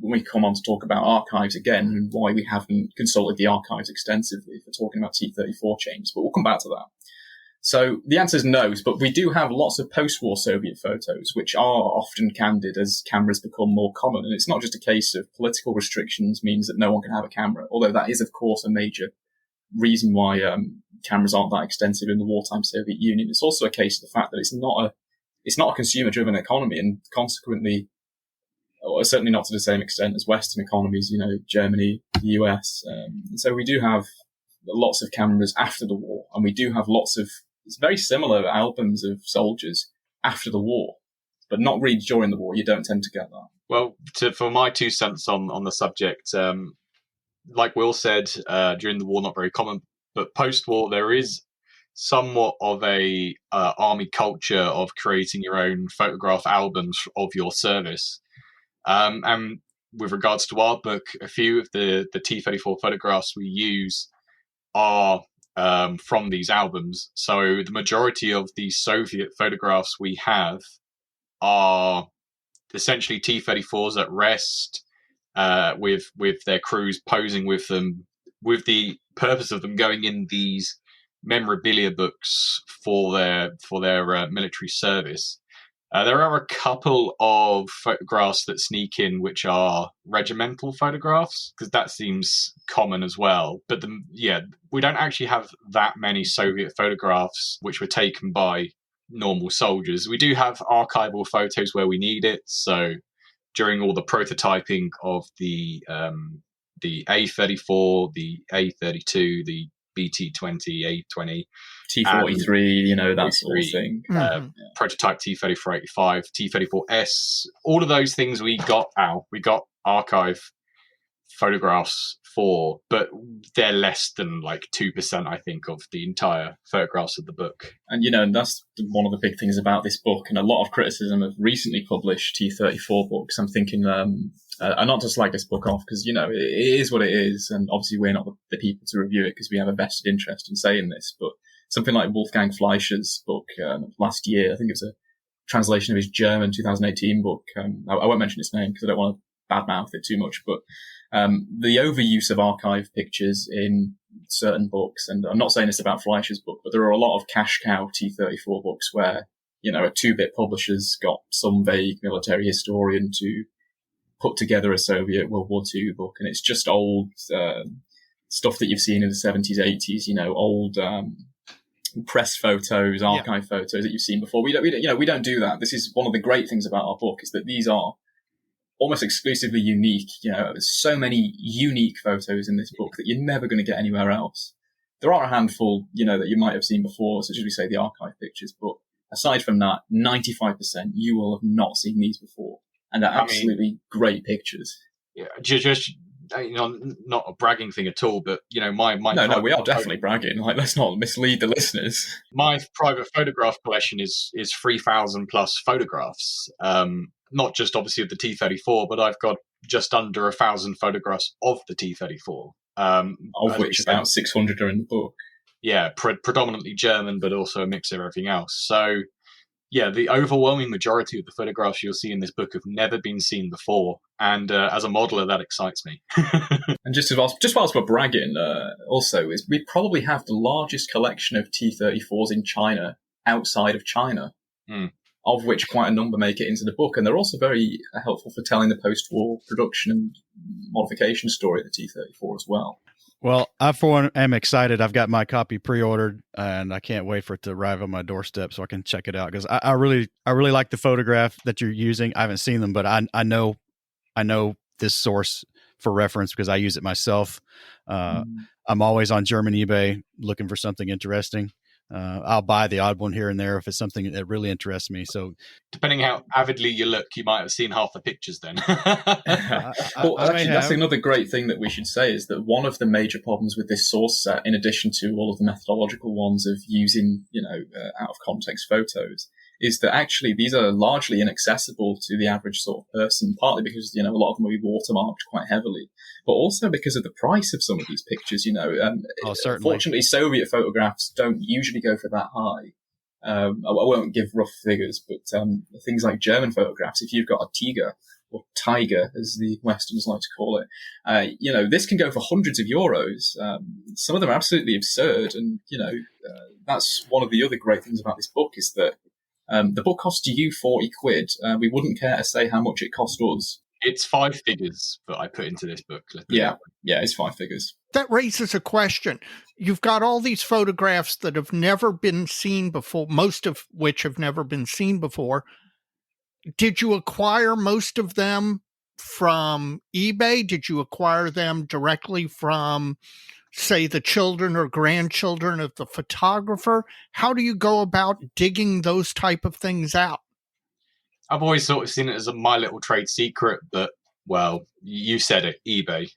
we come on to talk about archives again, and why we haven't consulted the archives extensively for talking about T-34 changes, but we'll come back to that. So the answer is no, but we do have lots of post-war Soviet photos, which are often candid as cameras become more common. And it's not just a case of political restrictions means that no one can have a camera, although that is, of course, a major reason why cameras aren't that extensive in the wartime Soviet Union. It's also a case of the fact that it's not a consumer-driven economy, and consequently, or certainly not to the same extent as Western economies, Germany, the US. So we do have lots of cameras after the war, and we do have lots of very similar albums of soldiers after the war, but not really during the war. You don't tend to get that. Well, for my 2 cents on the subject, like Will said, during the war, not very common, but post-war, there is somewhat of a army culture of creating your own photograph albums of your service. And with regards to our book, a few of the T-34 photographs we use are from these albums. So the majority of the Soviet photographs we have are essentially T-34s at rest, with their crews posing with them, with the purpose of them going in these memorabilia books for their military service. There are a couple of photographs that sneak in which are regimental photographs, because that seems common as well. But we don't actually have that many Soviet photographs which were taken by normal soldiers. We do have archival photos where we need it. So during all the prototyping of the A-34, the A-32, the BT-20, A-20, T-43, that sort of thing. Prototype T-34-85, T-34S, all of those things we got archive photographs for, but they're less than like 2%, I think, of the entire photographs of the book. And that's one of the big things about this book, and a lot of criticism of recently published T-34 books. I'm thinking, and not to slag this book off, because, it is what it is, and obviously we're not the people to review it because we have a vested interest in saying this, but something like Wolfgang Fleischer's book last year, I think it was a translation of his German 2018 book. I won't mention its name because I don't want to badmouth it too much, but the overuse of archive pictures in certain books, and I'm not saying this about Fleischer's book, but there are a lot of cash cow T-34 books where a 2-bit publisher's got some vague military historian to put together a Soviet World War II book, and it's just old stuff that you've seen in the 70s, 80s, old press photos, archive photos that you've seen before. We don't do that. This is one of the great things about our book, is that these are almost exclusively unique. There's so many unique photos in this book that you're never going to get anywhere else. There are a handful, that you might have seen before, such as we say the archive pictures, but aside from that, 95% you will have not seen these before, and they're absolutely great pictures. Yeah, just not a bragging thing at all, but my no, we are definitely bragging. Like, let's not mislead the listeners. My private photograph collection is 3,000 plus photographs. Not just obviously of the T-34, but I've got just under 1,000 photographs of the T-34. Of which about 600 are in the book. Yeah, predominantly German, but also a mix of everything else. So, yeah, the overwhelming majority of the photographs you'll see in this book have never been seen before. And as a modeler, that excites me. And just whilst we're bragging, also, is we probably have the largest collection of T-34s in China outside of China. Of which quite a number make it into the book. And they're also very helpful for telling the post-war production and modification story of the T-34 as well. Well, I, for one, am excited. I've got my copy pre-ordered, and I can't wait for it to arrive on my doorstep so I can check it out. Because I really like the photograph that you're using. I haven't seen them, but I know this source for reference because I use it myself. I'm always on German eBay looking for something interesting. I'll buy the odd one here and there if it's something that really interests me. So, depending how avidly you look, you might have seen half the pictures then. Well, actually, that's another great thing that we should say, is that one of the major problems with this source set, in addition to all of the methodological ones of using, out of context photos, is that actually these are largely inaccessible to the average sort of person, partly because, a lot of them will be watermarked quite heavily, but also because of the price of some of these pictures. Certainly. Fortunately, Soviet photographs don't usually go for that high. I won't give rough figures, but things like German photographs, if you've got a Tiger, or Tiger, as the Westerns like to call it, this can go for hundreds of euros. Some of them are absolutely absurd, and, that's one of the other great things about this book, is that the book cost you 40 quid. We wouldn't care to say how much it cost us. It's 5 figures that I put into this book. Yeah, it's 5 figures. That raises a question. You've got all these photographs that have never been seen before, most of which have never been seen before. Did you acquire most of them from eBay? Did you acquire them directly from, say, the children or grandchildren of the photographer? How do you go about digging those type of things out? I've always sort of seen it as my little trade secret, but, well, you said it, eBay.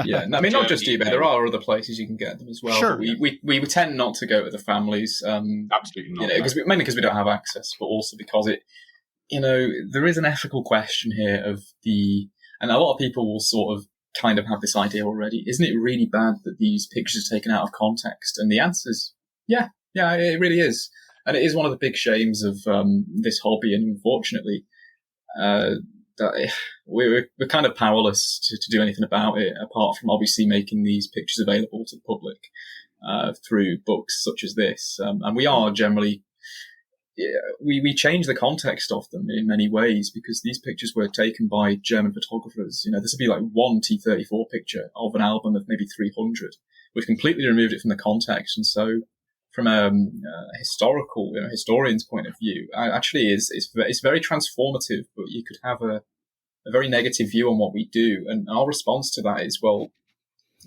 Yeah, I mean, not just eBay. There are other places you can get them as well. Sure. But we tend not to go to the families. Absolutely not. Mainly because we don't have access, but also because there is an ethical question here and a lot of people will sort of kind of have this idea already. Isn't it really bad that these pictures are taken out of context? And the answer is, yeah, it really is. And it is one of the big shames of this hobby, and unfortunately, that we're kind of powerless to do anything about it, apart from obviously making these pictures available to the public through books such as this. And we are generally, we change the context of them in many ways, because these pictures were taken by German photographers. This would be like one T-34 picture of an album of maybe 300. We've completely removed it from the context, and so from a historical, historian's point of view, actually it's very transformative. But you could have a very negative view on what we do, and our response to that is, well,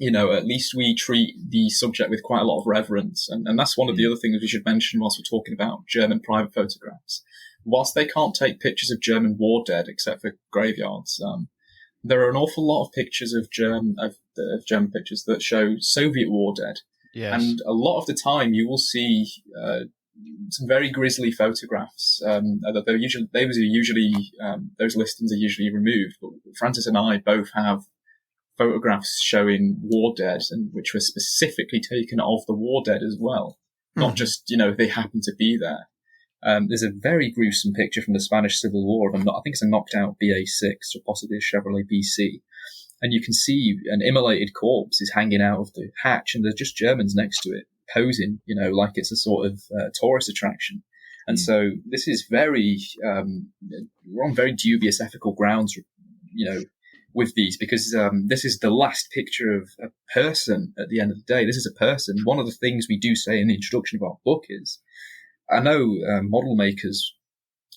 at least we treat the subject with quite a lot of reverence, and that's one of the other things we should mention whilst we're talking about German private photographs. Whilst they can't take pictures of German war dead except for graveyards, there are an awful lot of pictures of German pictures that show Soviet war dead. Yes. And a lot of the time you will see some very grisly photographs. Those listings are usually removed. But Francis and I both have photographs showing war dead, and which were specifically taken of the war dead as well. Not just, they happen to be there. There's a very gruesome picture from the Spanish Civil War of I think it's a knocked out BA6 or possibly a Chevrolet BC. And you can see an immolated corpse is hanging out of the hatch, and there's just Germans next to it, posing, like it's a sort of tourist attraction. And so this is very, we're on very dubious ethical grounds, with these, because this is the last picture of a person at the end of the day. This is a person. One of the things we do say in the introduction of our book is, I know model makers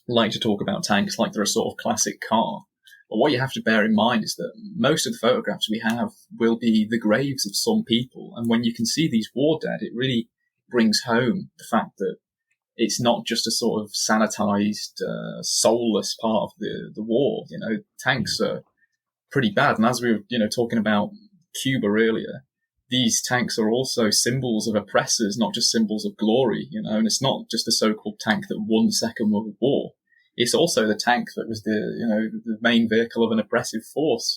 like to talk about tanks like they're a sort of classic car. But what you have to bear in mind is that most of the photographs we have will be the graves of some people. And when you can see these war dead, it really brings home the fact that it's not just a sort of sanitized, soulless part of the war. Tanks are pretty bad. And as we were, talking about Cuba earlier, these tanks are also symbols of oppressors, not just symbols of glory, and it's not just a so-called tank that won the Second World War. It's also the tank that was the main vehicle of an oppressive force,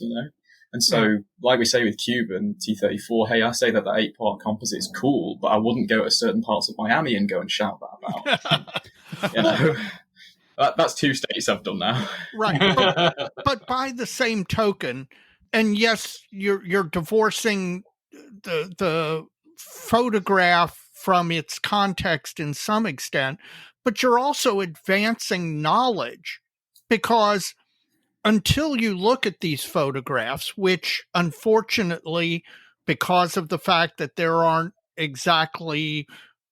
And so, like we say with Cuba and T-34, hey, I say that 8-part composite is cool, but I wouldn't go to certain parts of Miami and go and shout that about. That's 2 states I've done now. Right. But by the same token, and yes, you're divorcing the photograph from its context in some extent, but you're also advancing knowledge, because until you look at these photographs, which unfortunately, because of the fact that there aren't exactly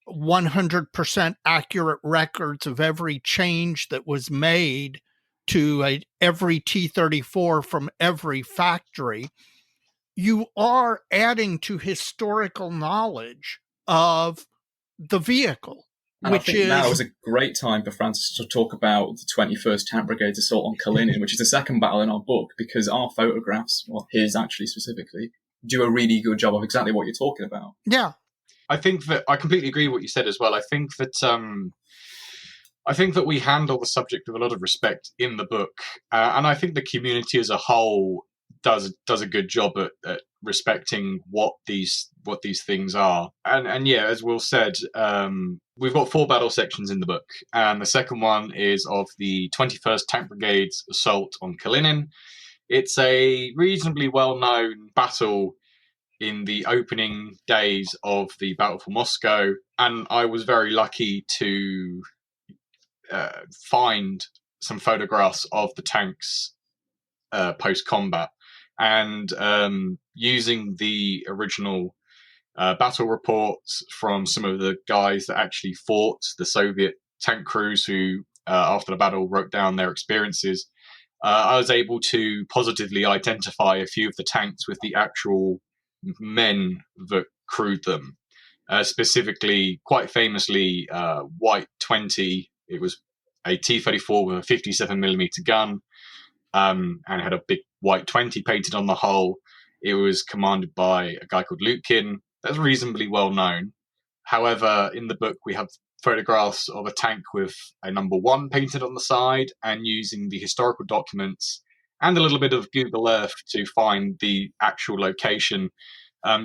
100% accurate records of every change that was made to every T-34 from every factory, you are adding to historical knowledge of the vehicle. And I think now is a great time for Francis to talk about the 21st Tank Brigade's assault on Kalinin, which is the second battle in our book, because our photographs, well, his actually specifically, do a really good job of exactly what you're talking about. Yeah. I think that I completely agree with what you said as well. I think that we handle the subject with a lot of respect in the book, and I think the community as a whole does a good job at respecting what these things are. And yeah, as Will said, we've got 4 battle sections in the book, and the second one is of the 21st Tank Brigade's assault on Kalinin. It's a reasonably well-known battle in the opening days of the Battle for Moscow, and I was very lucky to find some photographs of the tanks post-combat, and using the original battle reports from some of the guys that actually fought, the Soviet tank crews who, after the battle, wrote down their experiences, I was able to positively identify a few of the tanks with the actual men that crewed them. Specifically, quite famously, White 20. It was a T-34 with a 57mm gun, and had a big White 20 painted on the hull. It was commanded by a guy called Lutkin. That's reasonably well known. However, in the book, we have photographs of a tank with a number 1 painted on the side, and using the historical documents and a little bit of Google Earth to find the actual location,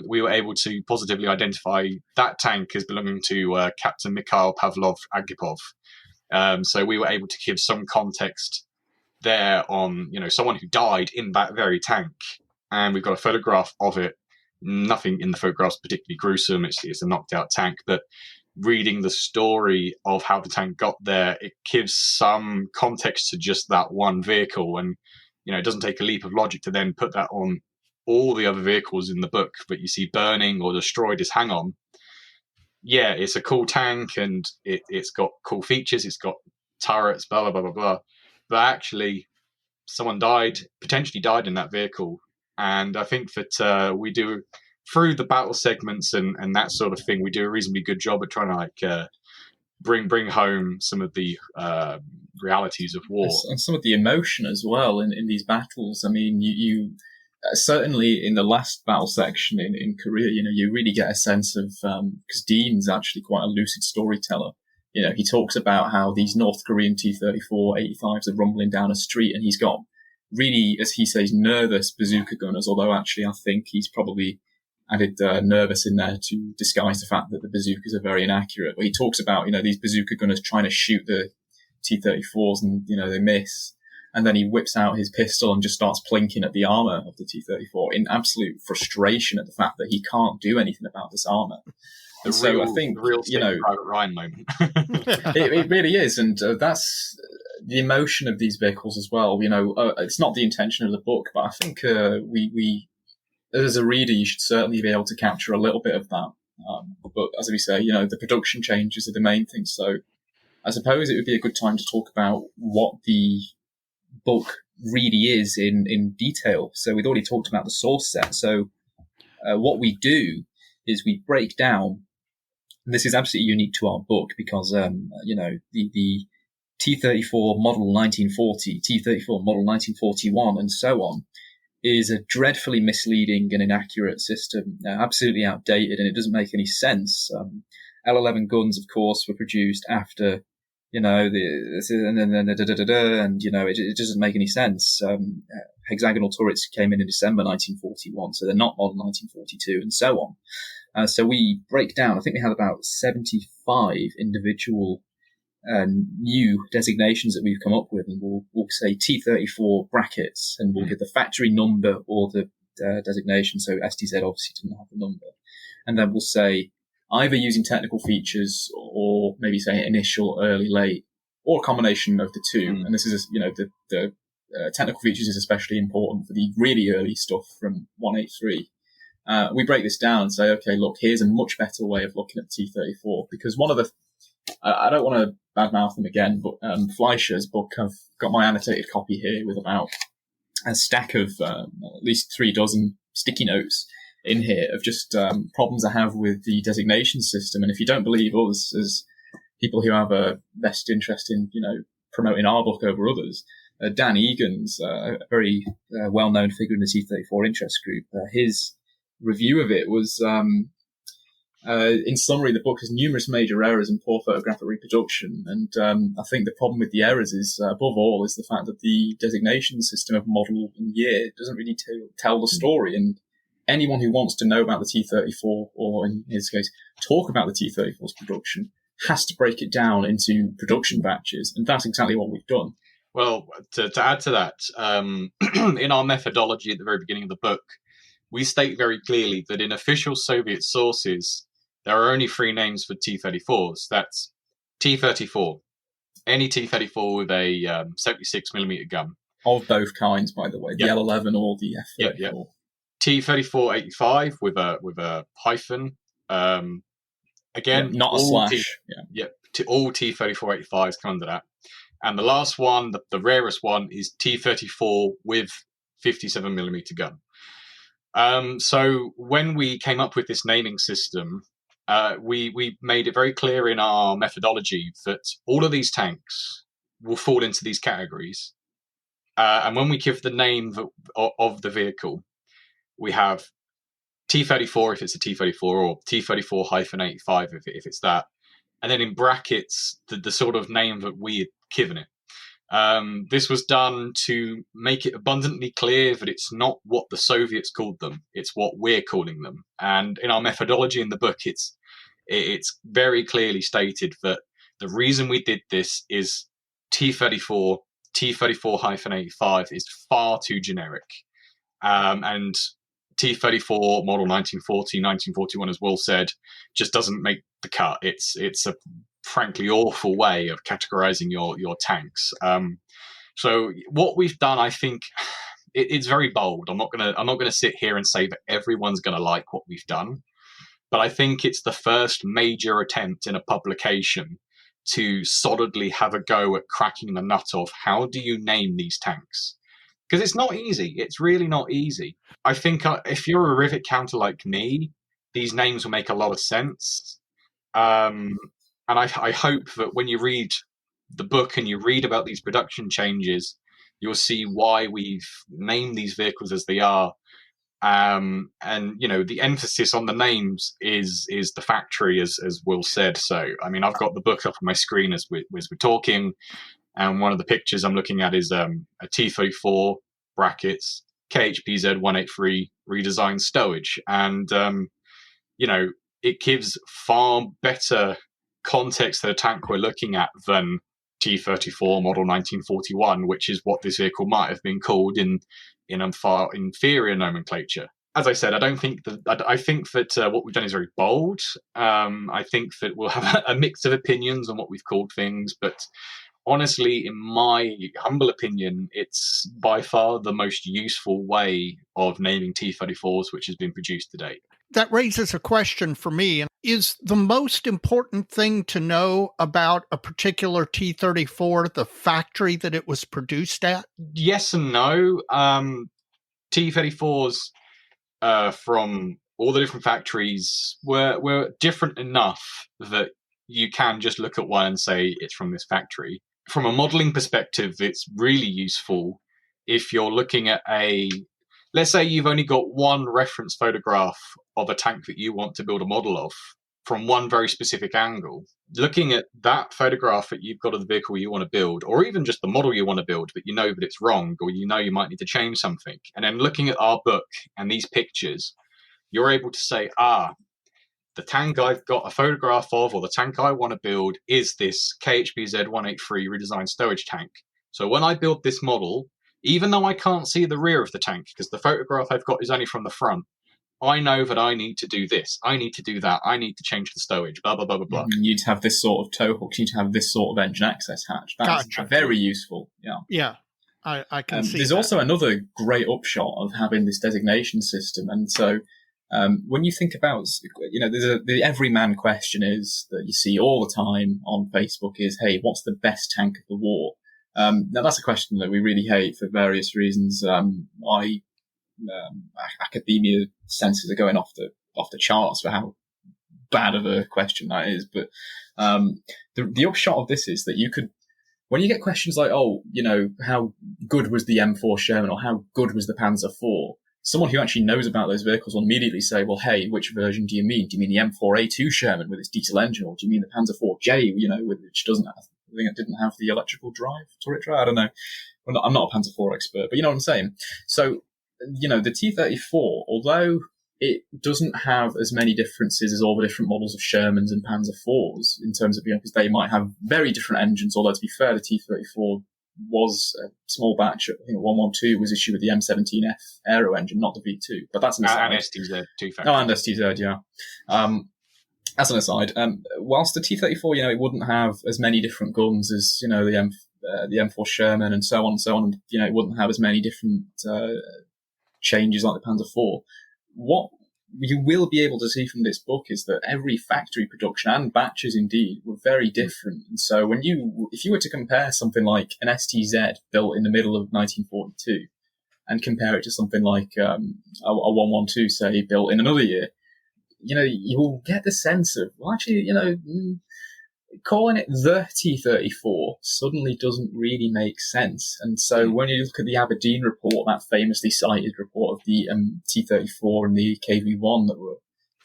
we were able to positively identify that tank as belonging to Captain Mikhail Pavlov Agipov. So we were able to give some context there on, someone who died in that very tank. And we've got a photograph of it. Nothing in the photograph's particularly gruesome. It's a knocked out tank, but reading the story of how the tank got there, it gives some context to just that one vehicle. And, it doesn't take a leap of logic to then put that on all the other vehicles in the book that you see burning or destroyed as hang on. Yeah, it's a cool tank, and it's got cool features. It's got turrets, blah, blah, blah, blah, blah. But actually, someone potentially died in that vehicle. And I think that we do, through the battle segments and that sort of thing, we do a reasonably good job at trying to bring home some of the realities of war. And some of the emotion as well in these battles. I mean, you certainly in the last battle section in Korea, you really get a sense of, because Dean's actually quite a lucid storyteller. He talks about how these North Korean T-34 85s are rumbling down a street, and he's got really, as he says, nervous bazooka gunners, although actually I think he's probably added nervous in there to disguise the fact that the bazookas are very inaccurate. But he talks about, these bazooka gunners trying to shoot the T-34s and, they miss. And then he whips out his pistol and just starts plinking at the armor of the T-34 in absolute frustration at the fact that he can't do anything about this armor. And so I think, the real Private Ryan moment. it really is, and that's the emotion of these vehicles as well. It's not the intention of the book, but I think we as a reader, you should certainly be able to capture a little bit of that. But as we say, the production changes are the main thing. So I suppose it would be a good time to talk about what the book really is in detail. So we've already talked about the source set. So what we do is we break down, and this is absolutely unique to our book because, the T-34 model 1940, T-34 model 1941, and so on, is a dreadfully misleading and inaccurate system, absolutely outdated, and it doesn't make any sense. L11 guns, of course, were produced after, it doesn't make any sense. Hexagonal turrets came in December 1941, so they're not model 1942, and so on. So we break down, I think we had about 75 individual new designations that we've come up with, and we'll say T-34 brackets, and we'll give the factory number or the designation. So STZ obviously didn't have the number. And then we'll say either using technical features or maybe say initial, early, late, or a combination of the two. And this is, the technical features is especially important for the really early stuff from 183. We break this down and say, okay, look, here's a much better way of looking at T-34, because one of the I don't want to badmouth them again, but Fleischer's book, I've got my annotated copy here with about a stack of at least 3 dozen sticky notes in here of just problems I have with the designation system. And if you don't believe us as people who have a best interest in, promoting our book over others, Dan Egan's a very well-known figure in the T-34 interest group. His review of it was... in summary, the book has numerous major errors and poor photographic reproduction. And I think the problem with the errors is, above all, is the fact that the designation system of model and year doesn't really tell the story. And anyone who wants to know about the T-34, or in his case, talk about the T-34's production, has to break it down into production batches. And that's exactly what we've done. Well, to add to that, in our methodology at the very beginning of the book, we state very clearly that in official Soviet sources, there are only 3 names for T-34s. That's T-34, any T-34 with a 76mm gun. Of both kinds, by the way, the L11 or the F-34. Yep. T-34-85 with a hyphen. Again, not a slash. All T-34-85s come under that. And the last one, the rarest one, is T-34 with 57mm gun. So when we came up with this naming system, we made it very clear in our methodology that all of these tanks will fall into these categories. And when we give the name of the vehicle, we have T-34 if it's a T-34, or T-34-85 if it's that. And then in brackets, the sort of name that we had given it. This was done to make it abundantly clear that it's not what the Soviets called them, it's what we're calling them. And in our methodology in the book, it's very clearly stated that the reason we did this is T-34, T-34-85 is far too generic. And T-34 model 1940, 1941, as Will said, just doesn't make the cut. It's a frankly awful way of categorizing your tanks. So what we've done, I think, it's very bold. I'm not gonna sit here and say that everyone's gonna like what we've done, but I think it's the first major attempt in a publication to solidly have a go at cracking the nut of how do you name these tanks. Because it's not easy. It's really not easy. I think if you're a rivet counter like me, these names will make a lot of sense. And I hope that when you read the book and you read about these production changes, you'll see why we've named these vehicles as they are. And, the emphasis on the names is the factory, as Will said. So, I mean, I've got the book up on my screen as we're talking. And one of the pictures I'm looking at is a T-34 brackets KHPZ 183 redesigned stowage. And, it gives far better context to the tank we're looking at than T-34 model 1941, which is what this vehicle might have been called in a far inferior nomenclature. as I said, I think that what we've done is very bold. I think that we'll have a mix of opinions on what we've called things, but honestly, in my humble opinion, it's by far the most useful way of naming T-34s which has been produced to date. That raises a question for me. Is the most important thing to know about a particular T-34 the factory that it was produced at? Yes and no. T-34s from all the different factories were different enough that you can just look at one and say it's from this factory. From a modeling perspective, it's really useful if you're looking at let's say you've only got one reference photograph of a tank that you want to build a model of from one very specific angle. Looking at that photograph that you've got of the vehicle you want to build, or even just the model you want to build, but you know that it's wrong, or you know you might need to change something, and then looking at our book and these pictures, you're able to say, the tank I've got a photograph of, or the tank I want to build, is this KHBZ 183 redesigned stowage tank. So when I build this model, even though I can't see the rear of the tank because the photograph I've got is only from the front, I know that I need to do this, I need to do that, I need to change the stowage, blah, blah, blah, blah, blah. You'd have this sort of tow hook, you'd have this sort of engine access hatch. That's Gotcha. very useful, yeah. Yeah, I can see there's that. also another great upshot of having this designation system. And so when you think about, the everyman question is that you see all the time on Facebook is, hey, what's the best tank of the war? Now that's a question that we really hate for various reasons. Academia senses are going off the charts for how bad of a question that is. But the upshot of this is that you could, when you get questions like, how good was the M4 Sherman or how good was the Panzer IV, someone who actually knows about those vehicles will immediately say, well, hey, which version do you mean? Do you mean the M4A2 Sherman with its diesel engine, or do you mean the Panzer IV-J, which doesn't have, I think it didn't have the electrical turret drive? I don't know. I'm not a Panzer IV expert, but you know what I'm saying? So, the T-34, although it doesn't have as many differences as all the different models of Shermans and Panzer IVs in terms of, because they might have very different engines, although to be fair, the T-34 was a small batch. I think 112 was issued with the M17F aero engine, not the V2, but that's an aside. And STZ, two factors. Oh, and STZ, yeah. As an aside, whilst the T-34, it wouldn't have as many different guns as, the M4 Sherman and so on and so on, and, it wouldn't have as many different changes like the Panzer IV. What you will be able to see from this book is that every factory production and batches indeed were very different. And so if you were to compare something like an STZ built in the middle of 1942 and compare it to something like a 112, say, built in another year, you will get the sense of, well, actually, calling it the T-34 suddenly doesn't really make sense. And so when you look at the Aberdeen report, that famously cited report of the T-34 and the KV-1 that were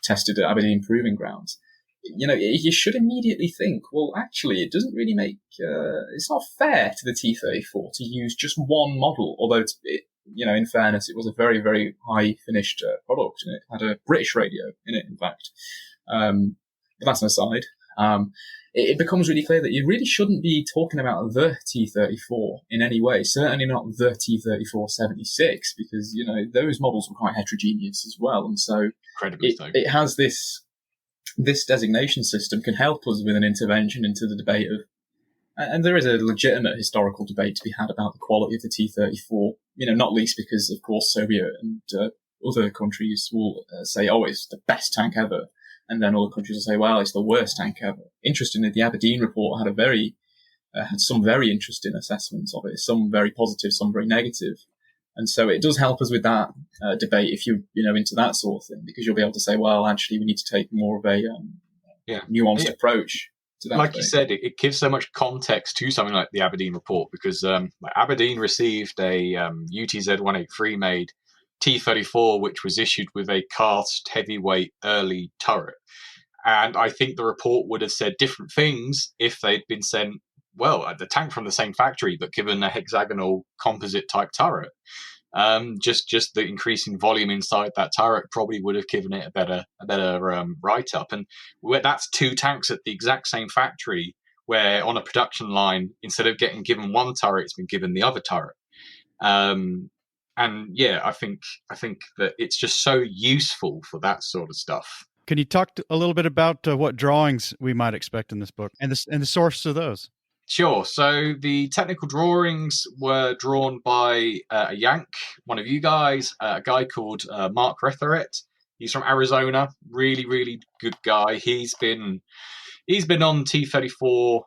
tested at Aberdeen Proving Grounds, you should immediately think, well, actually, it doesn't really it's not fair to the T-34 to use just one model, although in fairness, it was a very, very high finished product, and it had a British radio in it, in fact. But that's an aside. It becomes really clear that you really shouldn't be talking about the T-34 in any way, certainly not the T-34-76, because, those models were quite heterogeneous as well. And so it has this designation system can help us with an intervention into the debate of, and there is a legitimate historical debate to be had about the quality of the T-34, not least because, of course, Soviet and other countries will say, oh, it's the best tank ever. And then other countries will say, well, it's the worst tank ever. Interestingly, the Aberdeen report had had some very interesting assessments of it, some very positive, some very negative. And so it does help us with that debate if you're, into that sort of thing, because you'll be able to say, well, actually, we need to take more of a nuanced approach to that. Like debate. You said, it gives so much context to something like the Aberdeen report, because Aberdeen received a UTZ 183 made T-34, which was issued with a cast heavyweight early turret. And I think the report would have said different things if they'd been sent, the tank from the same factory, but given a hexagonal composite type turret. Just the increasing volume inside that turret probably would have given it a better write-up. And that's two tanks at the exact same factory, where on a production line, instead of getting given one turret, it's been given the other turret. And yeah, I think that it's just so useful for that sort of stuff. Can you talk a little bit about what drawings we might expect in this book and the source of those? Sure. So the technical drawings were drawn by a Yank, one of you guys, a guy called Mark Retheret. He's from Arizona. Really, really good guy. He's been on T-34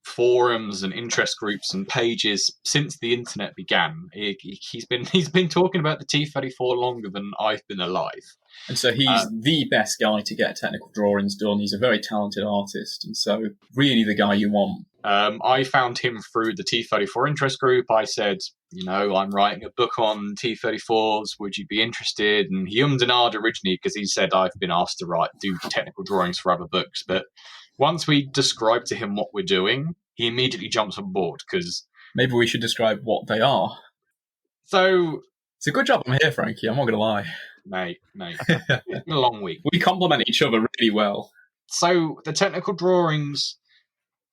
forums and interest groups and pages since the internet began. He's been talking about the T-34 longer than I've been alive. And so he's the best guy to get technical drawings done. He's a very talented artist, and so really the guy you want. I found him through the T-34 interest group. I said, I'm writing a book on T-34s. Would you be interested? And he ummed and ahed originally because he said, I've been asked to do technical drawings for other books. But once we describe to him what we're doing, he immediately jumps on board because... Maybe we should describe what they are. So... It's a good job I'm here, Frankie. I'm not going to lie. Mate. It's been a long week. We complement each other really well. So the technical drawings,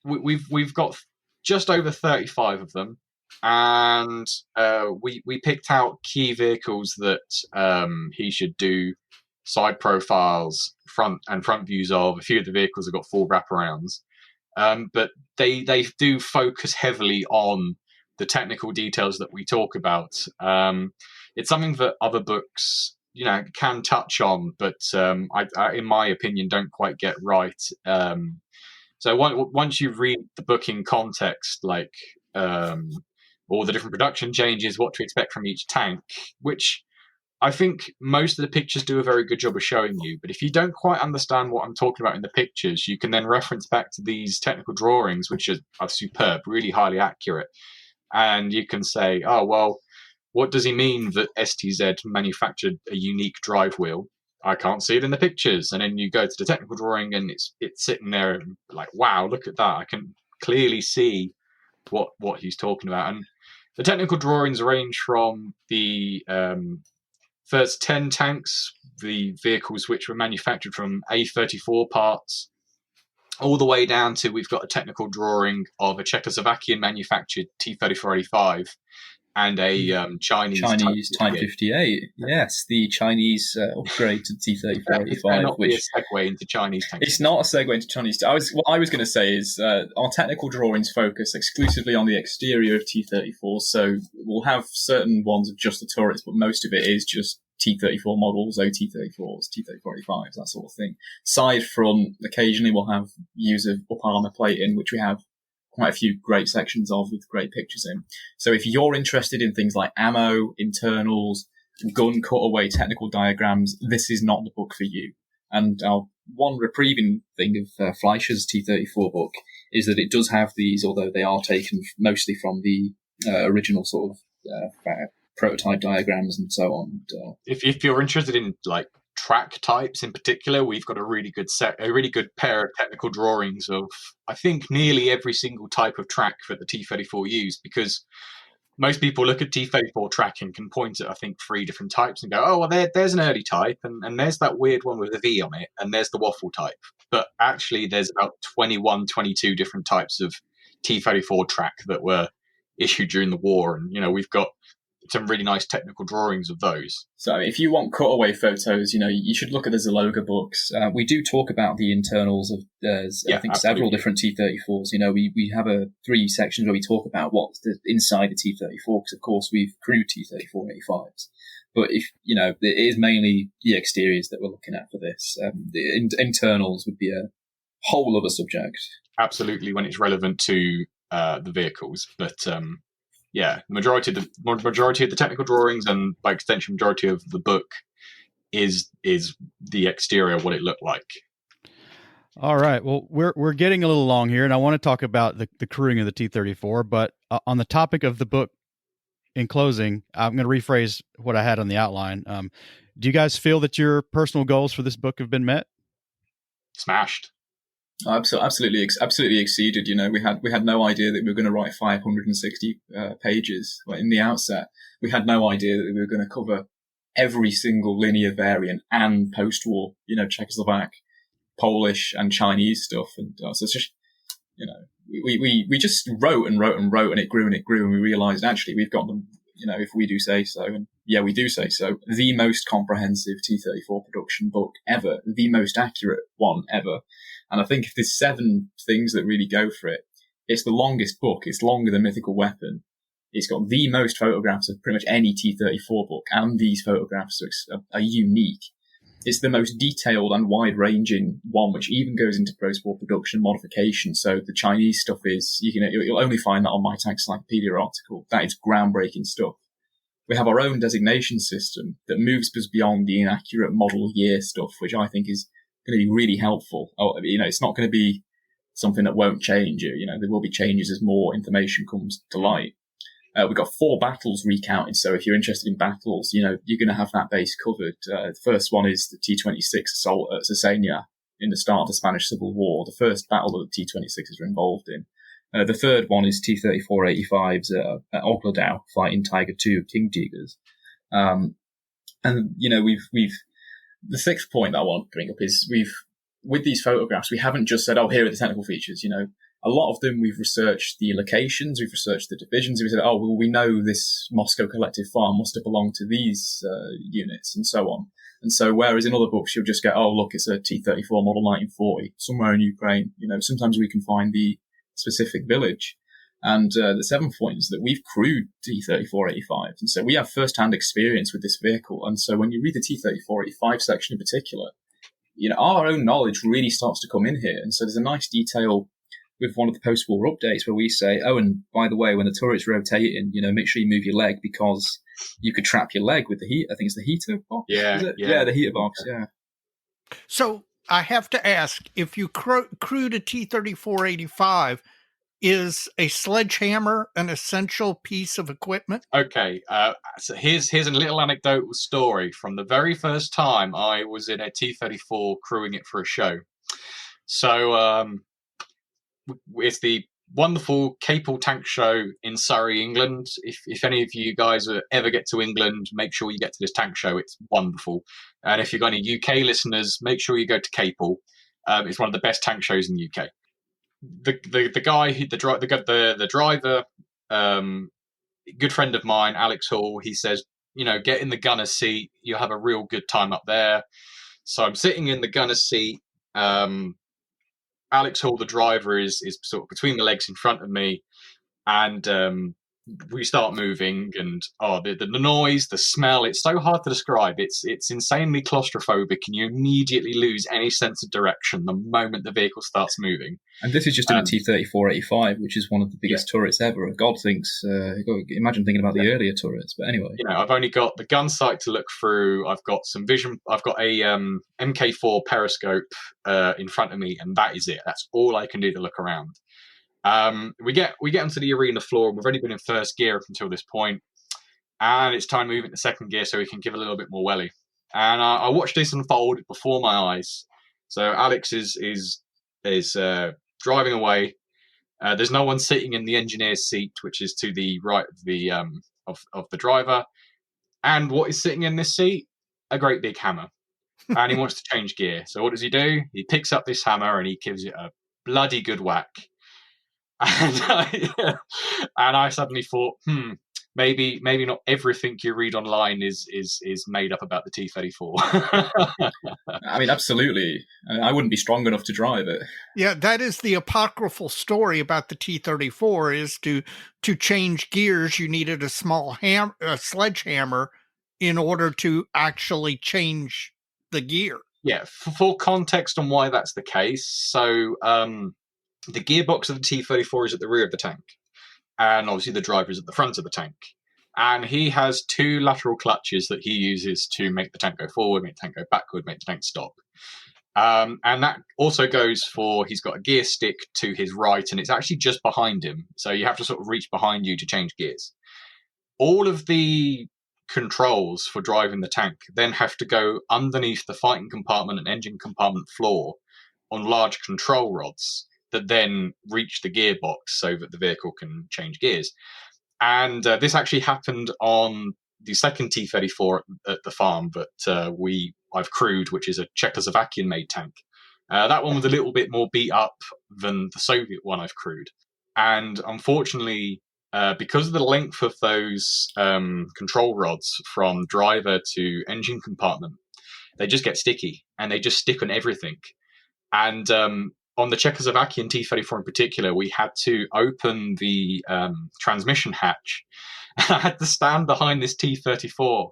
we've got just over 35 of them, and we picked out key vehicles that he should do side profiles, front views of. A few of the vehicles have got full wraparounds, but they do focus heavily on the technical details that we talk about. It's something that other books, can touch on, but I, in my opinion, don't quite get right. So once you read the book in context, like all the different production changes, what to expect from each tank, which I think most of the pictures do a very good job of showing you. But if you don't quite understand what I'm talking about in the pictures, you can then reference back to these technical drawings, which are superb, really highly accurate. And you can say, oh, well, what does he mean that STZ manufactured a unique drive wheel? I can't see it in the pictures. And then you go to the technical drawing and it's sitting there and like, wow, look at that. I can clearly see what he's talking about. And the technical drawings range from the first 10 tanks, the vehicles which were manufactured from A-34 parts, all the way down to we've got a technical drawing of a Czechoslovakian manufactured T-34-85 and a Chinese Type 58. Yes, the Chinese upgrade to T-34-85. Not be a segue into Chinese tanks. It's not a segue into Chinese. What I was going to say is our technical drawings focus exclusively on the exterior of T-34. So we'll have certain ones of just the turrets, but most of it is just T-34 models, OT-34s, T-34-85s, that sort of thing. Side front, occasionally we'll have views of up armor plating, which we have quite a few great sections of with great pictures in. So if you're interested in things like ammo, internals, gun cutaway technical diagrams, this is not the book for you. And our one reprieving thing of Fleischer's T-34 book is that it does have these, although they are taken mostly from the original sort of prototype diagrams and so on. If you're interested in like track types in particular, we've got a really good pair of technical drawings of I think nearly every single type of track that the T-34 used, because most people look at T-34 track and can point at I think 3 different types and go, oh well, there's an early type and there's that weird one with a V on it and there's the waffle type. But actually there's about 21, 22 different types of T-34 track that were issued during the war, and we've got some really nice technical drawings of those. So if you want cutaway photos, you should look at the Zaloga books. We do talk about the internals of, I think, several different T-34s. We have 3 sections where we talk about what's inside the T-34, because of course we've crewed T-34-85s. But if, it is mainly the exteriors that we're looking at for this. The internals would be a whole other subject. Absolutely, when it's relevant to the vehicles. But, yeah, majority of the technical drawings and by extension majority of the book is the exterior, what it looked like. All right. Well, we're getting a little long here, and I want to talk about the crewing of the T-34. But on the topic of the book, in closing, I'm going to rephrase what I had on the outline. Do you guys feel that your personal goals for this book have been met? Smashed. Absolutely exceeded. We had no idea that we were going to write 560 pages in the outset. We had no idea that we were going to cover every single linear variant and post-war, Czechoslovak, Polish, and Chinese stuff. And so it's just, we just wrote and wrote and wrote, and it grew, and we realised actually we've got the if we do say so, and yeah, we do say so, the most comprehensive T-34 production book ever, the most accurate one ever. And I think if there's 7 things that really go for it, it's the longest book. It's longer than Mythical Weapon. It's got the most photographs of pretty much any T-34 book, and these photographs are unique. It's the most detailed and wide-ranging one, which even goes into post-war production modification. So the Chinese stuff is, you'll only find that on My Tank Encyclopedia article. That is groundbreaking stuff. We have our own designation system that moves us beyond the inaccurate model year stuff, which I think is going to be really helpful. It's not going to be something that won't change. There will be changes as more information comes to light. We've got 4 battles recounted, so if you're interested in battles, you're going to have that base covered. The first one is the T-26 assault at Cesena in the start of the Spanish Civil War, the first battle that the T-26s were involved in. The third one is T-34-85s at Ogladao, fighting Tiger II of King Tigers. We've the 6th point that I want to bring up is with these photographs, we haven't just said, here are the technical features, A lot of them, we've researched the locations, we've researched the divisions, we said, we know this Moscow collective farm must have belonged to these units, and so on. And so, whereas in other books, you'll just go, look, it's a T-34 model 1940, somewhere in Ukraine. Sometimes we can find the specific village. And the 7th point is that we've crewed T-34-85, and so we have first-hand experience with this vehicle. And so when you read the T-34-85 section in particular, our own knowledge really starts to come in here. And so there's a nice detail with one of the post-war updates where we say, and by the way, when the turret's rotating, make sure you move your leg because you could trap your leg with the heat. I think it's the heater box. Yeah, the heater box. Yeah. So I have to ask, if you crewed a T-34-85, is a sledgehammer an essential piece of equipment? Okay, so here's a little anecdotal story from the very first time I was in a T-34 crewing it for a show. So it's the wonderful Capel Tank Show in Surrey, England. If any of you guys ever get to England, make sure you get to this tank show. It's wonderful. And if you've got any UK listeners, make sure you go to Capel. It's one of the best tank shows in the UK. The guy, the driver, good friend of mine, Alex Hall, he says, get in the gunner's seat. You'll have a real good time up there. So I'm sitting in the gunner's seat. Alex Hall, the driver, is sort of between the legs in front of me, and we start moving, and the noise, the smell, it's so hard to describe. It's insanely claustrophobic, and you immediately lose any sense of direction the moment the vehicle starts moving. And this is just in a T-34-85, which is one of the biggest turrets ever. God thinks, imagine thinking about the earlier turrets, but anyway. I've only got the gun sight to look through. I've got some vision. I've got a MK4 periscope in front of me, and that is it. That's all I can do to look around. We get onto the arena floor, and we've only been in first gear up until this point, and it's time to move into second gear so we can give a little bit more welly. And I watched this unfold before my eyes. So Alex is driving away. There's no one sitting in the engineer's seat, which is to the right of the driver. And what is sitting in this seat? A great big hammer. And he wants to change gear. So what does he do? He picks up this hammer and he gives it a bloody good whack. And I suddenly thought, maybe not everything you read online is made up about the T-34. I mean, absolutely. I wouldn't be strong enough to drive it. Yeah, that is the apocryphal story about the T-34. Is to change gears, you needed a small sledgehammer in order to actually change the gear. Yeah, for context on why that's the case. So the gearbox of the T-34 is at the rear of the tank, and obviously the driver is at the front of the tank. And he has 2 lateral clutches that he uses to make the tank go forward, make the tank go backward, make the tank stop. And that also goes for, he's got a gear stick to his right, and it's actually just behind him. So you have to sort of reach behind you to change gears. All of the controls for driving the tank then have to go underneath the fighting compartment and engine compartment floor on large control rods that then reach the gearbox so that the vehicle can change gears. And this actually happened on the second T-34 at the farm that I've crewed, which is a Czechoslovakian-made tank. That one was a little bit more beat up than the Soviet one I've crewed. And unfortunately, because of the length of those control rods from driver to engine compartment, they just get sticky and they just stick on everything. And on the Czechoslovakian T-34 in particular, we had to open the transmission hatch. And I had to stand behind this T-34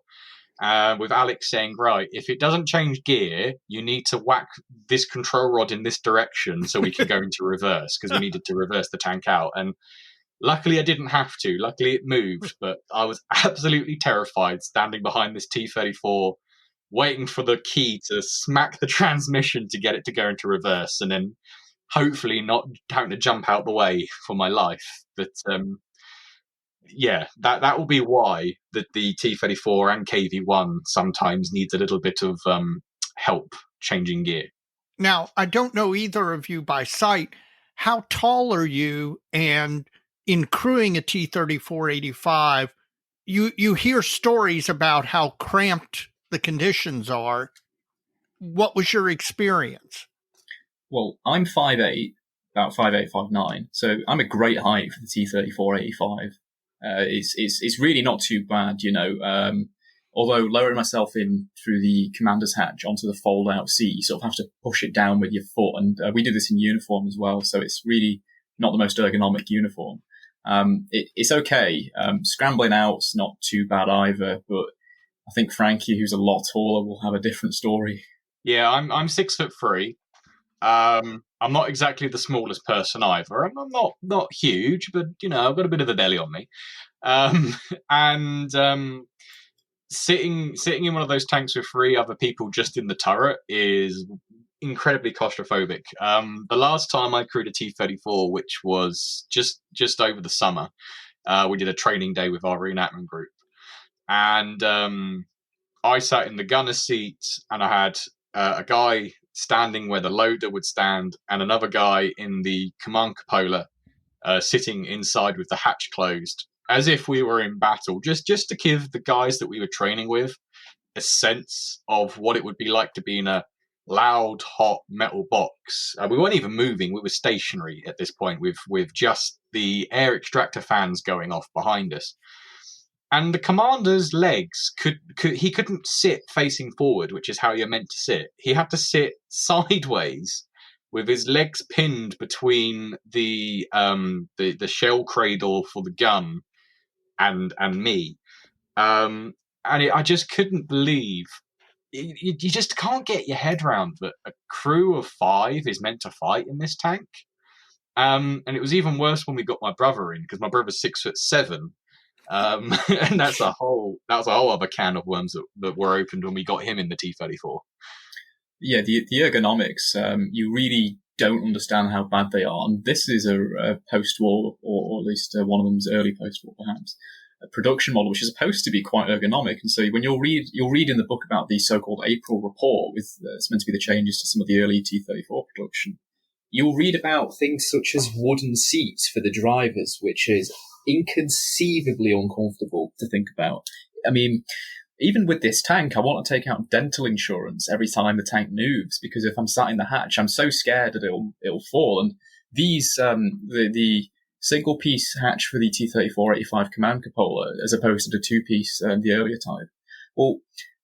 with Alex saying, right, if it doesn't change gear, you need to whack this control rod in this direction so we can go into reverse, because we needed to reverse the tank out. And luckily I didn't have to. Luckily it moved, but I was absolutely terrified standing behind this T-34, waiting for the key to smack the transmission to get it to go into reverse, and then hopefully not having to jump out the way for my life. But yeah, that will be why the T-34 and KV-1 sometimes needs a little bit of help changing gear. Now, I don't know either of you by sight. How tall are you? And in crewing a T-34-85, you hear stories about how cramped the conditions are. What was your experience? Well, I'm 5'8", about 5'8", 5'9", so I'm a great height for the T-34-85. It's really not too bad, you know. Although lowering myself in through the commander's hatch onto the fold-out seat, you sort of have to push it down with your foot, and we do this in uniform as well, so it's really not the most ergonomic uniform. It's okay. Scrambling out's not too bad either, but I think Frankie, who's a lot taller, will have a different story. Yeah, I'm 6'3". I'm not exactly the smallest person either. I'm not huge, but you know, I've got a bit of a belly on me. Sitting in one of those tanks with 3 other people just in the turret is incredibly claustrophobic. The last time I crewed a T-34, which was just over the summer, we did a training day with our reenactment group, and I sat in the gunner's seat, and I had a guy standing where the loader would stand, and another guy in the command cupola sitting inside with the hatch closed, as if we were in battle, just to give the guys that we were training with a sense of what it would be like to be in a loud, hot metal box. We weren't even moving; we were stationary at this point, with just the air extractor fans going off behind us. And the commander's legs he couldn't sit facing forward, which is how you're meant to sit. He had to sit sideways with his legs pinned between the shell cradle for the gun and me. I just couldn't believe. You just can't get your head around that a crew of 5 is meant to fight in this tank. And it was even worse when we got my brother in, because my brother's 6'7". And that's a whole other can of worms that were opened when we got him in the T-34. Yeah, the ergonomics, you really don't understand how bad they are. And this is a post-war, or at least one of them's early post-war perhaps, a production model which is supposed to be quite ergonomic. And so when you'll read in the book about the so-called April report, with it's meant to be the changes to some of the early T-34 production, you'll read about things such as wooden seats for the drivers, which is inconceivably uncomfortable to think about. I mean, even with this tank, I want to take out dental insurance every time the tank moves, because if I'm sat in the hatch, I'm so scared that it'll fall. And these the single piece hatch for the T-34-85 command cupola, as opposed to the 2-piece the earlier type, well,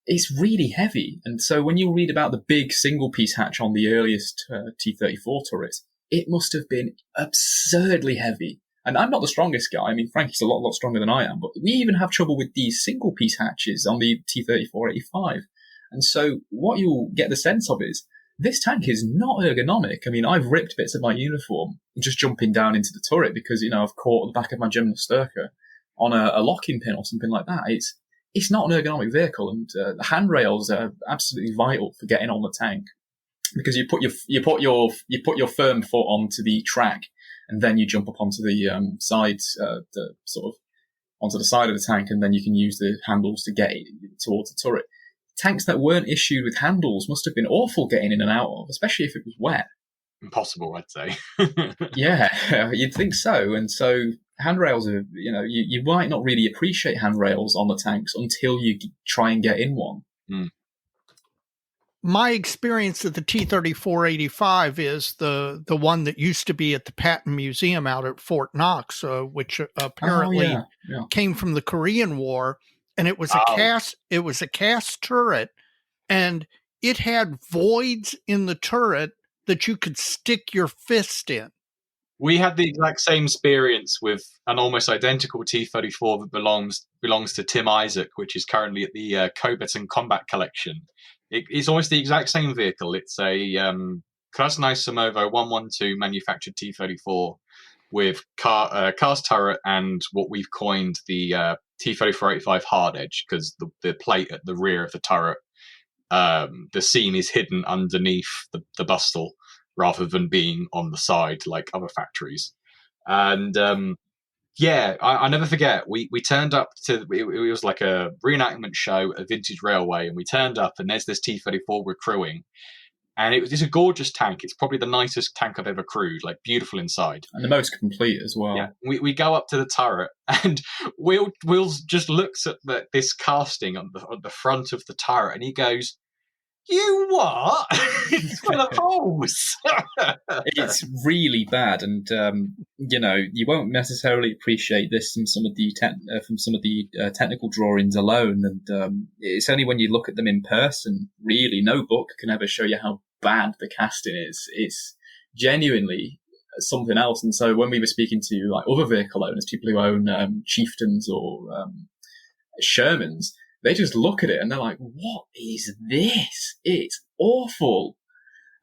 it's really heavy. And so when you read about the big single piece hatch on the earliest T-34 turrets, it must have been absurdly heavy. And I'm not the strongest guy. I mean, Frankie's a lot stronger than I am, but we even have trouble with these single-piece hatches on the T-34-85. And so what you'll get the sense of is, this tank is not ergonomic. I mean, I've ripped bits of my uniform just jumping down into the turret because, you know, I've caught the back of my Gymnasterker on a locking pin or something like that. It's not an ergonomic vehicle, and the handrails are absolutely vital for getting on the tank, because you put your firm foot onto the track, and then you jump up onto the sides, onto the side of the tank, and then you can use the handles to get towards the turret. Tanks that weren't issued with handles must have been awful getting in and out of, especially if it was wet. Impossible, I'd say. Yeah, you'd think so. And so handrails are, you might not really appreciate handrails on the tanks until you try and get in one. Mm. my experience of the T-34-85 is the one that used to be at the Patton Museum out at Fort Knox, which apparently came from the Korean War, and it was a cast turret, and it had voids in the turret that you could stick your fist in. We had the exact same experience with an almost identical T-34 that belongs to Tim Isaac, which is currently at the Cobeton Combat Collection. It's almost the exact same vehicle. It's a Krasnaya Samovo 112 manufactured T-34 with cast turret and what we've coined the T-34-85 hard edge, because the plate at the rear of the turret, the seam is hidden underneath the bustle, rather than being on the side like other factories. And I never forget, we turned up to, it was like a reenactment show at Vintage Railway, and we turned up and there's this T-34 we're crewing. And it's a gorgeous tank. It's probably the nicest tank I've ever crewed, like beautiful inside. And the most complete as well. Yeah. We go up to the turret and Will just looks at this casting on the front of the turret and he goes, "You what?" It's full of holes. It's really bad, and you won't necessarily appreciate this from some of the technical drawings alone. And it's only when you look at them in person, really, no book can ever show you how bad the casting is. It's genuinely something else. And so when we were speaking to like other vehicle owners, people who own Chieftains or Shermans, they just look at it and they're like, "What is this? It's awful."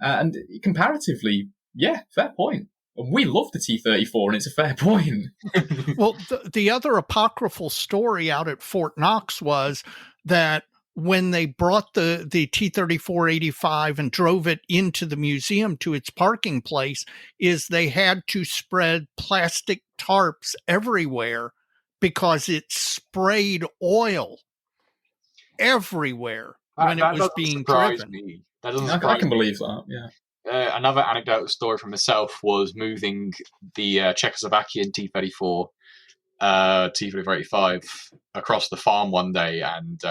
And comparatively, yeah, fair point. We love the T-34 and it's a fair point. Well, the other apocryphal story out at Fort Knox was that when they brought the T-34-85 and drove it into the museum to its parking place, is they had to spread plastic tarps everywhere because it sprayed oil everywhere when it was being driven. That doesn't surprise me. I can believe that, yeah. Another anecdotal story from myself was moving the Czechoslovakian T-34, T-34-85 across the farm one day, and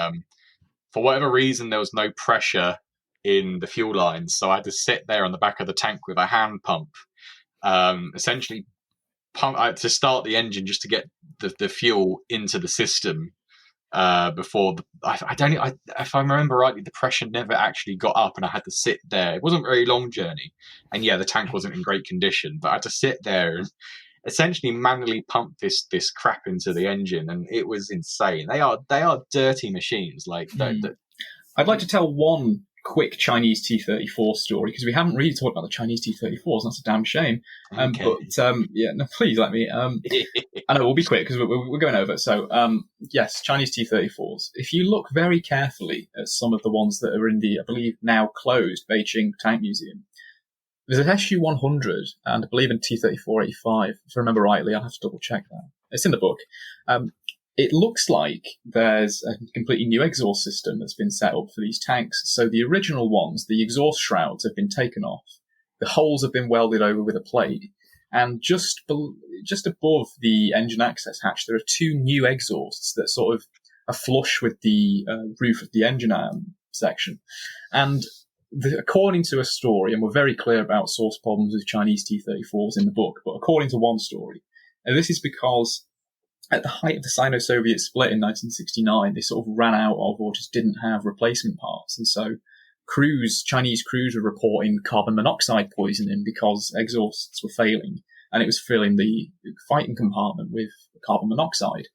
for whatever reason there was no pressure in the fuel lines, so I had to sit there on the back of the tank with a hand pump, essentially to start the engine just to get the fuel into the system. Before if I remember rightly, the pressure never actually got up, and I had to sit there. It wasn't a very long journey, and the tank wasn't in great condition, but I had to sit there and essentially manually pump this crap into the engine, and it was insane. They are dirty machines. Like I'd like to tell one quick Chinese T-34 story, because we haven't really talked about the Chinese T-34s. That's a damn shame. Okay. Please let me. I know we'll be quick because we're going over. So, yes, Chinese T-34s. If you look very carefully at some of the ones that are in the, I believe, now closed Beijing Tank Museum, there's an SU-100 and I believe a T-34-85. If I remember rightly, I'll have to double check that. It's in the book. It looks like there's a completely new exhaust system that's been set up for these tanks. So the original ones, the exhaust shrouds have been taken off. The holes have been welded over with a plate. And just above the engine access hatch, there are two new exhausts that sort of are flush with the roof of the engine arm section. And according to a story, and we're very clear about source problems with Chinese T-34s in the book, but according to one story, and this is because at the height of the Sino-Soviet split in 1969, they sort of ran out of or just didn't have replacement parts. And so Chinese crews were reporting carbon monoxide poisoning because exhausts were failing, and it was filling the fighting compartment with carbon monoxide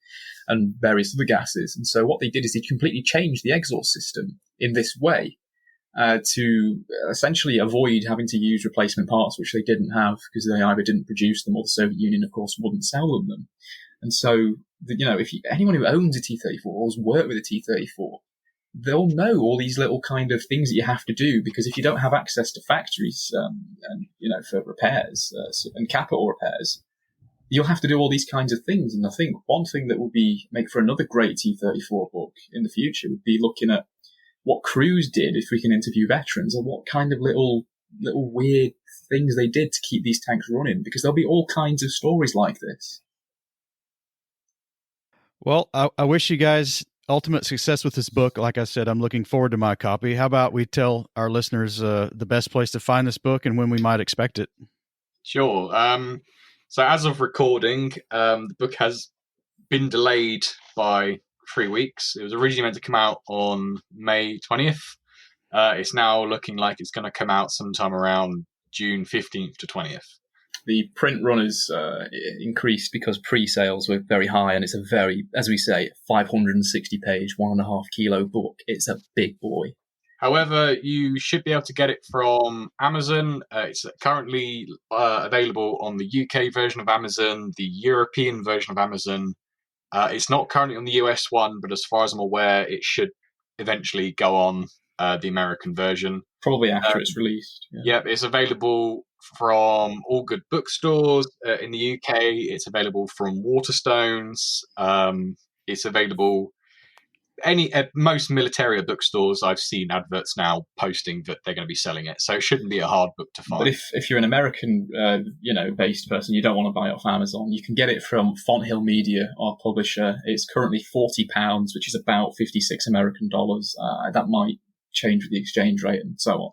and various other gases. And so what they did is they completely changed the exhaust system in this way to essentially avoid having to use replacement parts, which they didn't have because they either didn't produce them or the Soviet Union, of course, wouldn't sell them. And so, anyone who owns a T-34 or has worked with a T-34, they'll know all these little kind of things that you have to do, because if you don't have access to factories, for repairs and capital repairs, you'll have to do all these kinds of things. And I think one thing that would make for another great T-34 book in the future would be looking at what crews did, if we can interview veterans, and what kind of little weird things they did to keep these tanks running, because there'll be all kinds of stories like this. Well, I wish you guys ultimate success with this book. Like I said, I'm looking forward to my copy. How about we tell our listeners the best place to find this book and when we might expect it? Sure. So as of recording, the book has been delayed by 3 weeks. It was originally meant to come out on May 20th. It's now looking like it's going to come out sometime around June 15th to 20th. The print run has increased because pre-sales were very high, and it's a very, as we say, 560-page, 1.5 kilo book. It's a big boy. However, you should be able to get it from Amazon. It's currently available on the UK version of Amazon, the European version of Amazon. It's not currently on the US one, but as far as I'm aware, it should eventually go on the American version. Probably after it's released. Yeah, it's available from all good bookstores in the UK. It's available from Waterstones. It's available at most Militaria bookstores. I've seen adverts now posting that they're going to be selling it, so it shouldn't be a hard book to find. But if you're an American, based person, you don't want to buy it off Amazon, you can get it from Fonthill Media, our publisher. It's currently £40, which is about $56 American. That might change with the exchange rate and so on.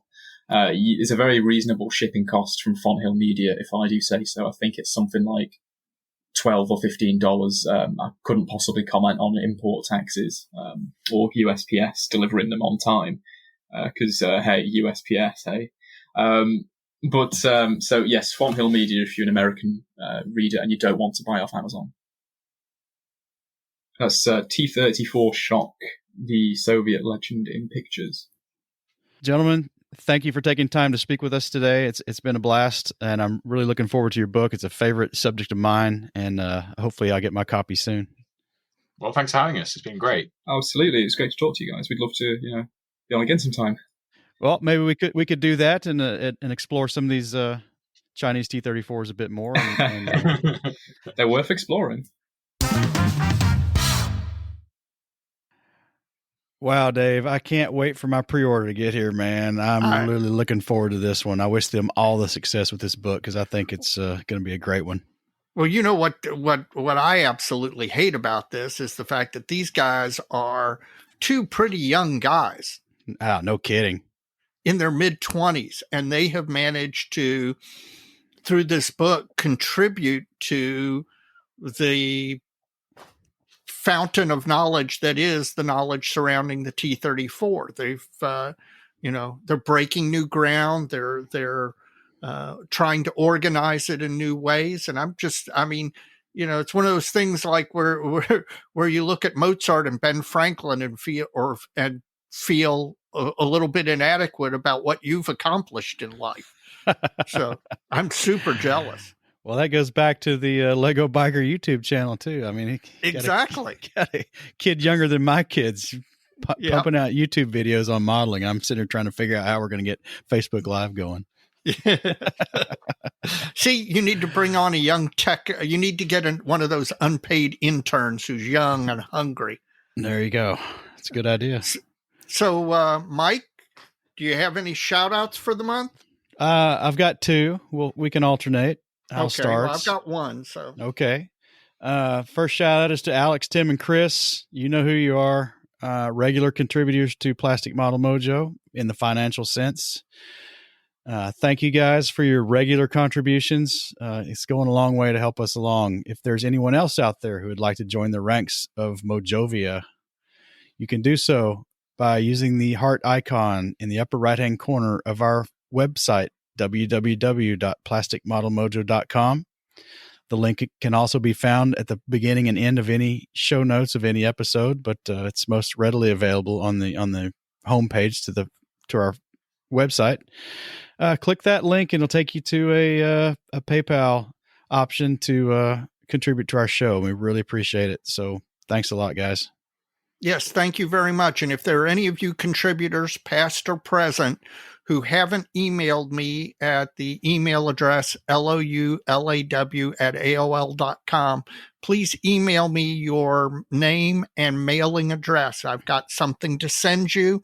It's a very reasonable shipping cost from Fonthill Media, if I do say so. I think it's something like $12 or $15. I couldn't possibly comment on import taxes or USPS delivering them on time because, hey, USPS, hey. So yes, Fonthill Media if you're an American reader and you don't want to buy off Amazon. That's T-34 Shock, the Soviet legend in pictures. Gentlemen, thank you for taking time to speak with us today. It's been a blast, and I'm really looking forward to your book. It's a favorite subject of mine, and hopefully I'll get my copy soon. Well, thanks for having us. It's been great. Absolutely. It's great to talk to you guys. We'd love to, be on again sometime. Well, maybe we could do that and explore some of these Chinese T-34s a bit more. They're worth exploring. Wow, Dave, I can't wait for my pre-order to get here, man. I'm really looking forward to this one. I wish them all the success with this book because I think it's going to be a great one. Well, you know what I absolutely hate about this is the fact that these guys are two pretty young guys. No kidding. In their mid-20s, and they have managed to, through this book, contribute to the fountain of knowledge that is the knowledge surrounding the T-34. They've, they're breaking new ground. They're trying to organize it in new ways. And it's one of those things like where you look at Mozart and Ben Franklin and feel a little bit inadequate about what you've accomplished in life. So I'm super jealous. Well, that goes back to the Lego Biker YouTube channel too. I mean, exactly. Got a kid younger than my kids pumping out YouTube videos on modeling. I'm sitting here trying to figure out how we're going to get Facebook Live going. See, you need to bring on a young tech. You need to get one of those unpaid interns who's young and hungry. There you go. That's a good idea. So, Mike, do you have any shout outs for the month? I've got two. We can alternate. I'll start. Well, I've got one. So okay. First shout out is to Alex, Tim, and Chris. You know who you are. Regular contributors to Plastic Model Mojo in the financial sense. Thank you guys for your regular contributions. It's going a long way to help us along. If there's anyone else out there who would like to join the ranks of Mojovia, you can do so by using the heart icon in the upper right-hand corner of our website, www.plasticmodelmojo.com. The link can also be found at the beginning and end of any show notes of any episode, but it's most readily available on the homepage to our website. Click that link and it'll take you to a PayPal option to contribute to our show. We really appreciate it. So thanks a lot, guys. Yes, thank you very much. And if there are any of you contributors, past or present, who haven't emailed me at the email address loulaw@aol.com, please email me your name and mailing address. I've got something to send you.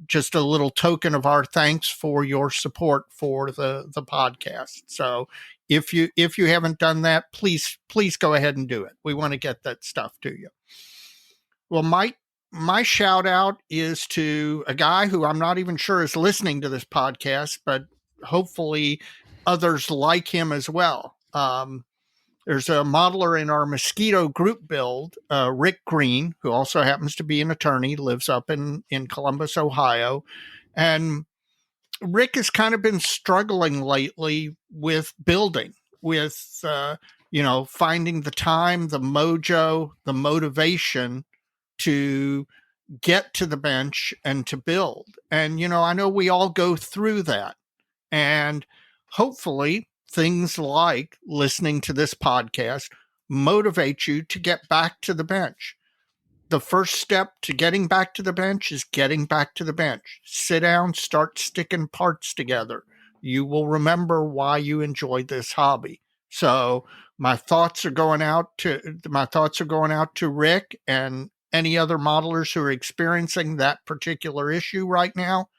Just a little token of our thanks for your support for the podcast. So if you haven't done that, please go ahead and do it. We want to get that stuff to you. Well, my shout out is to a guy who I'm not even sure is listening to this podcast, but hopefully others like him as well. There's a modeler in our Mosquito group build, Rick Green, who also happens to be an attorney, lives up in Columbus, Ohio. And Rick has kind of been struggling lately with building, with, finding the time, the mojo, the motivation to get to the bench and to build. And, I know we all go through that. And hopefully things like listening to this podcast motivate you to get back to the bench. The first step to getting back to the bench is getting back to the bench. Sit down, start sticking parts together. You will remember why you enjoyed this hobby. So my thoughts are going out to Rick and any other modelers who are experiencing that particular issue right now.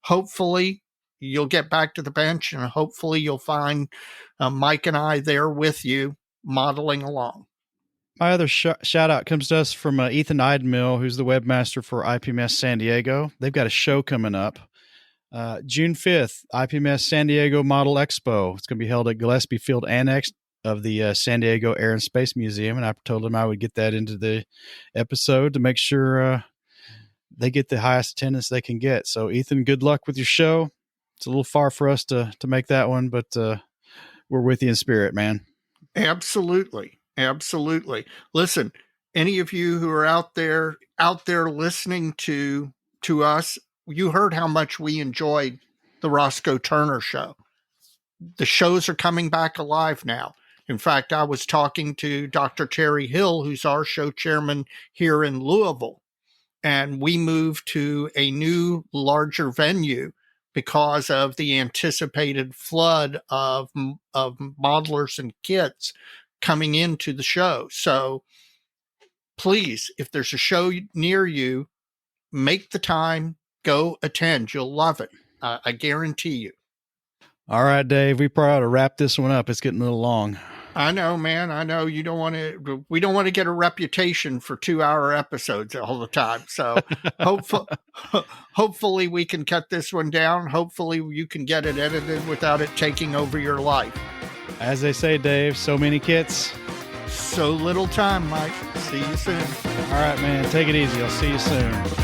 Hopefully you'll get back to the bench, and hopefully you'll find Mike and I there with you modeling along. My other shout out comes to us from Ethan Idemill, who's the webmaster for IPMS San Diego. They've got a show coming up. June 5th, IPMS San Diego Model Expo. It's going to be held at Gillespie Field Annex of the San Diego Air and Space Museum. And I told them I would get that into the episode to make sure they get the highest attendance they can get. So, Ethan, good luck with your show. It's a little far for us to make that one, but we're with you in spirit, man. Absolutely. Listen, any of you who are out there listening to us, you heard how much we enjoyed the Roscoe Turner show. The shows are coming back alive now. In fact, I was talking to Dr. Terry Hill, who's our show chairman here in Louisville, and we moved to a new, larger venue because of the anticipated flood of modelers and kits coming into the show. So please, if there's a show near you, make the time, go attend. You'll love it. I guarantee you. All right, Dave, we probably ought to wrap this one up. It's getting a little long. I know, man. I know we don't want to get a reputation for 2-hour episodes all the time. So hopefully we can cut this one down. Hopefully you can get it edited without it taking over your life. As they say, Dave, so many kits, so little time, Mike. See you soon. All right, man. Take it easy. I'll see you soon.